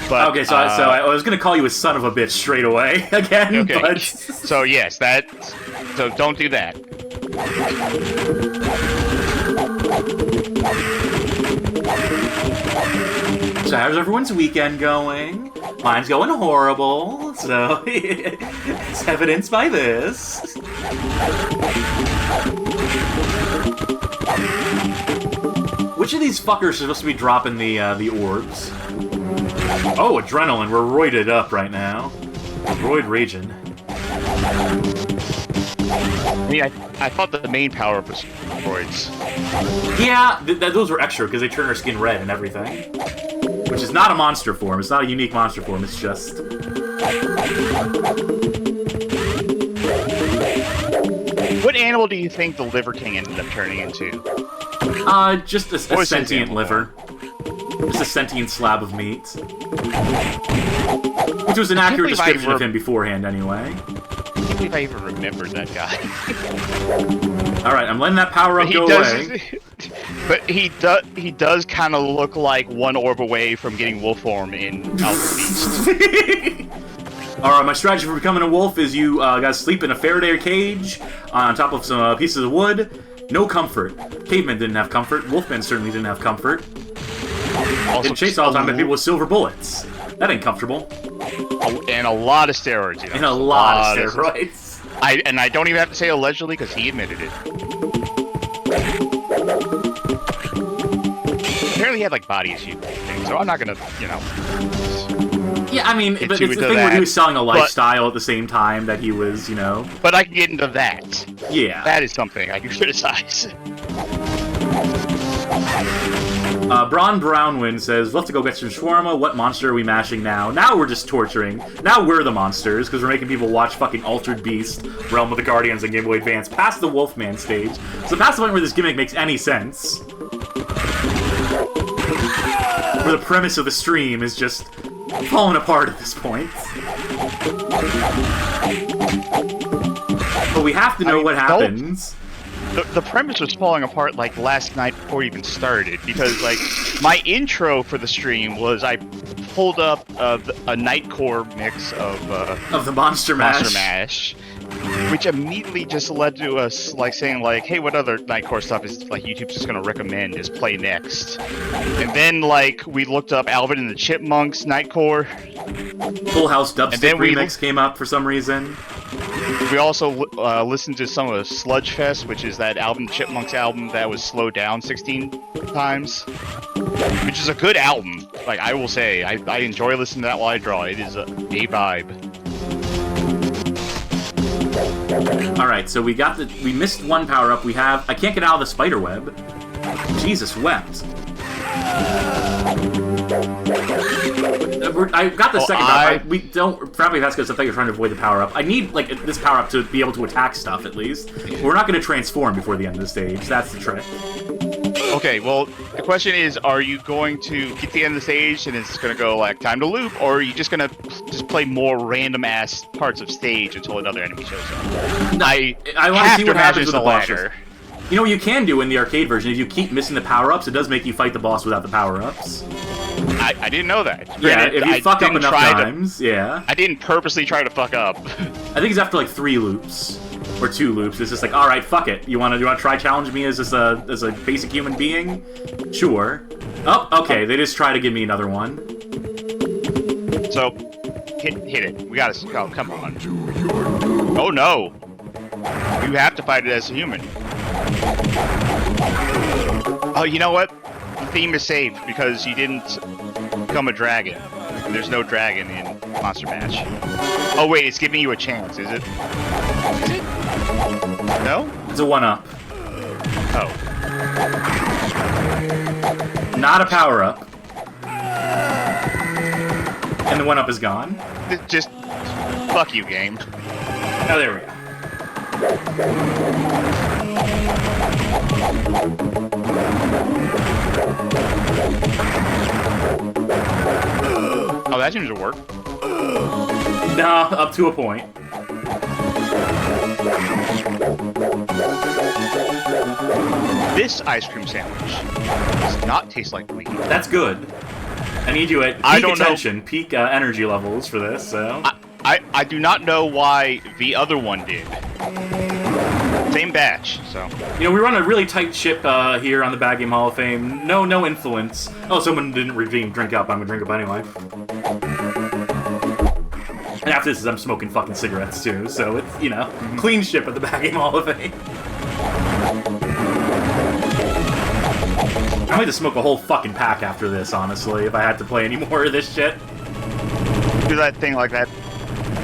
But, okay, so I was gonna call you a son of a bitch straight away again. Okay. But... So yes, so don't do that. So how's everyone's weekend going? Mine's going horrible, so it's evidenced by this. Which of these fuckers are supposed to be dropping the orbs? Oh, adrenaline. We're roided up right now. Roid raging. I mean, I thought that the main power-up was roids. Yeah, those were extra because they turn our skin red and everything. Which is not a monster form. It's not a unique monster form. It's just... What animal do you think the Liver King ended up turning into? Just a sentient liver. Just a sentient slab of meat. Which was an accurate description of him beforehand, anyway. I can't believe I even remembered that guy. Alright, I'm letting that power-up go away. But he does kind of look like one orb away from getting wolf form in Alpha Beast. Alright, my strategy for becoming a wolf is you gotta sleep in a Faraday cage on top of some pieces of wood. No comfort. Cavemen didn't have comfort. Wolfmen certainly didn't have comfort. Also, didn't chase all the time by people with silver bullets. That ain't comfortable. And a lot of steroids. You know? And a lot of steroids. I don't even have to say allegedly because he admitted it. Apparently he had like body issue things, so I'm not gonna, Yeah, I mean, but it's the thing where he was selling a lifestyle at the same time that he was, But I can get into that. Yeah. That is something I can criticize. Braun Brownwind says, "Let's go get some shawarma. What monster are we mashing now? Now we're just torturing. Now we're the monsters, because we're making people watch fucking Altered Beast, Realm of the Guardians, and Game Boy Advance past the Wolfman stage. So past the point where this gimmick makes any sense. Where the premise of the stream is just falling apart at this point. But we have to know what happens." The premise was falling apart like last night before it even started, because like my intro for the stream was I pulled up a Nightcore mix of the Monster Mash, which immediately just led to us like saying like, hey, what other Nightcore stuff is like YouTube's just gonna recommend is play next, and then like we looked up Alvin and the Chipmunks Nightcore. Full House Dubstep remix came up for some reason. We also listened to some of Sludge Fest, which is that Alvin Chipmunks album that was slowed down 16 times, which is a good album. Like I will say, I enjoy listening to that while I draw. It is a vibe. All right, so we missed one power up. I can't get out of the spider web. Jesus wept. I got the second power-up. We don't... Frappy Vasquez, I thought you were trying to avoid the power-up. I need, like, this power-up to be able to attack stuff, at least. We're not going to transform before the end of the stage. That's the trick. Okay, well, the question is, are you going to get to the end of the stage and it's going to go, like, time to loop, or are you just going to just play more random-ass parts of stage until another enemy shows up? I want to see what happens with the bosses. You know what you can do in the arcade version, if you keep missing the power-ups, it does make you fight the boss without the power-ups. I didn't know that. Yeah, if you fuck up enough times, yeah. I didn't purposely try to fuck up. I think it's after like 3 loops. Or 2 loops. It's just like, alright, fuck it. You wanna try challenge me as a basic human being? Sure. Oh, okay, they just try to give me another one. So, hit it. We gotta... Oh, come on. Oh, no! You have to fight it as a human. Oh, you know what? The theme is saved because you didn't become a dragon. And there's no dragon in Monster Mash. Oh wait, it's giving you a chance, is it? Is it? No? It's a 1-up. Oh. Not a power-up. And the 1-up is gone. Just... fuck you, game. Oh, there we go. Oh, that seems to work. Nah, up to a point. This ice cream sandwich does not taste like weed. That's good. I need you at peak attention, peak energy levels for this, so... I do not know why the other one did. Same batch, so... You know, we run a really tight ship here on the Bad Game Hall of Fame. No influence. Oh, someone didn't redeem drink up. I'm gonna drink up anyway. And after this, I'm smoking fucking cigarettes, too. So it's, you know, clean ship at the Bad Game Hall of Fame. I might just smoke a whole fucking pack after this, honestly, if I had to play any more of this shit. Do that thing like that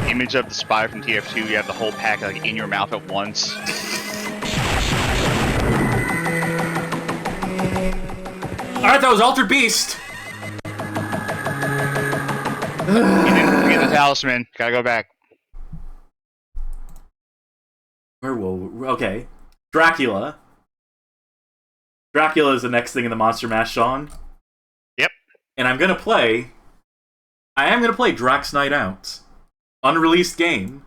image of the spy from TF2, you have the whole pack like in your mouth at once. Alright, that was Altered Beast! You didn't forget the talisman. Gotta go back. Where will... Okay. Dracula. Dracula is the next thing in the Monster Mash song. Yep. And I'm gonna play... I am gonna play Drac's Night Out. Unreleased game.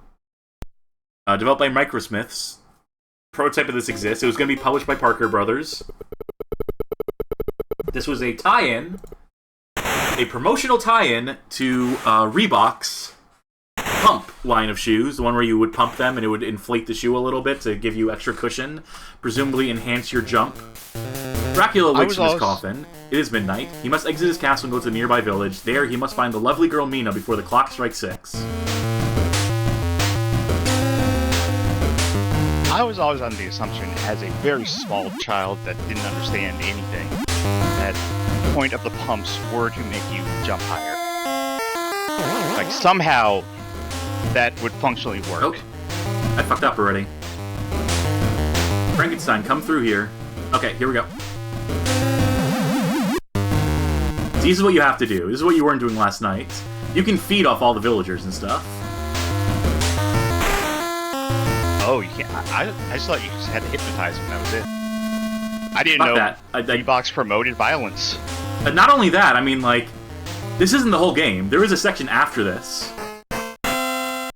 Developed by Microsmiths. Prototype of this exists. It was gonna be published by Parker Brothers. This was a tie-in. A promotional tie-in to Reebok's pump line of shoes. The one where you would pump them and it would inflate the shoe a little bit to give you extra cushion. Presumably enhance your jump. Dracula wakes from his coffin. It is midnight. He must exit his castle and go to the nearby village. There, he must find the lovely girl Mina before the clock strikes 6. I was always under the assumption, as a very small child that didn't understand anything, that the point of the pumps were to make you jump higher. Like, somehow, that would functionally work. Oh, I fucked up already. Frankenstein, come through here. Okay, here we go. This is what you have to do. This is what you weren't doing last night. You can feed off all the villagers and stuff. Oh, you can't. I just thought you just had to hypnotize them. That was it. I didn't know that. Reeboks promoted violence. Not only that, I mean, like, this isn't the whole game. There is a section after this.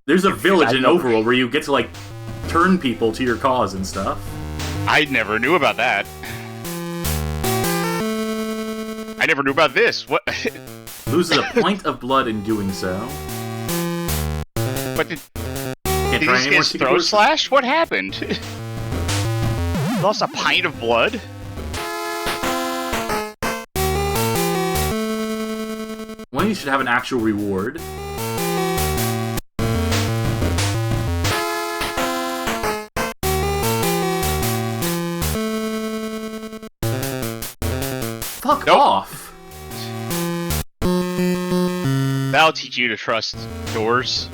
There's a village in Overworld where you get to, like, turn people to your cause and stuff. I never knew about that. I never knew about this. What? Loses a pint of blood in doing so. But did he just get his throat slashed? What happened? Lost a pint of blood? Well, you should have an actual reward. Fuck off! That'll teach you to trust doors.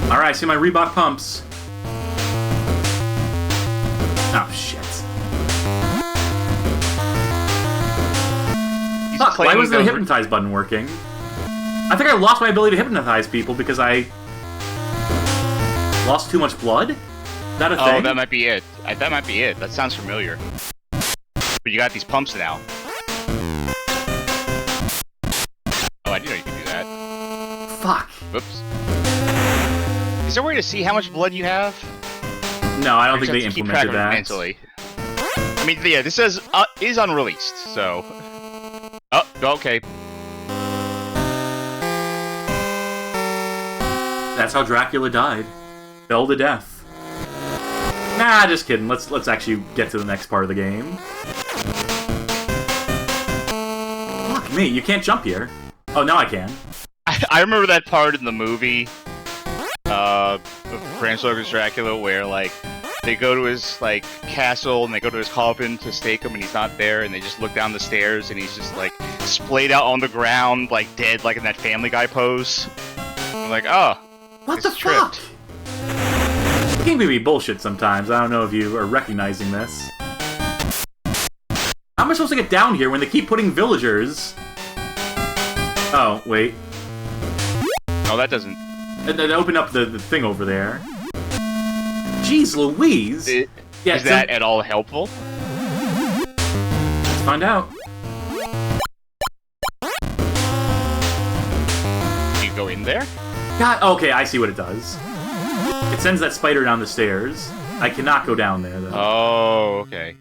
Alright, see my Reebok pumps. Oh, shit. He's Why wasn't the hypnotize button working? I think I lost my ability to hypnotize people because I lost too much blood? Is that a thing? Oh, that might be it. That might be it. That sounds familiar. But you got these pumps now. Oh, I didn't know you could do that. Fuck. Whoops. Is there a way to see how much blood you have? No, I don't think they implemented that. Mentally. I mean, yeah, this says is unreleased, so. Oh, okay. That's how Dracula died. Fell to death. Nah, just kidding. Let's actually get to the next part of the game. Fuck me, you can't jump here. Oh, now I can. I remember that part in the movie, of Bram Stoker's Dracula, where like they go to his like castle and they go to his coffin to stake him, and he's not there, and they just look down the stairs, and he's just like splayed out on the ground, like dead, like in that Family Guy pose. I'm like, oh, what the fuck? The game may be bullshit sometimes. I don't know if you are recognizing this. How am I supposed to get down here when they keep putting villagers? Oh, wait. Oh, that doesn't... Then open up the thing over there. Jeez Louise! Yeah, is that at all helpful? Let's find out. You go in there? God, okay, I see what it does. It sends that spider down the stairs. I cannot go down there, though. Oh, okay.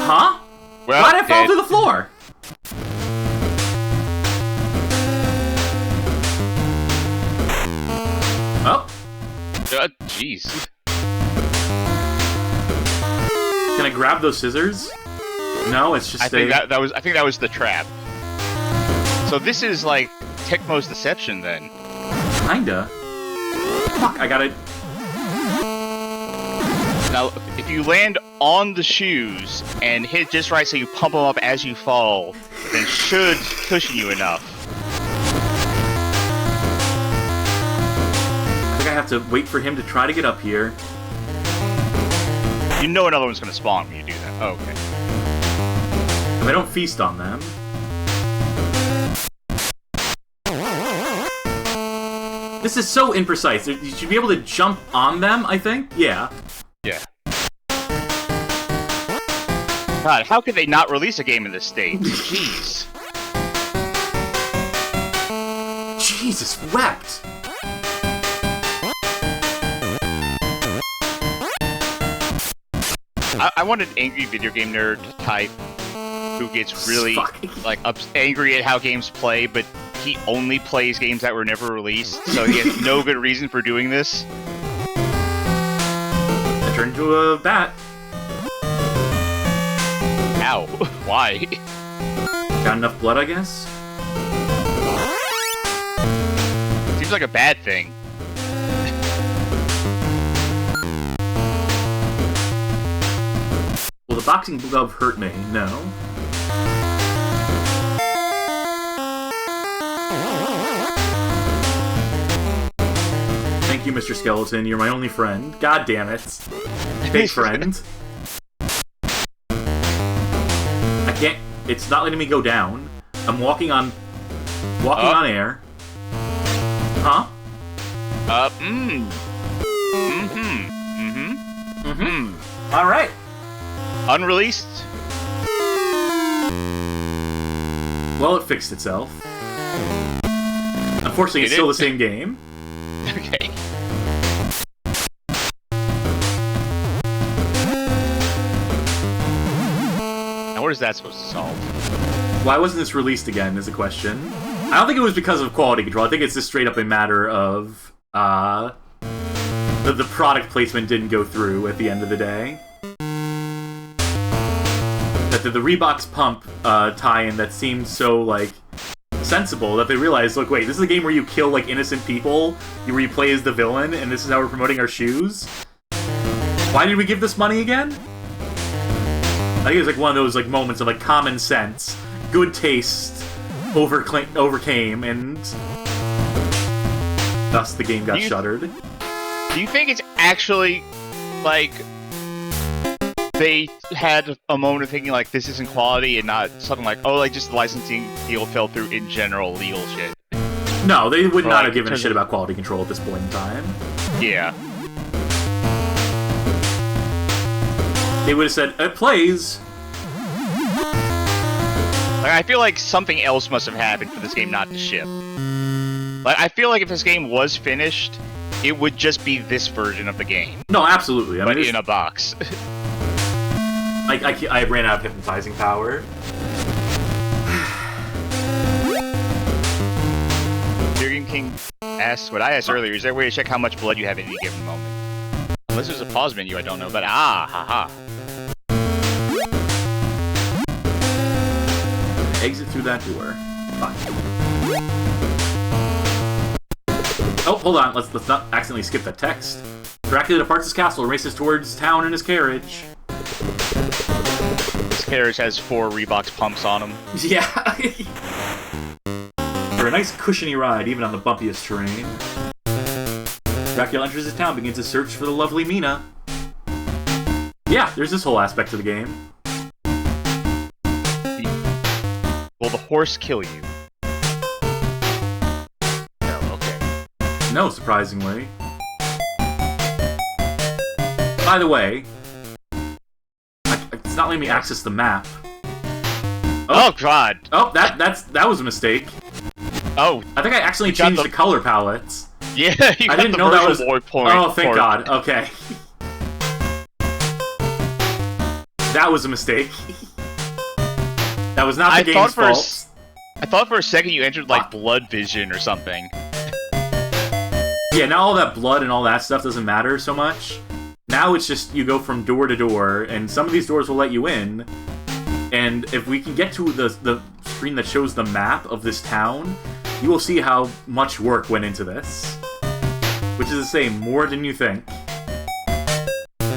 Huh? Well, why did I fall through the floor? Oh. Jeez. Can I grab those scissors? No, it's just I think that was the trap. So this is like Tecmo's Deception then. Kinda. Fuck, I gotta... Now, if you land on the shoes and hit just right so you pump them up as you fall, then should cushion you enough. I think I have to wait for him to try to get up here. You know another one's gonna spawn when you do that. Oh, okay. If I don't feast on them... This is so imprecise. You should be able to jump on them, I think? Yeah. Yeah. God, how could they not release a game in this state? Jeez. Jesus wept! I want an angry video game nerd type who gets really like angry at how games play, but he only plays games that were never released, so he has no good reason for doing this. I turned into a bat. Ow. Why? Got enough blood, I guess? Seems like a bad thing. Will the boxing glove hurt me? No. Thank you, Mr. Skeleton. You're my only friend. God damn it. Fake friend. I can't... It's not letting me go down. I'm walking on air. Huh? Alright. Unreleased? Well, it fixed itself. Unfortunately, it's still the same game. Okay. Now what is that supposed to solve? Why wasn't this released again, is a question. I don't think it was because of quality control. I think it's just straight up a matter of, the product placement didn't go through at the end of the day. That the Reebok's Pump tie-in that seemed so, like, sensible that they realized, look, wait, this is a game where you kill, like, innocent people, where you play as the villain, and this is how we're promoting our shoes? Why did we give this money again? I think it was, like, one of those, like, moments of, like, common sense, good taste overcame, and thus the game got shuttered. Do you think it's actually, like, they had a moment of thinking like this isn't quality and not something like, oh, like just the licensing deal fell through in general legal shit. No, they would not like, have given a shit about quality control at this point in time. Yeah. They would have said, it plays. Like, I feel like something else must have happened for this game not to ship. Like, I feel like if this game was finished, it would just be this version of the game. No, absolutely. But in a box. I ran out of hypnotizing power. Dragon King asks what I asked earlier. Is there a way to check how much blood you have at any given moment? Unless there's a pause menu, I don't know. But haha. Exit through that door. Fine. Oh, hold on. Let's not accidentally skip that text. Dracula departs his castle and races towards town in his carriage. This carriage has 4 Reeboks pumps on them. Yeah. For a nice cushiony ride, even on the bumpiest terrain. Dracula enters his town, begins to search for the lovely Mina. Yeah, there's this whole aspect of the game. Will the horse kill you? No, okay. No, surprisingly. By the way, it's not letting me access the map. Oh God! Oh, that was a mistake. Oh, I think I accidentally changed the color palettes. Yeah, you I got didn't the know that was. Boy point. Oh, thank God. Okay. That was a mistake. That was not the game's fault. I thought for a second you entered like blood vision or something. Yeah, now all that blood and all that stuff doesn't matter so much. Now it's just you go from door to door, and some of these doors will let you in. And if we can get to the screen that shows the map of this town, you will see how much work went into this. Which is to say, more than you think.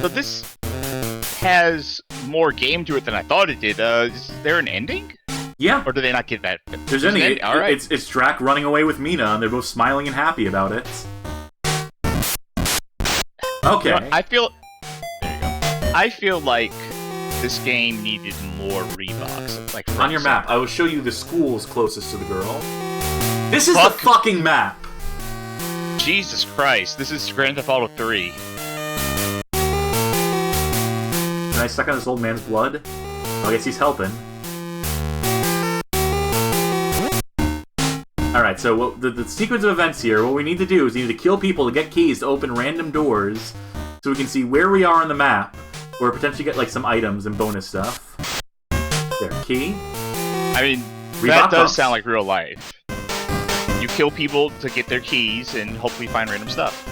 So this has more game to it than I thought it did. Is there an ending? Yeah. Or do they not give that? There's an ending. All right. It's Drac running away with Mina, and they're both smiling and happy about it. Okay. You know, I feel like this game needed more Reeboks. Like on your map, I will show you the schools closest to the girl. This is the fucking map. Jesus Christ! This is Grand Theft Auto 3. Can I suck on this old man's blood? Well, I guess he's helping. Alright, so the sequence of events here, what we need to do is we need to kill people to get keys to open random doors so we can see where we are on the map, or potentially get like some items and bonus stuff. There, key. I mean, that does sound like real life. You kill people to get their keys and hopefully find random stuff.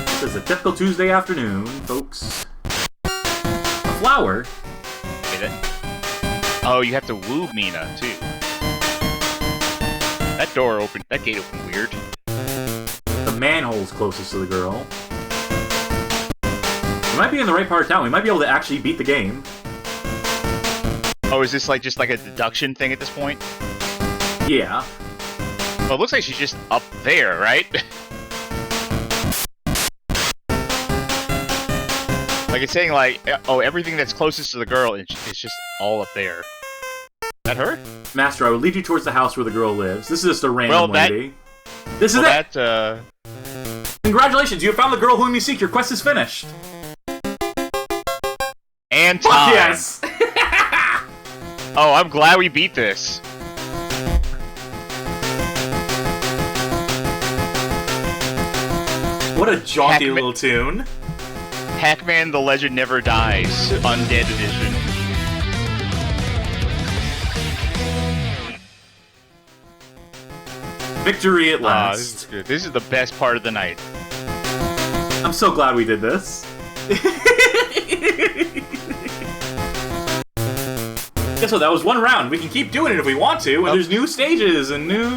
This is a typical Tuesday afternoon, folks. A flower. Oh, you have to woo Mina too. That door opened. That gate opened weird. The manhole's closest to the girl. We might be in the right part of town. We might be able to actually beat the game. Oh, is this like just like a deduction thing at this point? Yeah. Well, it looks like she's just up there, right? Like it's saying like, oh, everything that's closest to the girl is just all up there. Is that her? Master, I will lead you towards the house where the girl lives. This is just a random lady. This is it! Congratulations, you have found the girl whom you seek. Your quest is finished. And fuck time. yes! Oh, I'm glad we beat this. What a jaunty little tune. Pac-Man The Legend Never Dies, Undead Edition. Victory at last. This is the best part of the night. I'm so glad we did this. Guess what? That was one round. We can keep doing it if we want to, and there's new stages and new...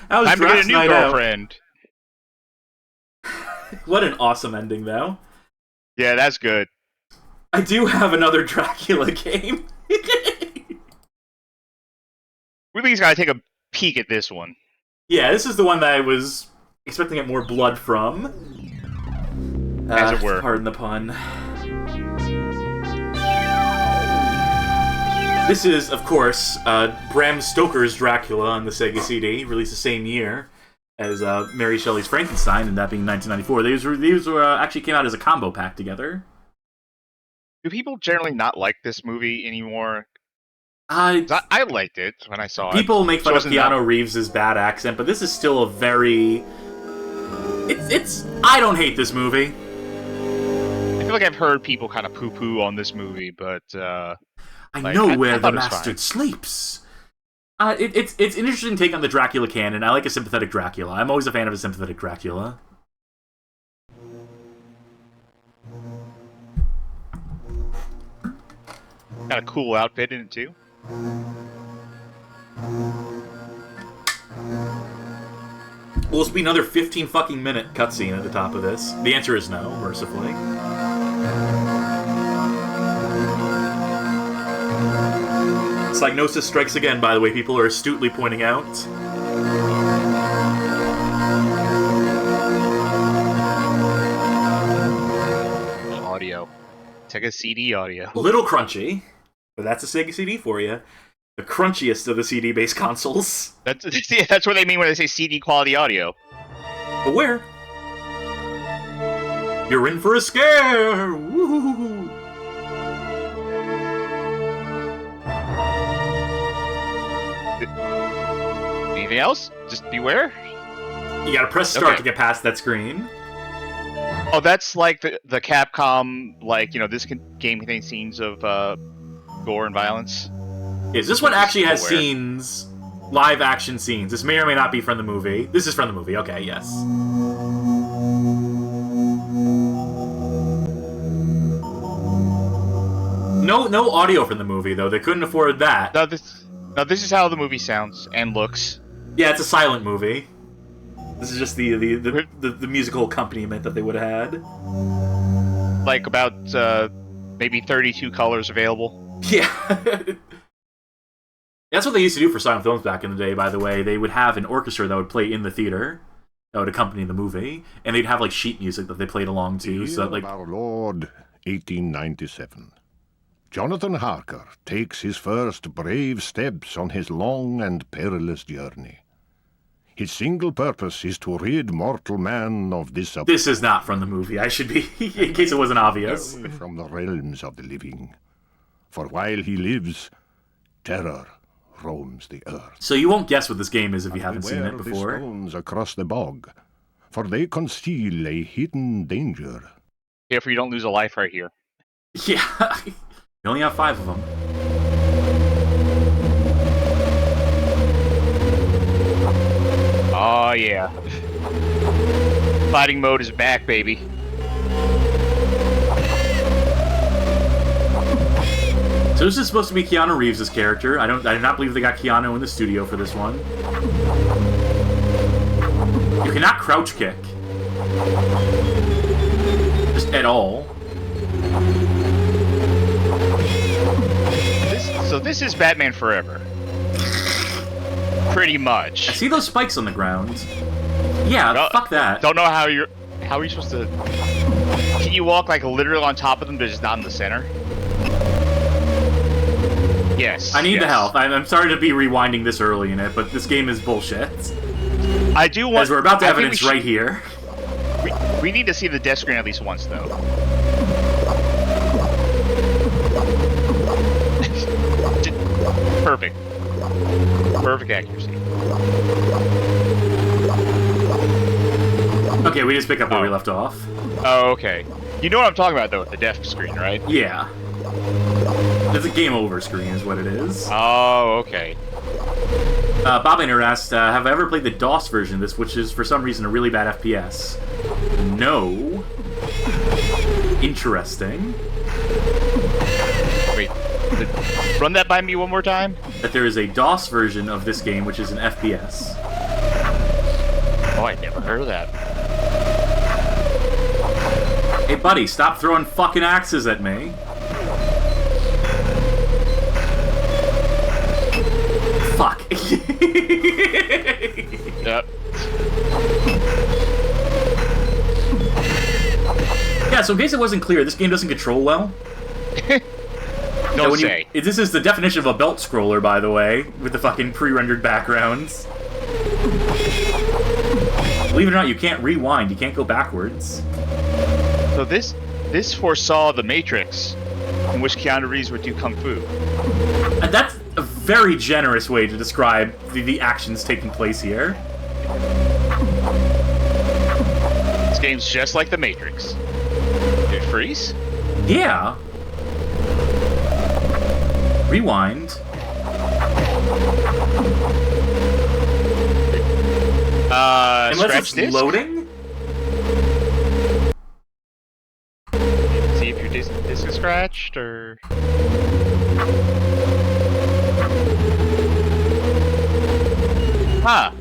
That was Time to get a new girlfriend. What an awesome ending, though. Yeah, that's good. I do have another Dracula game. We at least gotta take a peek at this one. Yeah, this is the one that I was expecting to get more blood from. As it were. Pardon the pun. This is, of course, Bram Stoker's Dracula on the Sega CD, released the same year as Mary Shelley's Frankenstein, and that being 1994. These were actually came out as a combo pack together. Do people generally not like this movie anymore? I liked it when I saw it. People make fun of Keanu Reeves' bad accent, but this is still a very... It's... I don't hate this movie. I feel like I've heard people kind of poo-poo on this movie, but... I know where the bastard sleeps. It's an interesting take on the Dracula canon. I like a sympathetic Dracula. I'm always a fan of a sympathetic Dracula. Got a cool outfit in it, too. Will this be another 15 fucking minute cutscene at the top of this? The answer is no, mercifully. Psygnosis strikes again, by the way, people are astutely pointing out. Audio. It's like a CD audio. A little crunchy, but that's a Sega CD for you. The crunchiest of the CD-based consoles. That's what they mean when they say CD quality audio. But where? You're in for a scare! Woo-hoo-hoo-hoo. Anything else? Just beware? You gotta press start to get past that screen. Oh, that's like the Capcom, like, you know, this game contains scenes of gore and violence. Is this one actually has scenes, live action scenes? This may or may not be from the movie. This is from the movie, okay, yes. No audio from the movie, though. They couldn't afford that. No, this is how the movie sounds and looks. Yeah, it's a silent movie. This is just the musical accompaniment that they would have had. Like about maybe 32 colors available. Yeah. That's what they used to do for silent films back in the day, by the way. They would have an orchestra that would play in the theater that would accompany the movie, and they'd have like sheet music that they played along to. So that, like, our Lord, 1897. Jonathan Harker takes his first brave steps on his long and perilous journey. His single purpose is to rid mortal man of this... This is not from the movie. I should be, in case it wasn't obvious. From the realms of the living. For while he lives, terror roams the earth. So you won't guess what this game is if you haven't seen it before. The stones across the bog, for they conceal a hidden danger. Careful you don't lose a life right here. Yeah. You only have 5 of them. Oh, yeah. Fighting mode is back, baby. So this is supposed to be Keanu Reeves' character. I do not believe they got Keanu in the studio for this one. You cannot crouch kick. Just at all. So this is Batman Forever. Pretty much. I see those spikes on the ground. Yeah, fuck that. Don't know how are you supposed to... Can you walk like literally on top of them but just not in the center? Yes. I need the help. I'm sorry to be rewinding this early in it, but this game is bullshit. I do want... As we're about to evidence right here. We need to see the death screen at least once, though. Perfect. Perfect accuracy. Okay, we just pick up where we left off. Oh, okay. You know what I'm talking about, though, with the death screen, right? Yeah. It's a game over screen is what it is. Oh, okay. Bob Inner asked, have I ever played the DOS version of this, which is, for some reason, a really bad FPS? No. Interesting. Wait, run that by me one more time? That there is a DOS version of this game, which is an FPS. Oh, I never heard of that. Hey, buddy, stop throwing fucking axes at me. Fuck. Yep. Yeah, so in case it wasn't clear, this game doesn't control well. Don't say. This is the definition of a belt scroller, by the way, with the fucking pre-rendered backgrounds. Believe it or not, you can't rewind. You can't go backwards. So this foresaw the Matrix, in which Keanu Reeves would do kung fu. And that's a very generous way to describe the actions taking place here. This game's just like the Matrix. Did it freeze? Yeah. Rewind. Unless it's disc? loading? See if your disc is scratched, or... Huh.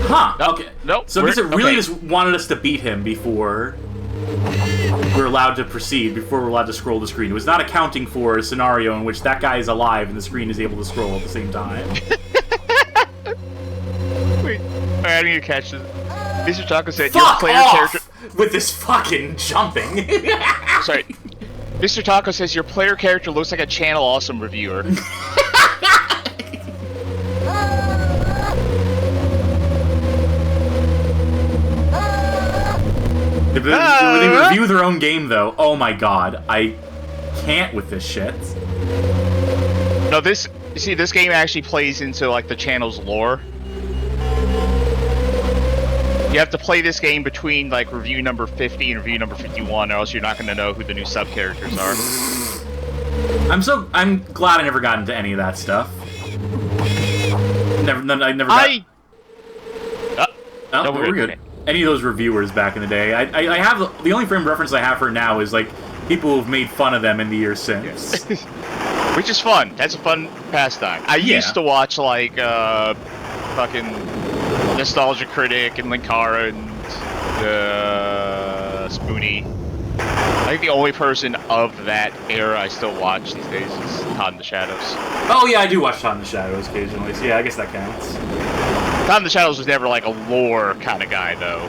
Huh, okay. Nope. So because it really just wanted us to beat him before we're allowed to proceed, before we're allowed to scroll the screen. It was not accounting for a scenario in which that guy is alive and the screen is able to scroll at the same time. Wait, I need to catch this. Mr. Taco said Fuck your player off character... with this fucking jumping. Sorry. Mr. Taco says your player character looks like a Channel Awesome reviewer. When they review their own game, though, oh my god, I can't with this shit. No, this game actually plays into, like, the channel's lore. You have to play this game between, like, review number 50 and review number 51, or else you're not going to know who the new sub-characters are. I'm glad I never got into any of that stuff. I never got... No, we're good. Any of those reviewers back in the day. I have... The only frame of reference I have for now is, like, people who've made fun of them in the years since. Which is fun. That's a fun pastime. I used to watch, like, fucking Nostalgia Critic and Linkara and Spoonie. I think the only person of that era I still watch these days is Todd in the Shadows. Oh yeah, I do watch Todd in the Shadows occasionally, so yeah, I guess that counts. Todd in the Shadows was never like a lore kind of guy, though.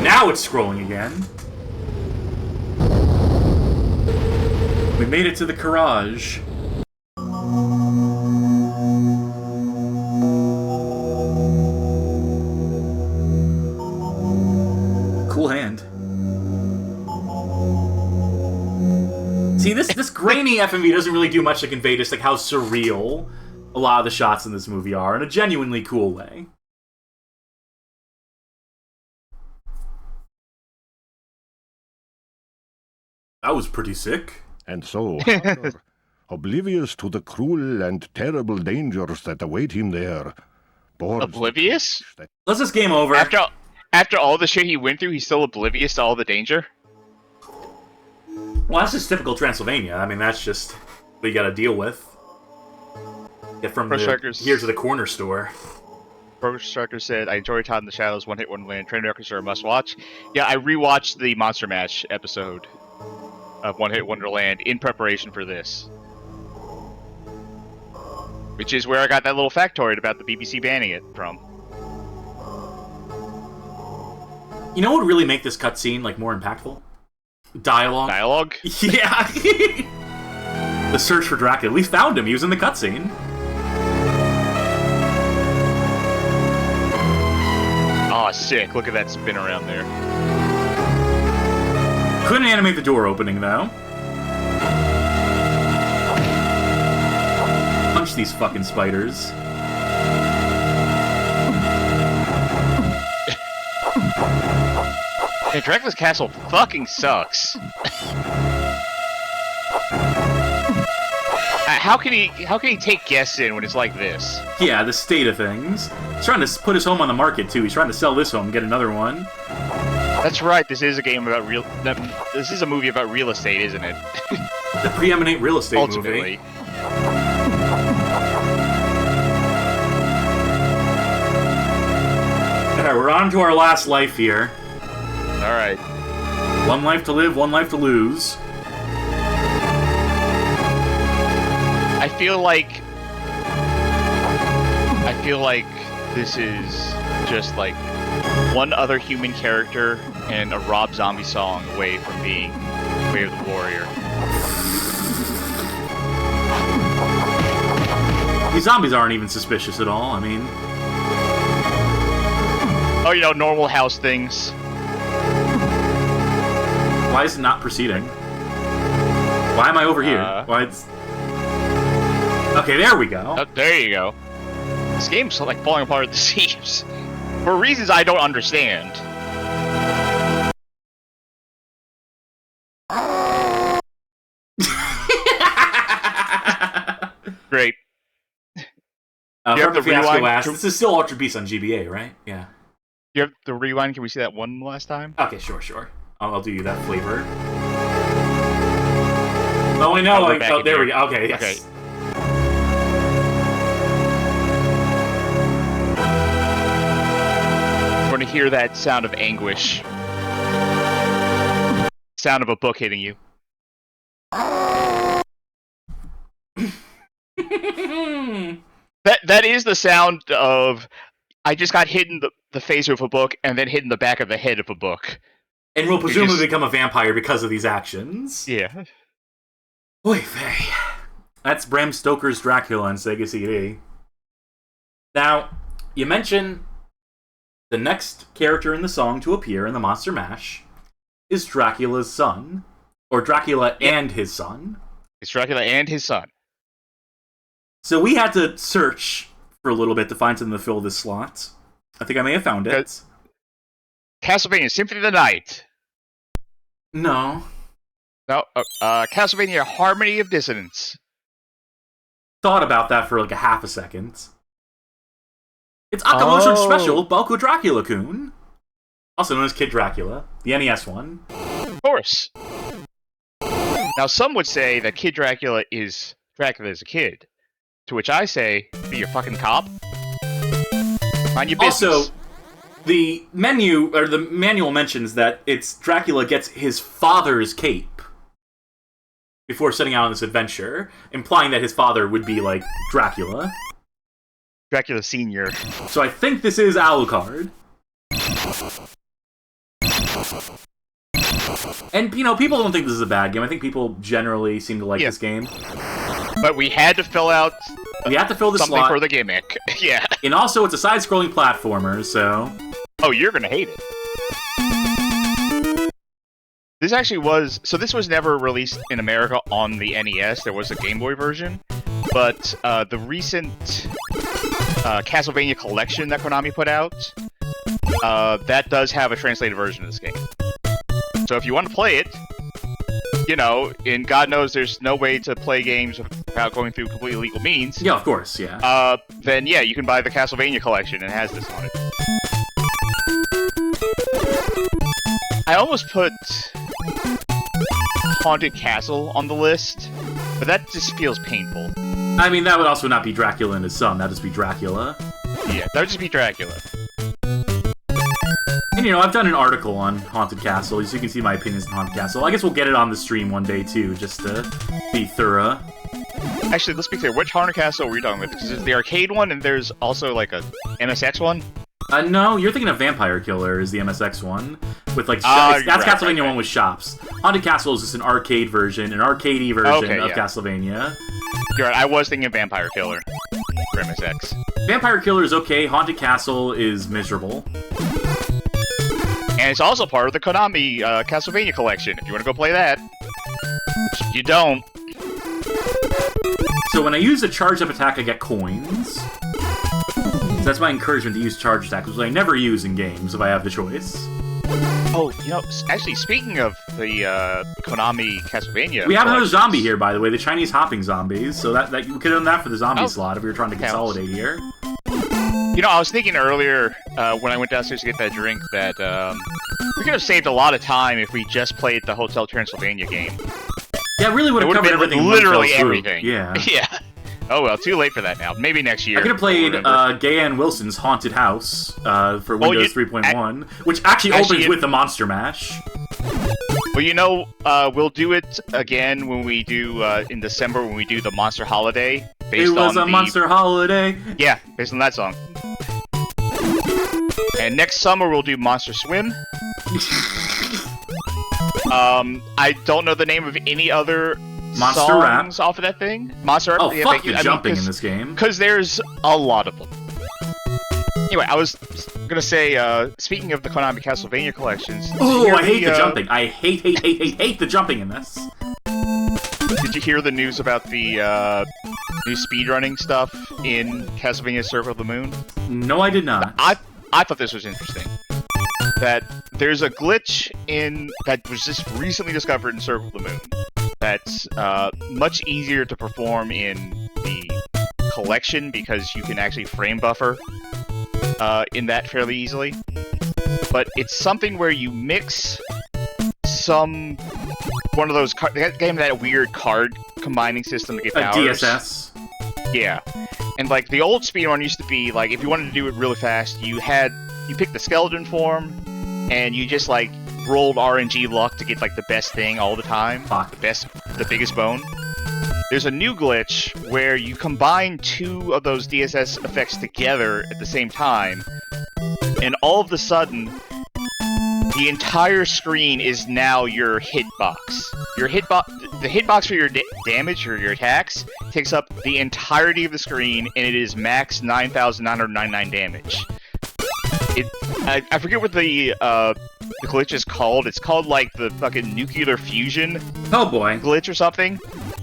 Now it's scrolling again. We made it to the garage. Cool hand. See, this grainy FMV doesn't really do much to convey just like how surreal a lot of the shots in this movie are in a genuinely cool way. That was pretty sick. And so, Harker, oblivious to the cruel and terrible dangers that await him there, oblivious? Let's just game over. After all the shit he went through, he's still oblivious to all the danger? Well, that's just typical Transylvania. I mean, that's just what you gotta deal with. Get from here to the corner store. Pro Striker said, I enjoy Todd in the Shadows, One Hit Wonderland. Train Records are a must-watch. Yeah, I rewatched the Monster Mash episode of One Hit Wonderland in preparation for this. Which is where I got that little factoid about the BBC banning it from. You know what would really make this cutscene like more impactful? Dialogue. Dialogue? Yeah. The search for Dracula. We found him. He was in the cutscene. Oh, sick. Look at that spin around there. Couldn't animate the door opening, though. Punch these fucking spiders. Yeah, Dracula's castle fucking sucks. How can he take guests in when it's like this? Yeah, the state of things. He's trying to put his home on the market too. He's trying to sell this home, get another one. That's right. This is a game about real. This is a movie about real estate, isn't it? The preeminent real estate Ultimately. movie. Alright, we're on to our last life here. Alright. One life to live, one life to lose. I feel feel like this is just like one other human character and a Rob Zombie song away from being Way of the Warrior. These zombies aren't even suspicious at all, I mean... Oh, you know, normal house things. Why is it not proceeding? Why am I over here? Why it's... Okay, there we go. Oh, there you go. This game's like falling apart at the seams. For reasons I don't understand. Great. You have the rewind. This is still Ultra Beast on GBA, right? Yeah. You have the rewind. Can we see that one last time? Okay, sure. I'll do you that flavor. Oh, I know. Oh, there we go. Okay, yes. Okay. We're going to hear that sound of anguish. Sound of a book hitting you. That is the sound of I just got hit in the face with a book and then hit in the back of the head of a book. And will presumably become a vampire because of these actions. Yeah. Oy vey. That's Bram Stoker's Dracula on Sega CD. Now, you mentioned the next character in the song to appear in the Monster Mash is Dracula's son. Or Dracula and his son. It's Dracula and his son. So we had to search for a little bit to find something to fill this slot. I think I may have found it. Castlevania Symphony of the Night. No. No, Castlevania Harmony of Dissonance. Thought about that for like a half a second. It's Akumajō's special, Boku Dracula-kun. Also known as Kid Dracula, the NES one. Of course. Now some would say that Kid Dracula is Dracula as a kid. To which I say, be your fucking cop. Mind your business. Also, the manual mentions that it's Dracula gets his father's cape before setting out on this adventure, implying that his father would be like Dracula. Dracula Senior. So I think this is Alucard. And, you know, people don't think this is a bad game. I think people generally seem to like this game. But we had to fill out the something slot for the gimmick. Yeah. And also, it's a side-scrolling platformer, so... Oh, you're gonna hate it. This actually was... So this was never released in America on the NES. There was a Game Boy version. But the recent Castlevania collection that Konami put out, that does have a translated version of this game. So if you want to play it, you know, and God knows there's no way to play games without going through completely legal means. Yeah, of course, yeah. Then yeah, you can buy the Castlevania collection and it has this on it. I almost put Haunted Castle on the list, but that just feels painful. I mean, that would also not be Dracula and his son. That'd just be Dracula. Yeah, that would just be Dracula. And, you know, I've done an article on Haunted Castle, so you can see my opinions on Haunted Castle. I guess we'll get it on the stream one day, too, just to be thorough. Actually, let's be clear. Which Haunted Castle were you talking about? Because there's the arcade one, and there's also, like, a MSX one? No, you're thinking of Vampire Killer is the MSX one. With, like, that's Castlevania 1 with shops. Haunted Castle is just an arcade version, an arcadey version of Castlevania. You're right, I was thinking of Vampire Killer for MSX. Vampire Killer is okay, Haunted Castle is miserable. And it's also part of the Konami Castlevania collection, if you want to go play that. You don't. So when I use a charged up attack, I get coins. So that's my encouragement to use charged attacks, which I never use in games if I have the choice. Oh, you know, actually, speaking of the Konami Castlevania... We have another zombie here, by the way, the Chinese hopping zombies, so that we could have done that for the zombie slot if we were trying to consolidate here. You know, I was thinking earlier, when I went downstairs to get that drink, that we could have saved a lot of time if we just played the Hotel Transylvania game. Yeah, it really would have covered everything. Literally everything. Yeah. Yeah. Oh well, too late for that now. Maybe next year. I could have played Gayan Wilson's Haunted House for Windows 3.1, which actually opens with the Monster Mash. Well, you know, we'll do it again when we do, in December, when we do the Monster Holiday Based it was on a monster holiday. Yeah, based on that song. And next summer we'll do Monster Swim. I don't know the name of any other Monster songs Rap off of that thing. Monster Rap. Oh, yeah, fuck the jumping in this game. Because there's a lot of them. Anyway, I was gonna say, speaking of the Konami Castlevania collections... Oh, I hate the jumping. I hate the jumping in this. Did you hear the news about the new speedrunning stuff in Castlevania Circle of the Moon? No, I did not. I thought this was interesting. That there's a glitch that was just recently discovered in Circle of the Moon that's much easier to perform in the collection because you can actually frame buffer in that fairly easily. But it's something where you mix one of those that weird card combining system to get powers. DSS. Yeah. And like the old speedrun used to be like if you wanted to do it really fast, you picked the skeleton form and you just like rolled RNG luck to get like the best thing all the time. The biggest bone. There's a new glitch where you combine two of those DSS effects together at the same time, and all of a sudden, the entire screen is now your hitbox. The hitbox for your damage or your attacks takes up the entirety of the screen, and it is max 9,999 damage. I forget what the glitch is called. It's called like the fucking nuclear fusion. Oh boy. Glitch or something.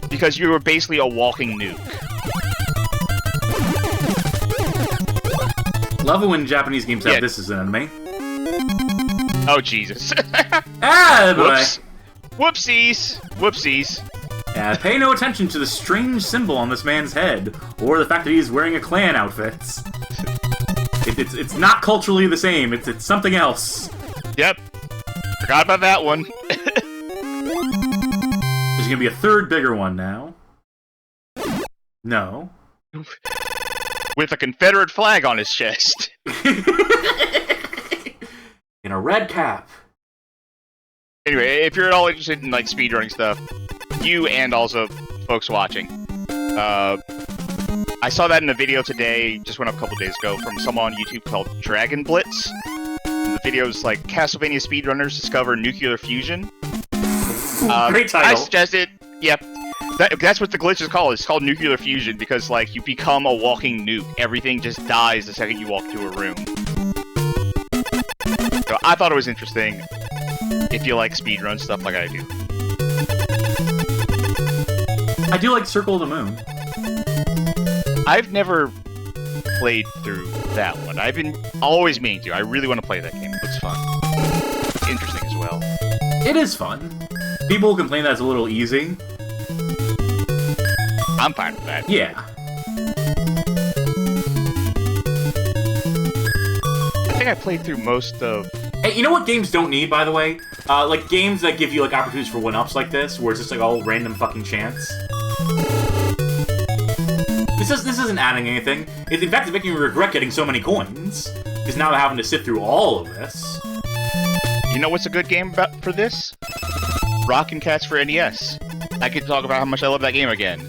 Because you were basically a walking nuke. Love it when Japanese games have this as an enemy. Oh Jesus. Ah, boy. Whoops. Whoopsies. Yeah, pay no attention to the strange symbol on this man's head, or the fact that he's wearing a clan outfit. It's not culturally the same. It's something else. Yep. Forgot about that one. There's gonna be a third bigger one now. No. With a Confederate flag on his chest. In a red cap. Anyway, if you're at all interested in like speedrunning stuff, you and also folks watching, I saw that in a video today, just went up a couple days ago, from someone on YouTube called Dragon Blitz. And the video's like Castlevania speedrunners discover nuclear fusion. Great title. I suggested, yep. That's what the glitch is called. It's called nuclear fusion because, like, you become a walking nuke. Everything just dies the second you walk to a room. So I thought it was interesting if you like speedrun stuff like I do. I do like Circle of the Moon. I've never played through that one. I've been always meaning to. I really want to play that game. It looks fun. Interesting as well. It is fun. People complain that it's a little easy. I'm fine with that. Yeah. I think I played through most of... Hey, you know what games don't need, by the way? Like, games that give you, like, opportunities for one-ups like this, where it's just, like, all random fucking chance. This isn't adding anything. In fact, it's making me regret getting so many coins. Because now I'm having to sit through all of this. You know what's a good game for this? Rockin' Cats for NES. I could talk about how much I love that game again.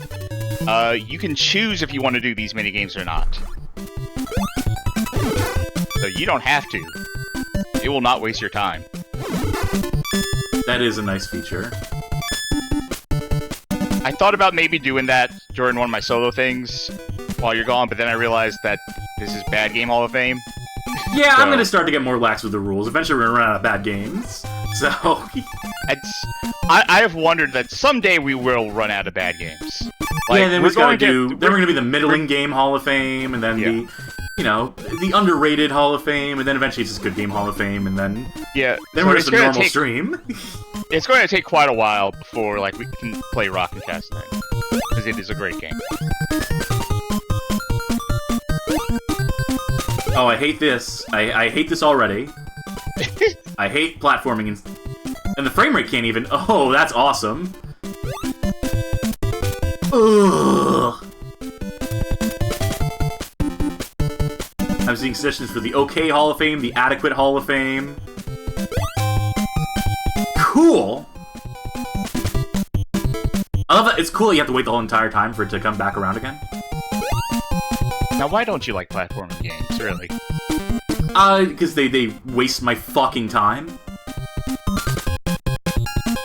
You can choose if you want to do these mini games or not. So you don't have to. It will not waste your time. That is a nice feature. I thought about maybe doing that during one of my solo things while you're gone, but then I realized that this is Bad Game Hall of Fame. Yeah, so, I'm gonna start to get more lax with the rules. Eventually we're gonna run out of bad games. So... I have wondered that someday we will run out of bad games. Like, yeah, then we're gonna be the middling game Hall of Fame, and then the, you know, the underrated Hall of Fame, and then eventually it's just good game Hall of Fame, and then then so we're just a normal stream. It's going to take quite a while before like we can play Rockin' Cats then, because it is a great game. Oh, I hate this. I hate this already. I hate platforming and the frame rate can't even... Oh, that's awesome. Ugh. I'm seeing suggestions for the OK Hall of Fame, the Adequate Hall of Fame. Cool! I love love that it's cool that you have to wait the whole entire time for it to come back around again. Now, why don't you like platforming games, really? Because they waste my fucking time.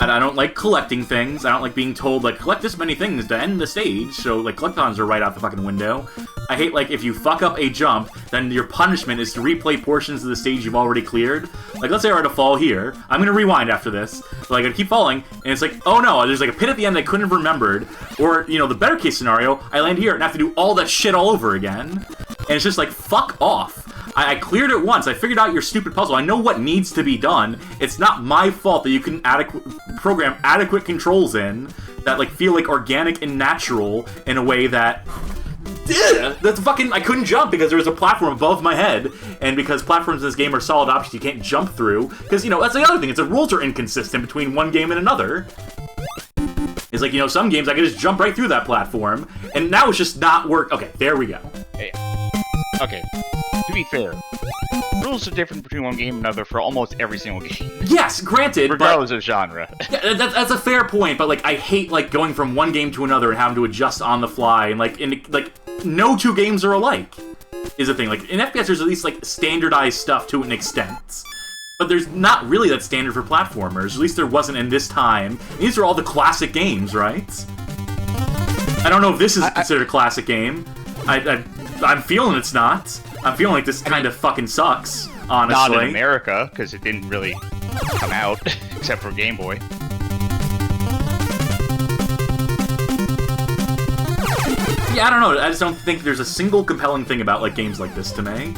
And I don't like collecting things. I don't like being told, like, collect this many things to end the stage. So, like, collectons are right out the fucking window. I hate, like, if you fuck up a jump, then your punishment is to replay portions of the stage you've already cleared. Like, let's say I were to fall here. I'm gonna rewind after this. But, like, I keep falling, and it's like, oh no, there's, like, a pit at the end I couldn't have remembered. Or, you know, the better case scenario, I land here and have to do all that shit all over again. And it's just like, fuck off. I cleared it once. I figured out your stupid puzzle. I know what needs to be done. It's not my fault that you can program adequate controls in that like feel like organic and natural in a way that... That's fucking... I couldn't jump because there was a platform above my head, and because platforms in this game are solid objects you can't jump through. Because, you know, that's the other thing. It's the rules are inconsistent between one game and another. It's like, you know, some games I can just jump right through that platform, and now it's just not work. Okay, there we go. Hey. Okay. To be fair, rules are different between one game and another for almost every single game. Yes, granted, regardless of genre. Yeah, that's a fair point, but like I hate like going from one game to another and having to adjust on the fly, and like no two games are alike. Is the thing. Like in FPS, there's at least like standardized stuff to an extent, but there's not really that standard for platformers. At least there wasn't in this time. And these are all the classic games, right? I don't know if this is considered a classic game. I'm feeling it's not. I'm feeling like this kind of fucking sucks, honestly. Not in America, because it didn't really come out, except for Game Boy. Yeah, I don't know. I just don't think there's a single compelling thing about like games like this to me.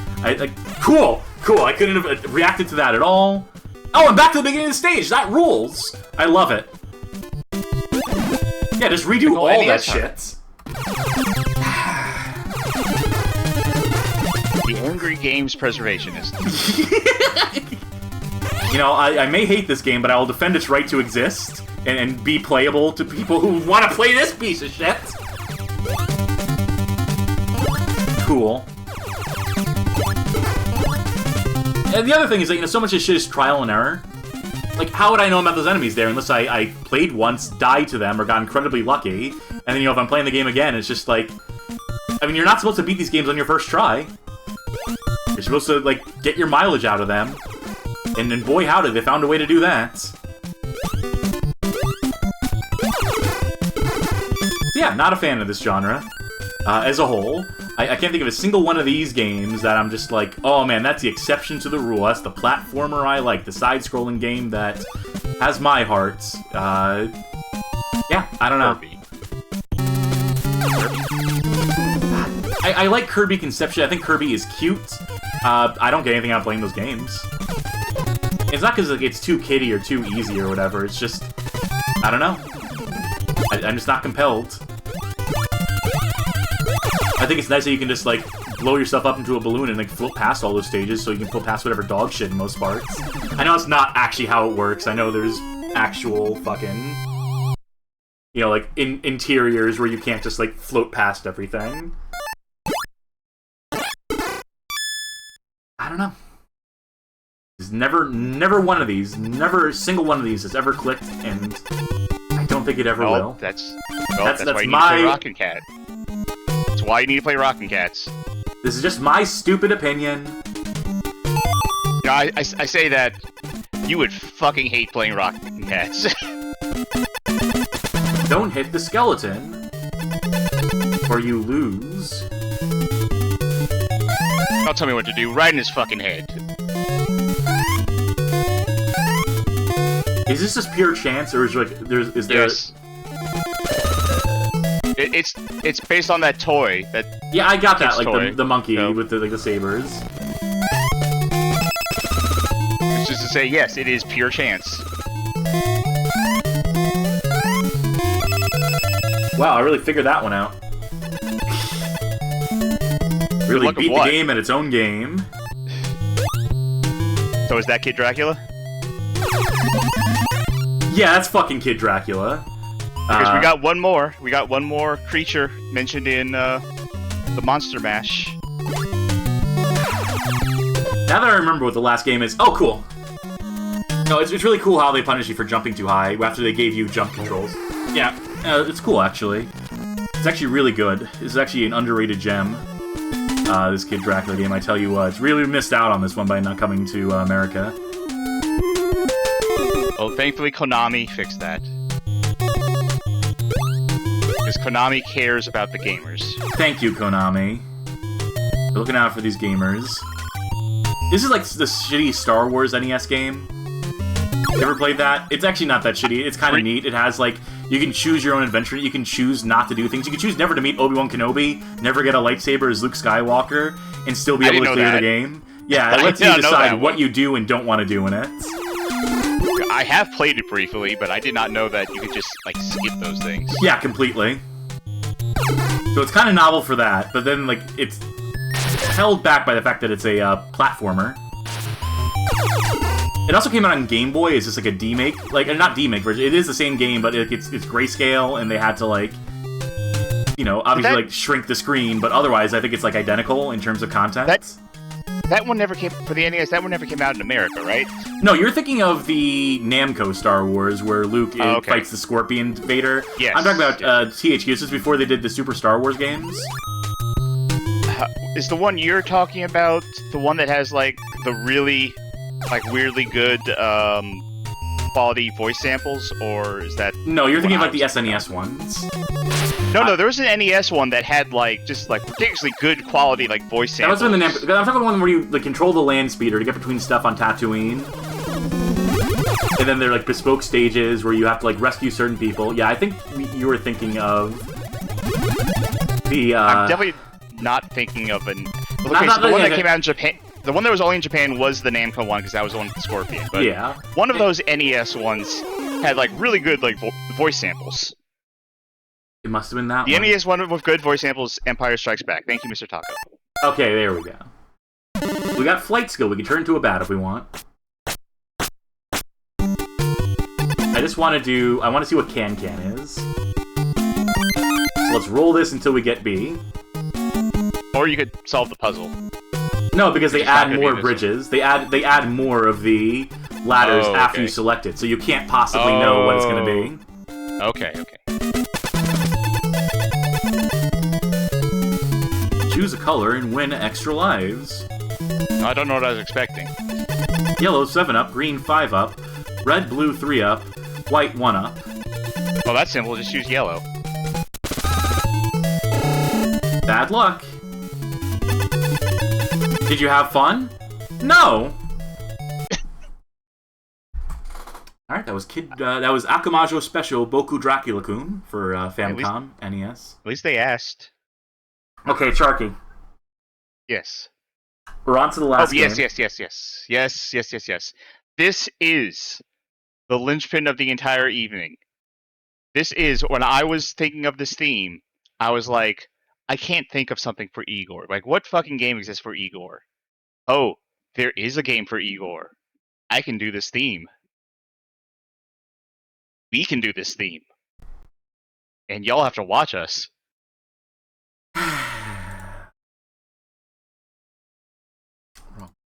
Cool. I couldn't have reacted to that at all. Oh, I'm back to the beginning of the stage. That rules. I love it. Yeah, just redo all that shit. The Angry Games Preservationist. You know, I may hate this game, but I will defend its right to exist and be playable to people who want to play this piece of shit. Cool. And the other thing is that, you know, so much of this shit is trial and error. Like, how would I know about those enemies there unless I played once, died to them, or got incredibly lucky, and then, you know, if I'm playing the game again, it's just like... I mean, you're not supposed to beat these games on your first try. You're supposed to, like, get your mileage out of them. And boy howdy, they found a way to do that. So yeah, not a fan of this genre. As a whole. I can't think of a single one of these games that I'm just like, oh man, that's the exception to the rule. That's the platformer I like. The side-scrolling game that has my heart. Yeah, I don't know. I like Kirby conceptually. I think Kirby is cute. I don't get anything out of playing those games. It's not because like, it's too kiddie or too easy or whatever. It's just... I don't know. I'm just not compelled. I think it's nice that you can just, like, blow yourself up into a balloon and, like, float past all those stages so you can float past whatever dog shit in most parts. I know it's not actually how it works. I know there's actual fucking... You know, like, interiors where you can't just, like, float past everything. I don't know. There's never one of these, never a single one of these has ever clicked, and I don't think it ever will. That's why you need to play Rockin' Cat. That's why you need to play Rockin' Cats. This is just my stupid opinion. Yeah, I say that you would fucking hate playing Rockin' Cats. Don't hit the skeleton, or you lose. Don't tell me what to do. Right in his fucking head. Is this just pure chance, or is there, like, is there? Yes. It's based on that toy. Yeah, I got that. Like the monkey with the sabers. It's just to say, yes, it is pure chance. Wow, I really figured that one out. Really beat the game at its own game. So is that Kid Dracula? Yeah, that's fucking Kid Dracula. Because we got one more. We got one more creature mentioned in the Monster Mash. Now that I remember what the last game is... Oh, cool. No, it's really cool how they punish you for jumping too high after they gave you jump controls. Yeah. It's cool, actually. It's actually really good. This is actually an underrated gem. This Kid Dracula game, I tell you what. It's really missed out on this one by not coming to America. Well, thankfully Konami fixed that. Because Konami cares about the gamers. Thank you, Konami. We're looking out for these gamers. This is like the shitty Star Wars NES game. You ever played that? It's actually not that shitty. It's kind of neat. It has, like, you can choose your own adventure. You can choose not to do things. You can choose never to meet Obi-Wan Kenobi, never get a lightsaber as Luke Skywalker, and still be able to clear the game. Yeah, it lets you decide what you do and don't want to do in it. I have played it briefly, but I did not know that you could just, like, skip those things. Yeah, completely. So it's kind of novel for that, but then, like, it's held back by the fact that it's a platformer. It also came out on Game Boy. It's just like a demake, like not demake version. It is the same game, but it's grayscale, and they had to like, you know, obviously like shrink the screen. But otherwise, I think it's like identical in terms of content. That one never came for the NES. That one never came out in America, right? No, you're thinking of the Namco Star Wars where Luke fights the Scorpion Vader. Yes. I'm talking about THQ. This is before they did the Super Star Wars games. Is the one you're talking about the one that has like the really like weirdly good quality voice samples, or is that... No, you're thinking about the SNES ones. No, there was an NES one that had like just like ridiculously good quality like voice samples. That was in the I'm talking about the one where you like control the land speeder to get between stuff on Tatooine. And then there are like bespoke stages where you have to like rescue certain people. Yeah, I think you were thinking of the I'm definitely not thinking of an... Okay, so the one that came out in Japan... The one that was only in Japan was the Namco one, because that was the one with the Scorpion. But yeah. One of those NES ones had like really good like voice samples. It must have been that the one. The NES one with good voice samples, Empire Strikes Back. Thank you, Mr. Taco. Okay, there we go. We got flight skill. We can turn into a bat if we want. I just want to I want to see what Can is. So let's roll this until we get B. Or you could solve the puzzle. No, because they add more bridges. They add more of the ladders after you select it, so you can't possibly know what it's going to be. Okay. Choose a color and win extra lives. I don't know what I was expecting. Yellow 7-up, green 5-up, red, blue 3-up, white 1-up. Well, that's simple. Just use yellow. Bad luck. Did you have fun? No. All right, that was Akumajō Special Boku Dracula-kun for Famicom NES. At least they asked. Okay, Charkie. Yes. We're on to the last game. Yes. This is the linchpin of the entire evening. This is, when I was thinking of this theme, I was like, I can't think of something for Igor. Like, what fucking game exists for Igor? Oh, there is a game for Igor. I can do this theme. We can do this theme. And y'all have to watch us.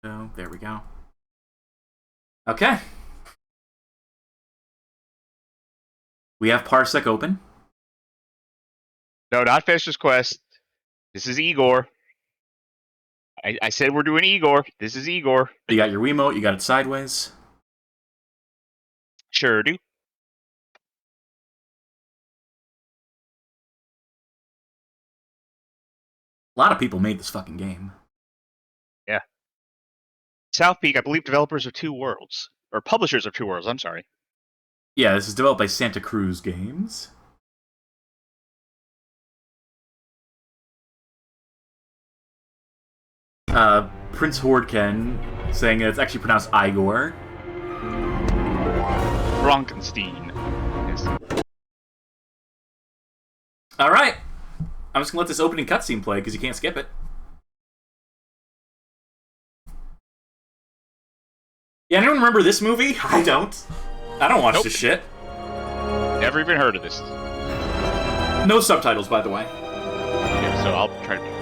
Oh, there we go. Okay. We have Parsec open. No, not Fisher's Quest. This is Igor. I said we're doing Igor. This is Igor. You got your Wiimote, you got it sideways. Sure do. A lot of people made this fucking game. Yeah. South Peak, I believe developers of Two Worlds. Or publishers of Two Worlds, I'm sorry. Yeah, this is developed by Santa Cruz Games. Prince Hordken saying it's actually pronounced Igor. Frankenstein. Yes. Alright. I'm just gonna let this opening cutscene play because you can't skip it. Yeah, anyone remember this movie? I don't. I don't watch this shit. Never even heard of this. No subtitles, by the way. Yeah, so I'll try to be quiet.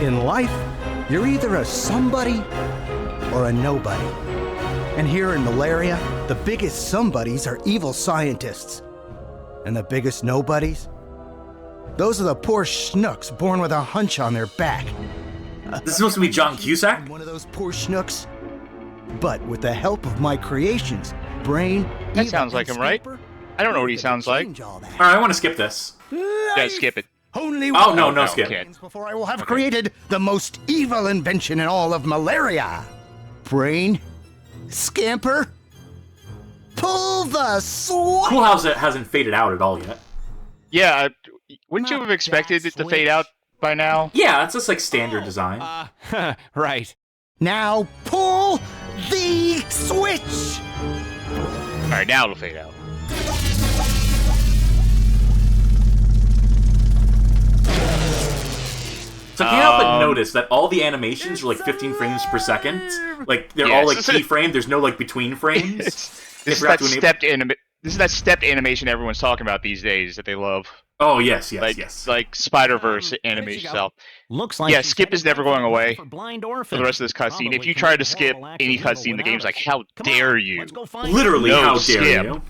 In life, you're either a somebody or a nobody. And here in Malaria, The biggest somebodies are evil scientists. And the biggest nobodies? Those are the poor schnooks born with a hunch on their back. This is supposed to be John Cusack? One of those poor schnooks. But with the help of my creations, Brain... That sounds like him, right? I don't know what he sounds like. Alright, I want to skip this. Yeah, skip it. Only oh, no skip. Before I will have created the most evil invention in all of malaria. Brain, Scamper, pull the switch! Cool how it hasn't faded out at all yet. Yeah, wouldn't you have expected it to fade out by now? Yeah, that's just like standard design. Right. Now pull the switch! Alright, now it'll fade out. So I can't help but notice that all the animations are like 15 frames per second. Like, they're all like keyframed, there's no like between frames. This is that stepped animation everyone's talking about these days that they love. Oh, yes. Like Spider-Verse animation style. Looks like skip is never going away for blind orphans. for the rest of this cutscene. If you try to skip any cutscene, the game's like, how dare you? Literally, how dare you?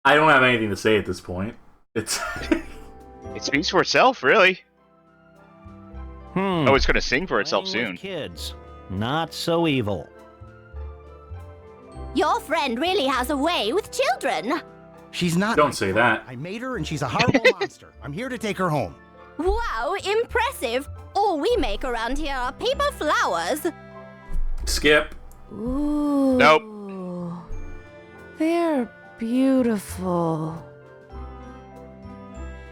I don't have anything to say at this point. It speaks for itself, really. Oh, it's gonna sing for itself soon. Kids, not so evil. Your friend really has a way with children. She's not. Don't say that. I made her and she's a horrible monster. I'm here to take her home. Wow, impressive. All we make around here are paper flowers. Skip. Ooh. Nope. They're beautiful.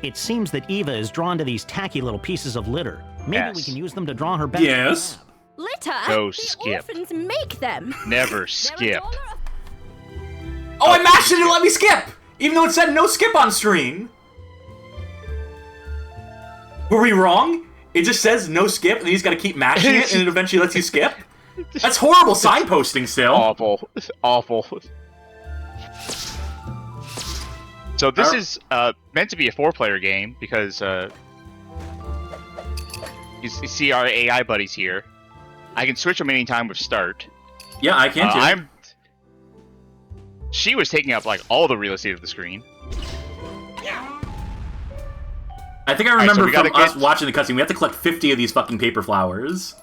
It seems that Eva is drawn to these tacky little pieces of litter. Maybe we can use them to draw her back. Yes. Litter? No the skip. Orphans make them. Never skip. Oh, I mashed it and let me skip! Even though it said no skip on screen. Were we wrong? It just says no skip, and then you just gotta keep mashing it, and it eventually lets you skip? That's horrible signposting still. Awful. Awful. So this is meant to be a 4-player game, because you see our AI buddies here. I can switch them anytime with start. Yeah, I can too. She was taking up like all the real estate of the screen. I think I remember from us watching the cutscene, we have to collect 50 of these fucking paper flowers.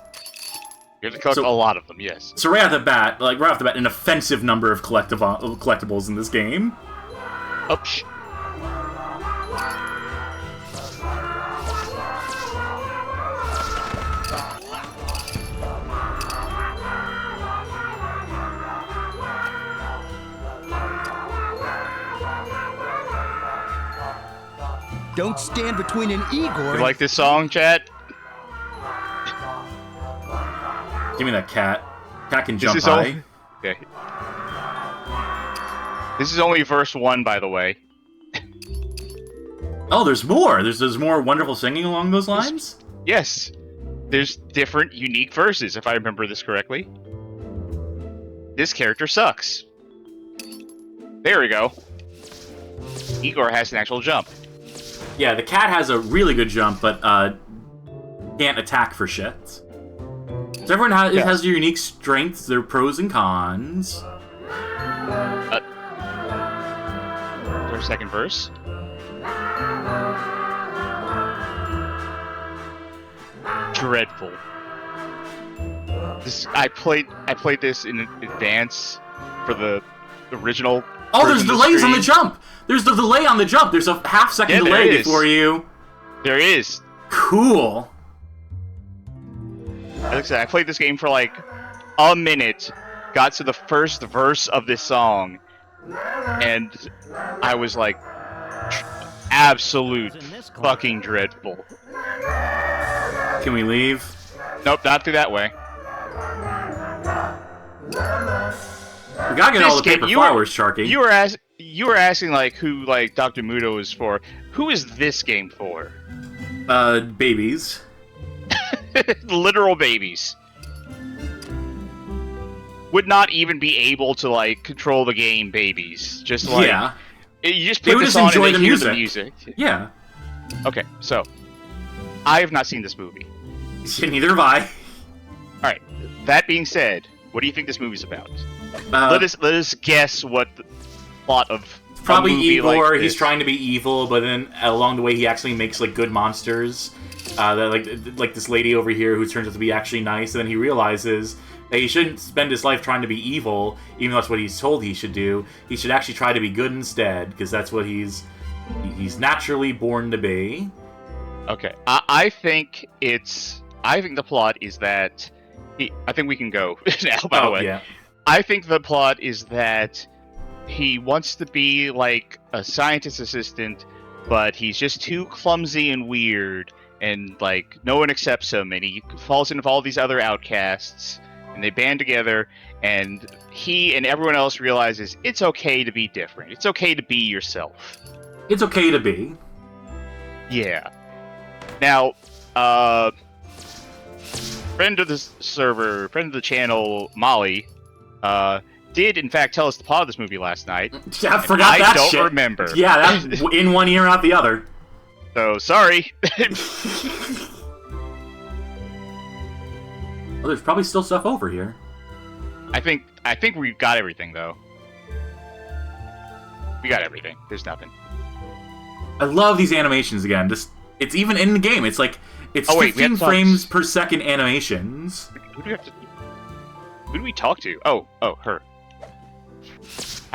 You have to collect a lot of them, yes. So right off the bat, an offensive number of collectibles in this game. Oops. Don't stand between an Igor. You like this song, chat? Give me that cat. Cat can jump high. Okay. This is only verse 1, by the way. Oh, there's more. There's more wonderful singing along those lines? Yes. There's different, unique verses, if I remember this correctly. This character sucks. There we go. Igor has an actual jump. Yeah, the cat has a really good jump, but can't attack for shit. So everyone has their unique strengths, their pros and cons. Their second verse. Dreadful. I played this in advance for the original. Oh, there's delays on the jump. There's the delay on the jump. There's a half-second delay before you. There is. Cool. Like I said, I played this game for like a minute, got to the first verse of this song, and I was like, absolute fucking dreadful. Can we leave? Nope, not through that way. We gotta get all the paper flowers, Charkie. You were asking like who like Dr. Muto is for. Who is this game for? Babies. Literal babies. Would not even be able to like control the game babies. Just like You just They put would this just on enjoy and the they hear music. the music. Yeah. Okay, so I have not seen this movie. Neither have I. All right. That being said, what do you think this movie's about? Uh, let us guess what the plot of Probably a movie Igor. like He's this. trying to be evil, but then along the way he actually makes like good monsters. That like this lady over here who turns out to be actually nice, and then he realizes that he shouldn't spend his life trying to be evil, even though that's what he's told he should do. He should actually try to be good instead, because that's what he's naturally born to be. Okay, I think the plot is that I think we can go now. By the way, yeah. I think the plot is that he wants to be like a scientist assistant, but he's just too clumsy and weird, and like no one accepts him, and he falls into all these other outcasts, and they band together, and he and everyone else realizes it's okay to be different. It's okay to be yourself. It's okay to be. Yeah. Now, friend of the server, friend of the channel, Molly, did in fact tell us the plot of this movie last night. Yeah, I forgot that shit. I don't remember. Yeah, that's in one ear, out the other. So, sorry. Well, there's probably still stuff over here. I think we've got everything, though. We got everything. There's nothing. I love these animations again. It's even in the game. It's like it's 15 frames per second animations. Who do we talk to? Oh, her.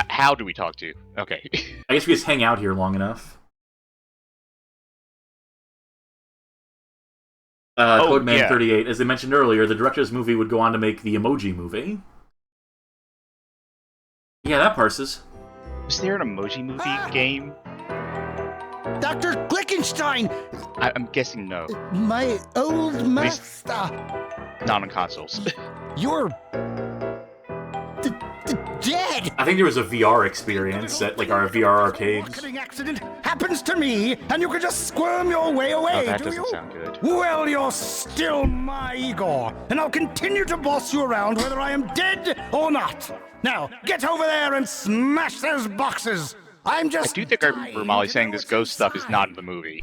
How do we talk to? Okay. I guess we just hang out here long enough. Codeman 38, as I mentioned earlier, the director of this movie would go on to make the Emoji Movie. Yeah, that parses. Was there an Emoji Movie game? Dr. Glickenstein! I'm guessing no. My old master! Not on consoles. You're... dead! I think there was a VR experience at like our VR arcades. Marketing accident happens to me, and you can just squirm your way away, Oh, that do doesn't you? sound good. Well, you're still my Igor, and I'll continue to boss you around whether I am dead or not. Now, get over there and smash those boxes! I'm just... I do think I remember Molly saying this ghost stuff is not in the movie.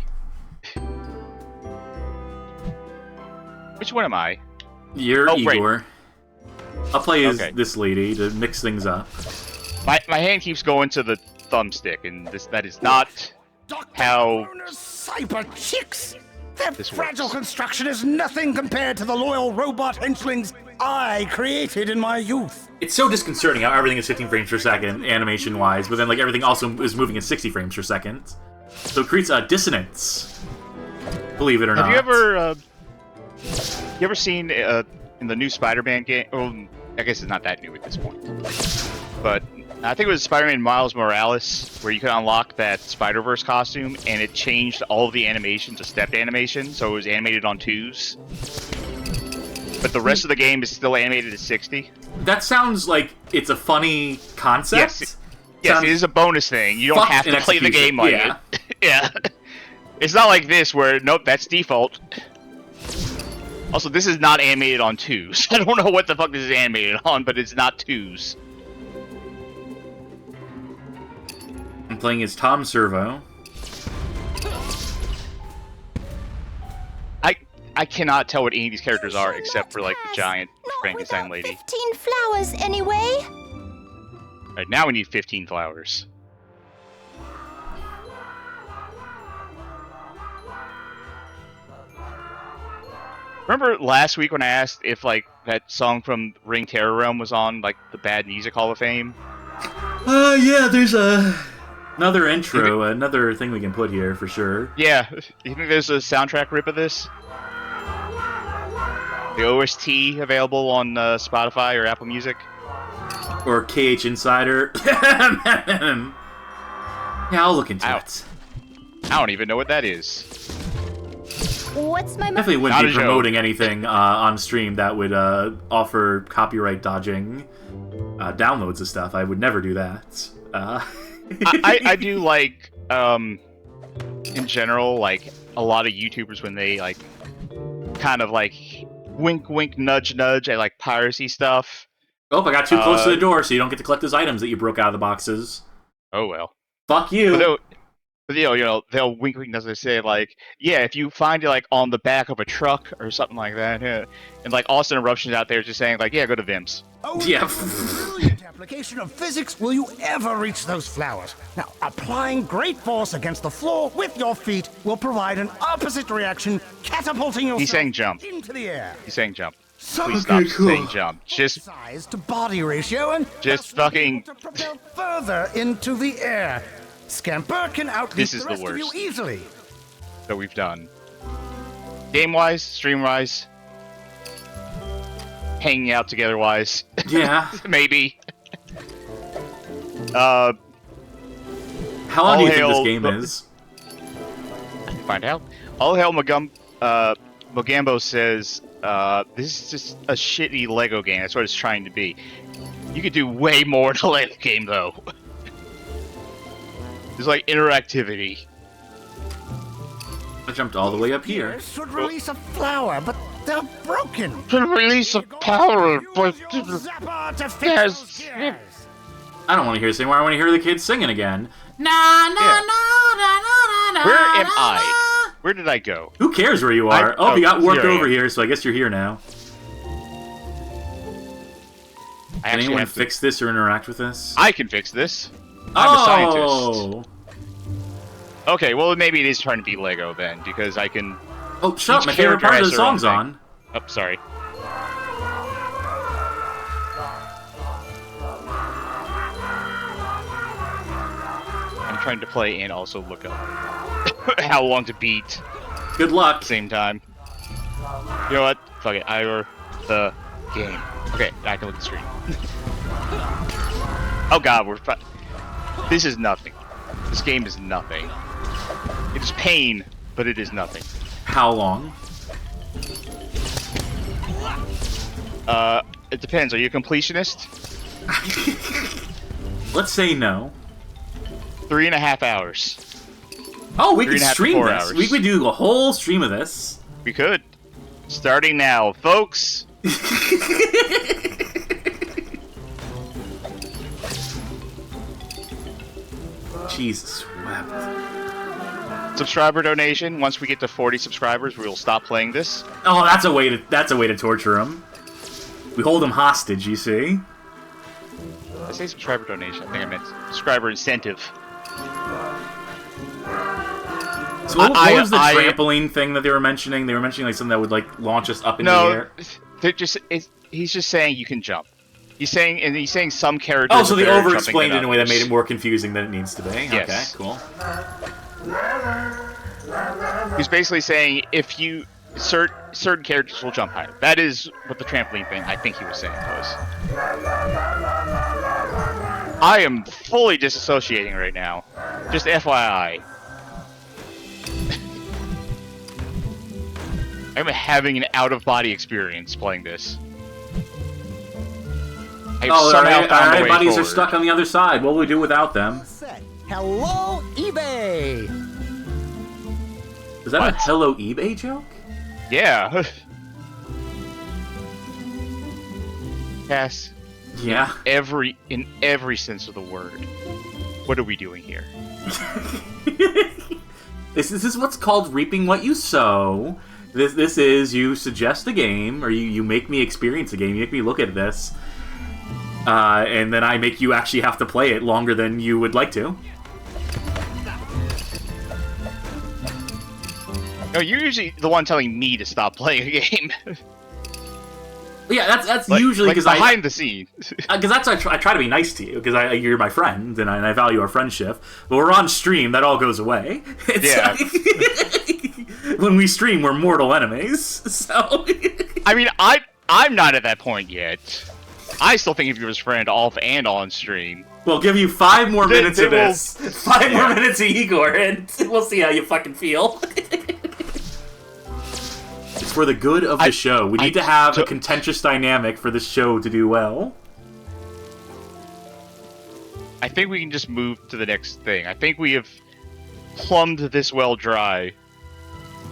Which one am I? You're Igor. Right. I'll play as this lady to mix things up. My hand keeps going to the thumbstick, and that is not how Cyber chicks! Their this fragile works. construction is nothing compared to the loyal robot henchlings I created in my youth. It's so disconcerting how everything is 15 frames per second, animation-wise, but then like everything also is moving at 60 frames per second. So it creates a dissonance. Believe it or not. Have you ever seen in the new Spider-Man game? Well, I guess it's not that new at this point. But I think it was Spider-Man Miles Morales, where you could unlock that Spider-Verse costume, and it changed all of the animation to stepped animation, so it was animated on 2s. But the rest of the game is still animated at 60. That sounds like it's a funny concept. Yes, it is a bonus thing. You don't have to play the game like it. Yeah. It's not like this, where, nope, that's default. Also, this is not animated on 2s. I don't know what the fuck this is animated on, but it's not 2s. I'm playing as Tom Servo. I cannot tell what any of these characters are, except for, like, the giant Frankenstein lady. 15 flowers, anyway. Alright, now we need 15 flowers. Remember last week when I asked if, like, that song from Ring Terror Realm was on, like, the Bad Music Hall of Fame? Yeah, there's another intro, another thing we can put here for sure. Yeah, you think there's a soundtrack rip of this? The OST available on Spotify or Apple Music? Or KH Insider. Yeah, I'll look into it. I don't even know what that is. What's my... Definitely wouldn't be promoting anything on stream that would offer copyright dodging downloads of stuff. I would never do that. I do like, in general, like, a lot of YouTubers when they, like, kind of, like, wink, wink, nudge, nudge at, like, piracy stuff. Oh, I got too close to the door, so you don't get to collect those items that you broke out of the boxes. Oh, well. Fuck you. But they'll wink doesn't say like, yeah, if you find it like on the back of a truck or something like that, yeah. And like Austin Eruption's out there just saying like, yeah, go to Vim's. Oh, yeah. Brilliant application of physics will you ever reach those flowers. Now, applying great force against the floor with your feet will provide an opposite reaction, catapulting yourself He's saying jump. into the air. He's saying jump. So Please stop saying jump. Just size to body ratio and just fucking to propel further into the air. Scamper can outleap This is the the rest of you worst. easily. that we've done. Game-wise, stream-wise, hanging out together-wise. Yeah. Maybe. How long do you think this game is? Find out. All hail Mogambo says, this is just a shitty Lego game. That's what it's trying to be. You could do way more in a Lego game, though. There's like interactivity. I jumped all the way up here. Should release a flower, but they're broken. Should release a power, but yes. I don't want to hear this anymore. I want to hear the kids singing again. Na na na na na na. Where am I? Where did I go? Who cares where you are? We got work here I over am. here, so I guess you're here now. Can anyone have to- fix this or interact with this? I can fix this. I'm a scientist. Oh! Okay, well maybe it is trying to be Lego then, because I can. Oh, shut up! each My favorite character part of has the their own song's thing. on. Oh, sorry. I'm trying to play and also look up how long to beat. Good luck. Same time. You know what? Fuck it. The game. Okay, I can look at the screen. Oh god, this is nothing. This game is nothing. It is pain, but it is nothing. How long? It depends. Are you a completionist? Let's say no. 3.5 hours. Oh, we could 3.5 to stream 4 this. hours. We could do a whole stream of this. We could. Starting now, folks. Jesus wept. Subscriber donation. Once we get to 40 subscribers, we will stop playing this. Oh, that's a way to torture him. We hold him hostage, you see. I say subscriber donation. I think I meant subscriber incentive. So what was the trampoline thing that they were mentioning? They were mentioning like something that would like launch us up into the air. He's just saying you can jump. He's saying some characters. Oh, so they are better at jumping over-explained it than in a way that others. made it more confusing than it needs to be. Yes. Okay, cool. He's basically saying if you certain characters will jump higher. That is what the trampoline thing I think he was saying was. I am fully disassociating right now. Just FYI. I'm having an out-of-body experience playing this. Oh, our way buddies are forward. stuck on the other side. What will we do without them? Hello, eBay! Is that a Hello eBay joke? Yeah. Yes. Yeah. In every sense of the word. What are we doing here? This is what's called reaping what you sow. This is you suggest a game, or you make me experience a game. You make me look at this, and then I make you actually have to play it longer than you would like to. No, you're usually the one telling me to stop playing a game. Yeah, that's like, usually because behind the scenes. Because I try to be nice to you because you're my friend and I value our friendship. But we're on stream, that all goes away. Yeah. When we stream, we're mortal enemies. So I mean, I'm not at that point yet. I still think of you as friend off and on stream. We'll give you 5 more minutes of this. 5 more Yeah. minutes of Igor, and we'll see how you fucking feel. It's for the good of the show. We need to have a contentious dynamic for this show to do well. I think we can just move to the next thing. I think we have plumbed this well dry.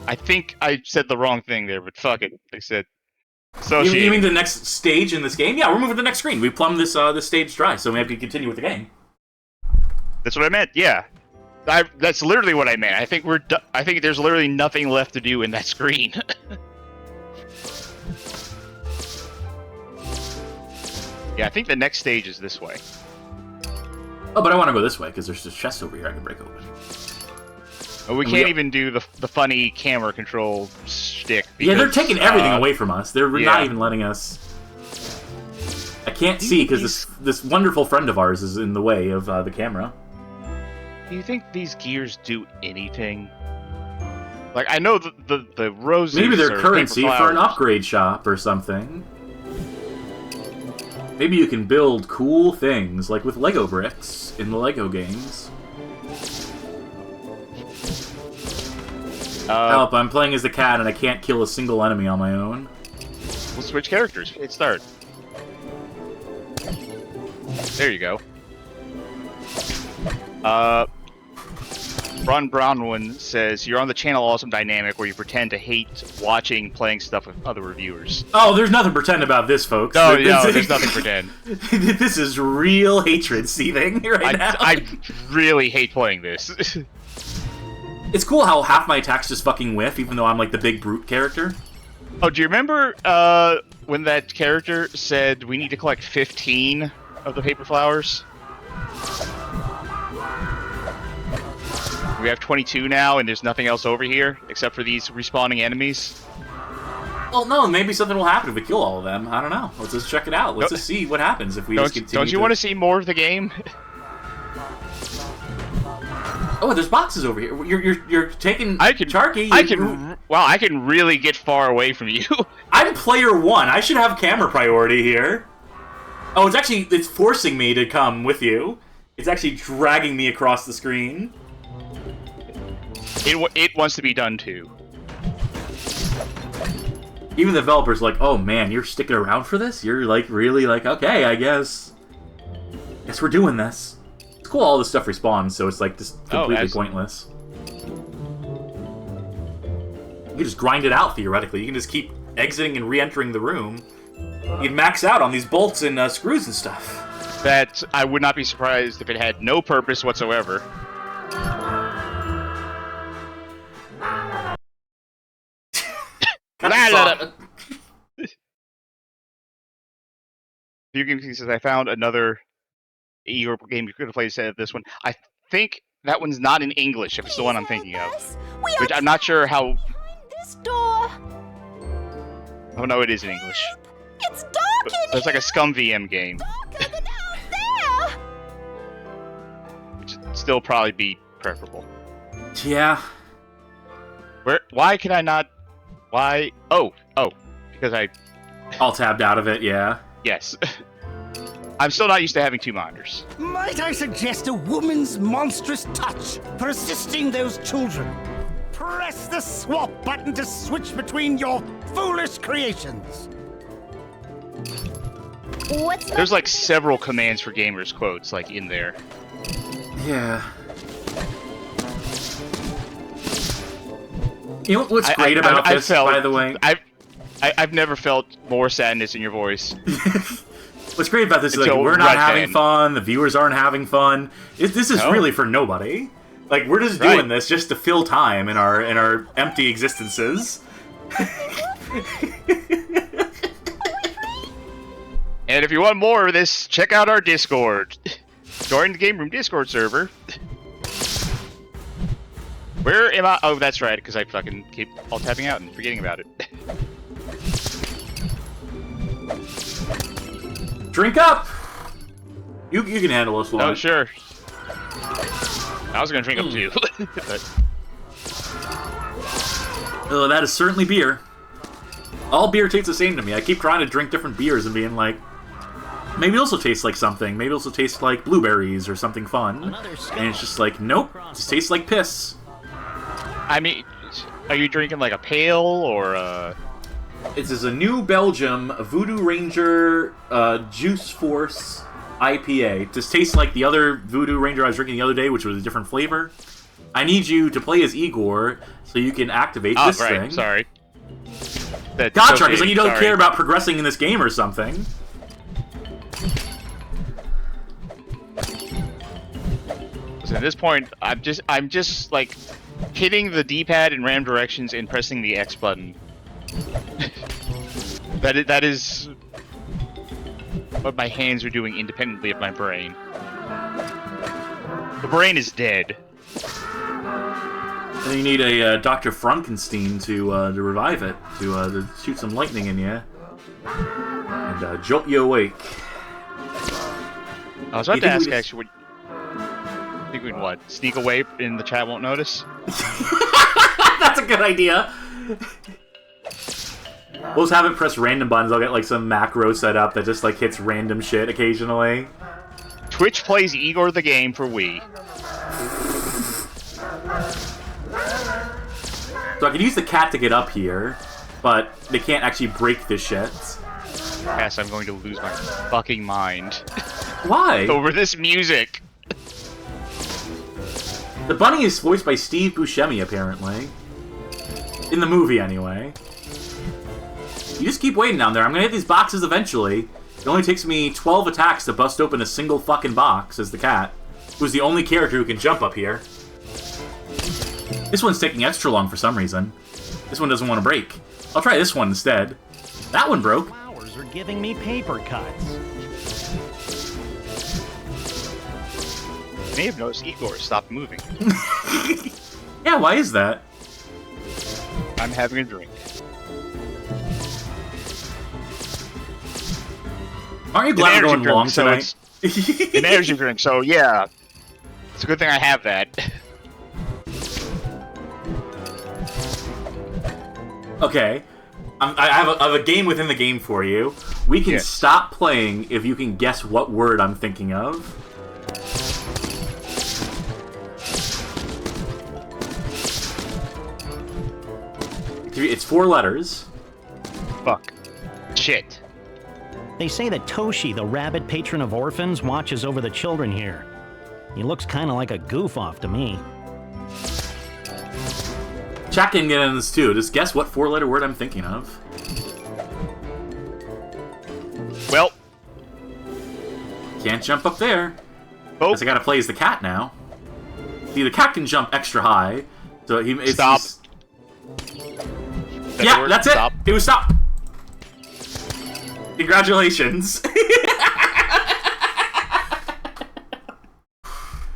I think I said the wrong thing there, but fuck it. I said You mean the next stage in this game? Yeah, we're moving to the next screen. We plumbed this stage dry, so we have to continue with the game. That's what I meant. Yeah, that's literally what I meant. I think I think there's literally nothing left to do in that screen. Yeah, I think the next stage is this way. Oh, but I want to go this way because there's this chest over here I can break open. Oh, we can't even do the funny camera control stick. Because, yeah, they're taking everything away from us. They're not even letting us. I can't see because this wonderful friend of ours is in the way of the camera. Do you think these gears do anything? Like, I know the roses. Maybe they're currency for an upgrade shop or something. Maybe you can build cool things, like with Lego bricks in the Lego games. Help, I'm playing as the cat and I can't kill a single enemy on my own. We'll switch characters. Hit start. There you go. Ron Brownwin says, you're on the channel Awesome Dynamic where you pretend to hate watching playing stuff with other reviewers. Oh, there's nothing pretend about this, folks. No, there's nothing pretend. This is real hatred seething right now. I really hate playing this. It's cool how half my attacks just fucking whiff, even though I'm like the big brute character. Oh, do you remember when that character said we need to collect 15 of the paper flowers? We have 22 now, and there's nothing else over here except for these respawning enemies. Well, no, maybe something will happen if we kill all of them. I don't know. Let's just check it out. Let's just see what happens if we just continue. Don't you want to see more of the game? Oh, there's boxes over here. You're taking Charkie. I can really get far away from you. I'm player 1. I should have camera priority here. Oh, it's forcing me to come with you. It's actually dragging me across the screen. It wants to be done too. Even the developers like, oh man, you're sticking around for this? You're like really like, okay, I guess we're doing this. It's cool all this stuff respawns, so it's like just completely pointless. You can just grind it out theoretically. You can just keep exiting and re-entering the room. You can max out on these bolts and screws and stuff. That I would not be surprised if it had no purpose whatsoever. He says, I found another Igor game you could have played instead of this one. I think that one's not in English, if it's the one I'm thinking of. Which I'm not sure how... This door. Oh no, it is in English. It's dark in There's like a Scum VM game. Darker than out there. Which would still probably be preferable. Yeah. Why can I not... Why? Oh, because I... All tabbed out of it, yeah. Yes. I'm still not used to having two monitors. Might I suggest a woman's monstrous touch for assisting those children? Press the swap button to switch between your foolish creations. There's like several commands for gamers quotes like in there. Yeah. You know what's great about this, by the way? I've never felt more sadness in your voice. What's great about this is like we're not having fun, the viewers aren't having fun. This is really for nobody. Like we're just doing this just to fill time in our empty existences. And if you want more of this, check out our Discord. Join the Game Room Discord server. Where am I? Oh, that's right, because I fucking keep all tapping out and forgetting about it. Drink up! You can handle this one. Oh, sure. I was gonna drink up too. But... Oh, that is certainly beer. All beer tastes the same to me. I keep trying to drink different beers and being like, maybe it also tastes like something. Maybe it also tastes like blueberries or something fun. And it's just like, nope, it just tastes like piss. I mean, are you drinking like a pale or a... This is a New Belgium Voodoo Ranger Juice Force IPA. It just tastes like the other Voodoo Ranger I was drinking the other day, which was a different flavor. I need you to play as Igor so you can activate this thing. Sorry. Gotcha, because like you don't care about progressing in this game or something. Listen, at this point, I'm just like hitting the D-pad in random directions and pressing the X button. that is what my hands are doing independently of my brain. The brain is dead. And you need a Dr. Frankenstein to revive it, to shoot some lightning in you and jolt you awake. I was about to ask, actually, I think we'd what? Sneak away and the chat won't notice? That's a good idea. We'll just have it press random buttons. I'll get like some macro set up that just like hits random shit occasionally. Twitch plays Igor the game for Wii. So I can use the cat to get up here, but they can't actually break this shit. Yes, I'm going to lose my fucking mind. Why? Over this music. The bunny is voiced by Steve Buscemi, apparently. In the movie, anyway. You just keep waiting down there. I'm gonna hit these boxes eventually. It only takes me 12 attacks to bust open a single fucking box, as the cat, who's the only character who can jump up here. This one's taking extra long for some reason. This one doesn't want to break. I'll try this one instead. That one broke. Flowers are giving me paper cuts. You may have noticed Igor stopped moving. Yeah, why is that? I'm having a drink. Aren't you glad we're going long tonight? An energy drink, so yeah. It's a good thing I have that. Okay. I have a game within the game for you. We can stop playing if you can guess what word I'm thinking of. It's 4 letters. Fuck. Shit. They say that Toshi, the rabbit patron of orphans, watches over the children here. He looks kind of like a goof-off to me. Chat can get in this too. Just guess what 4-letter word I'm thinking of. Well. Can't jump up there. Oh. Because I gotta play as the cat now. See, the cat can jump extra high. So he... Stop. Yeah, that's it! Stop. It was stop! Congratulations!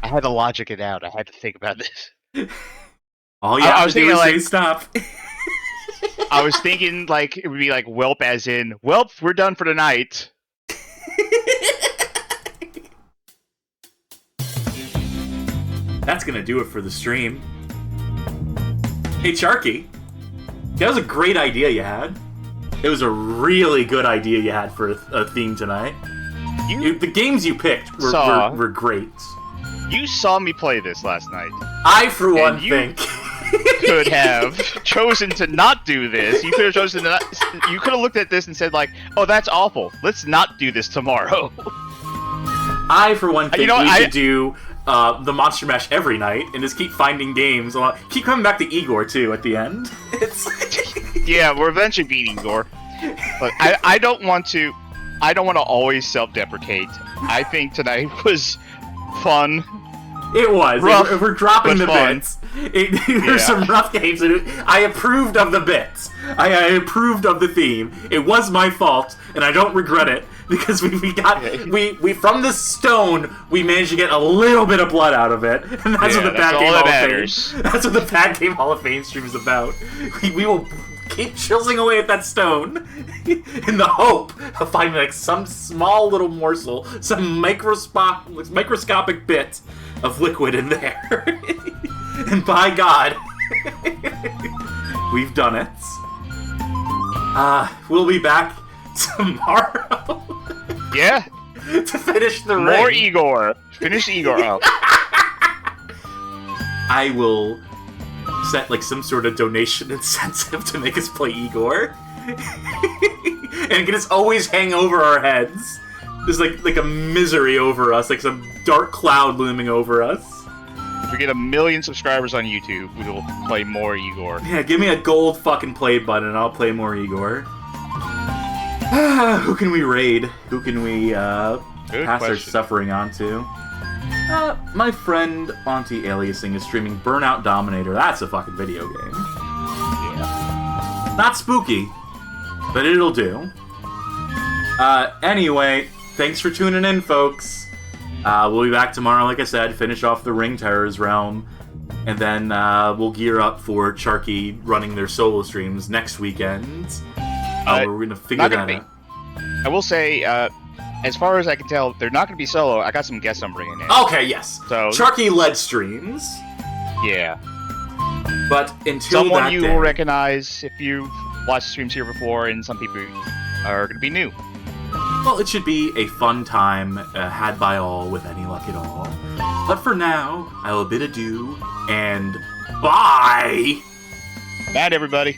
I had to logic it out. I had to think about this. All you have to do is say stop. I was thinking, like, it would be like whelp as in, welp, we're done for tonight. That's gonna do it for the stream. Hey, Charkie. That was a great idea you had. It was a really good idea you had for a theme tonight. The games you picked were great. You saw me play this last night. I, for one, think... could have chosen to not do this. You could have chosen to not... You could have looked at this and said, like, oh, that's awful. Let's not do this tomorrow. I, for one, think we should do the Monster Mash every night and just keep finding games. Keep coming back to Igor, too, at the end. Yeah, we're eventually beating Igor. But I don't want to always self-deprecate. I think tonight was fun. It was. Rough, we're dropping the fun. bits. There were some rough games. I approved of the bits. I approved of the theme. It was my fault, and I don't regret it because we from the stone we managed to get a little bit of blood out of it, and that's what the Bad Game Hall of Fame. That's what the Bad Game Hall of Fame stream is about. We will keep chiseling away at that stone in the hope of finding like some small little morsel, some microscopic bit of liquid in there. And by God, we've done it. We'll be back tomorrow. Yeah. To finish the ring. More Igor. Finish Igor up. I will set like some sort of donation incentive to make us play Igor. And can just always hang over our heads. There's like a misery over us, like some dark cloud looming over us. If we get 1 million subscribers on YouTube, we will play more Igor. Yeah, give me a gold fucking play button and I'll play more Igor. Who can we raid? Who can we pass our suffering on to? My friend Auntie Aliasing is streaming Burnout Dominator. That's a fucking video game. Yeah. Not spooky, but it'll do. Anyway, thanks for tuning in, folks. We'll be back tomorrow, like I said, finish off the Ring Terrors realm, and then we'll gear up for Charkie running their solo streams next weekend. We're gonna figure that out. I will say, as far as I can tell, they're not gonna be solo. I got some guests I'm bringing in. Okay, yes. So Charkie led streams. Yeah. But until someone that you day, will recognize if you've watched streams here before, and some people are gonna be new. Well, it should be a fun time, had by all, with any luck at all. But for now, I will bid adieu, and bye! Bye, everybody.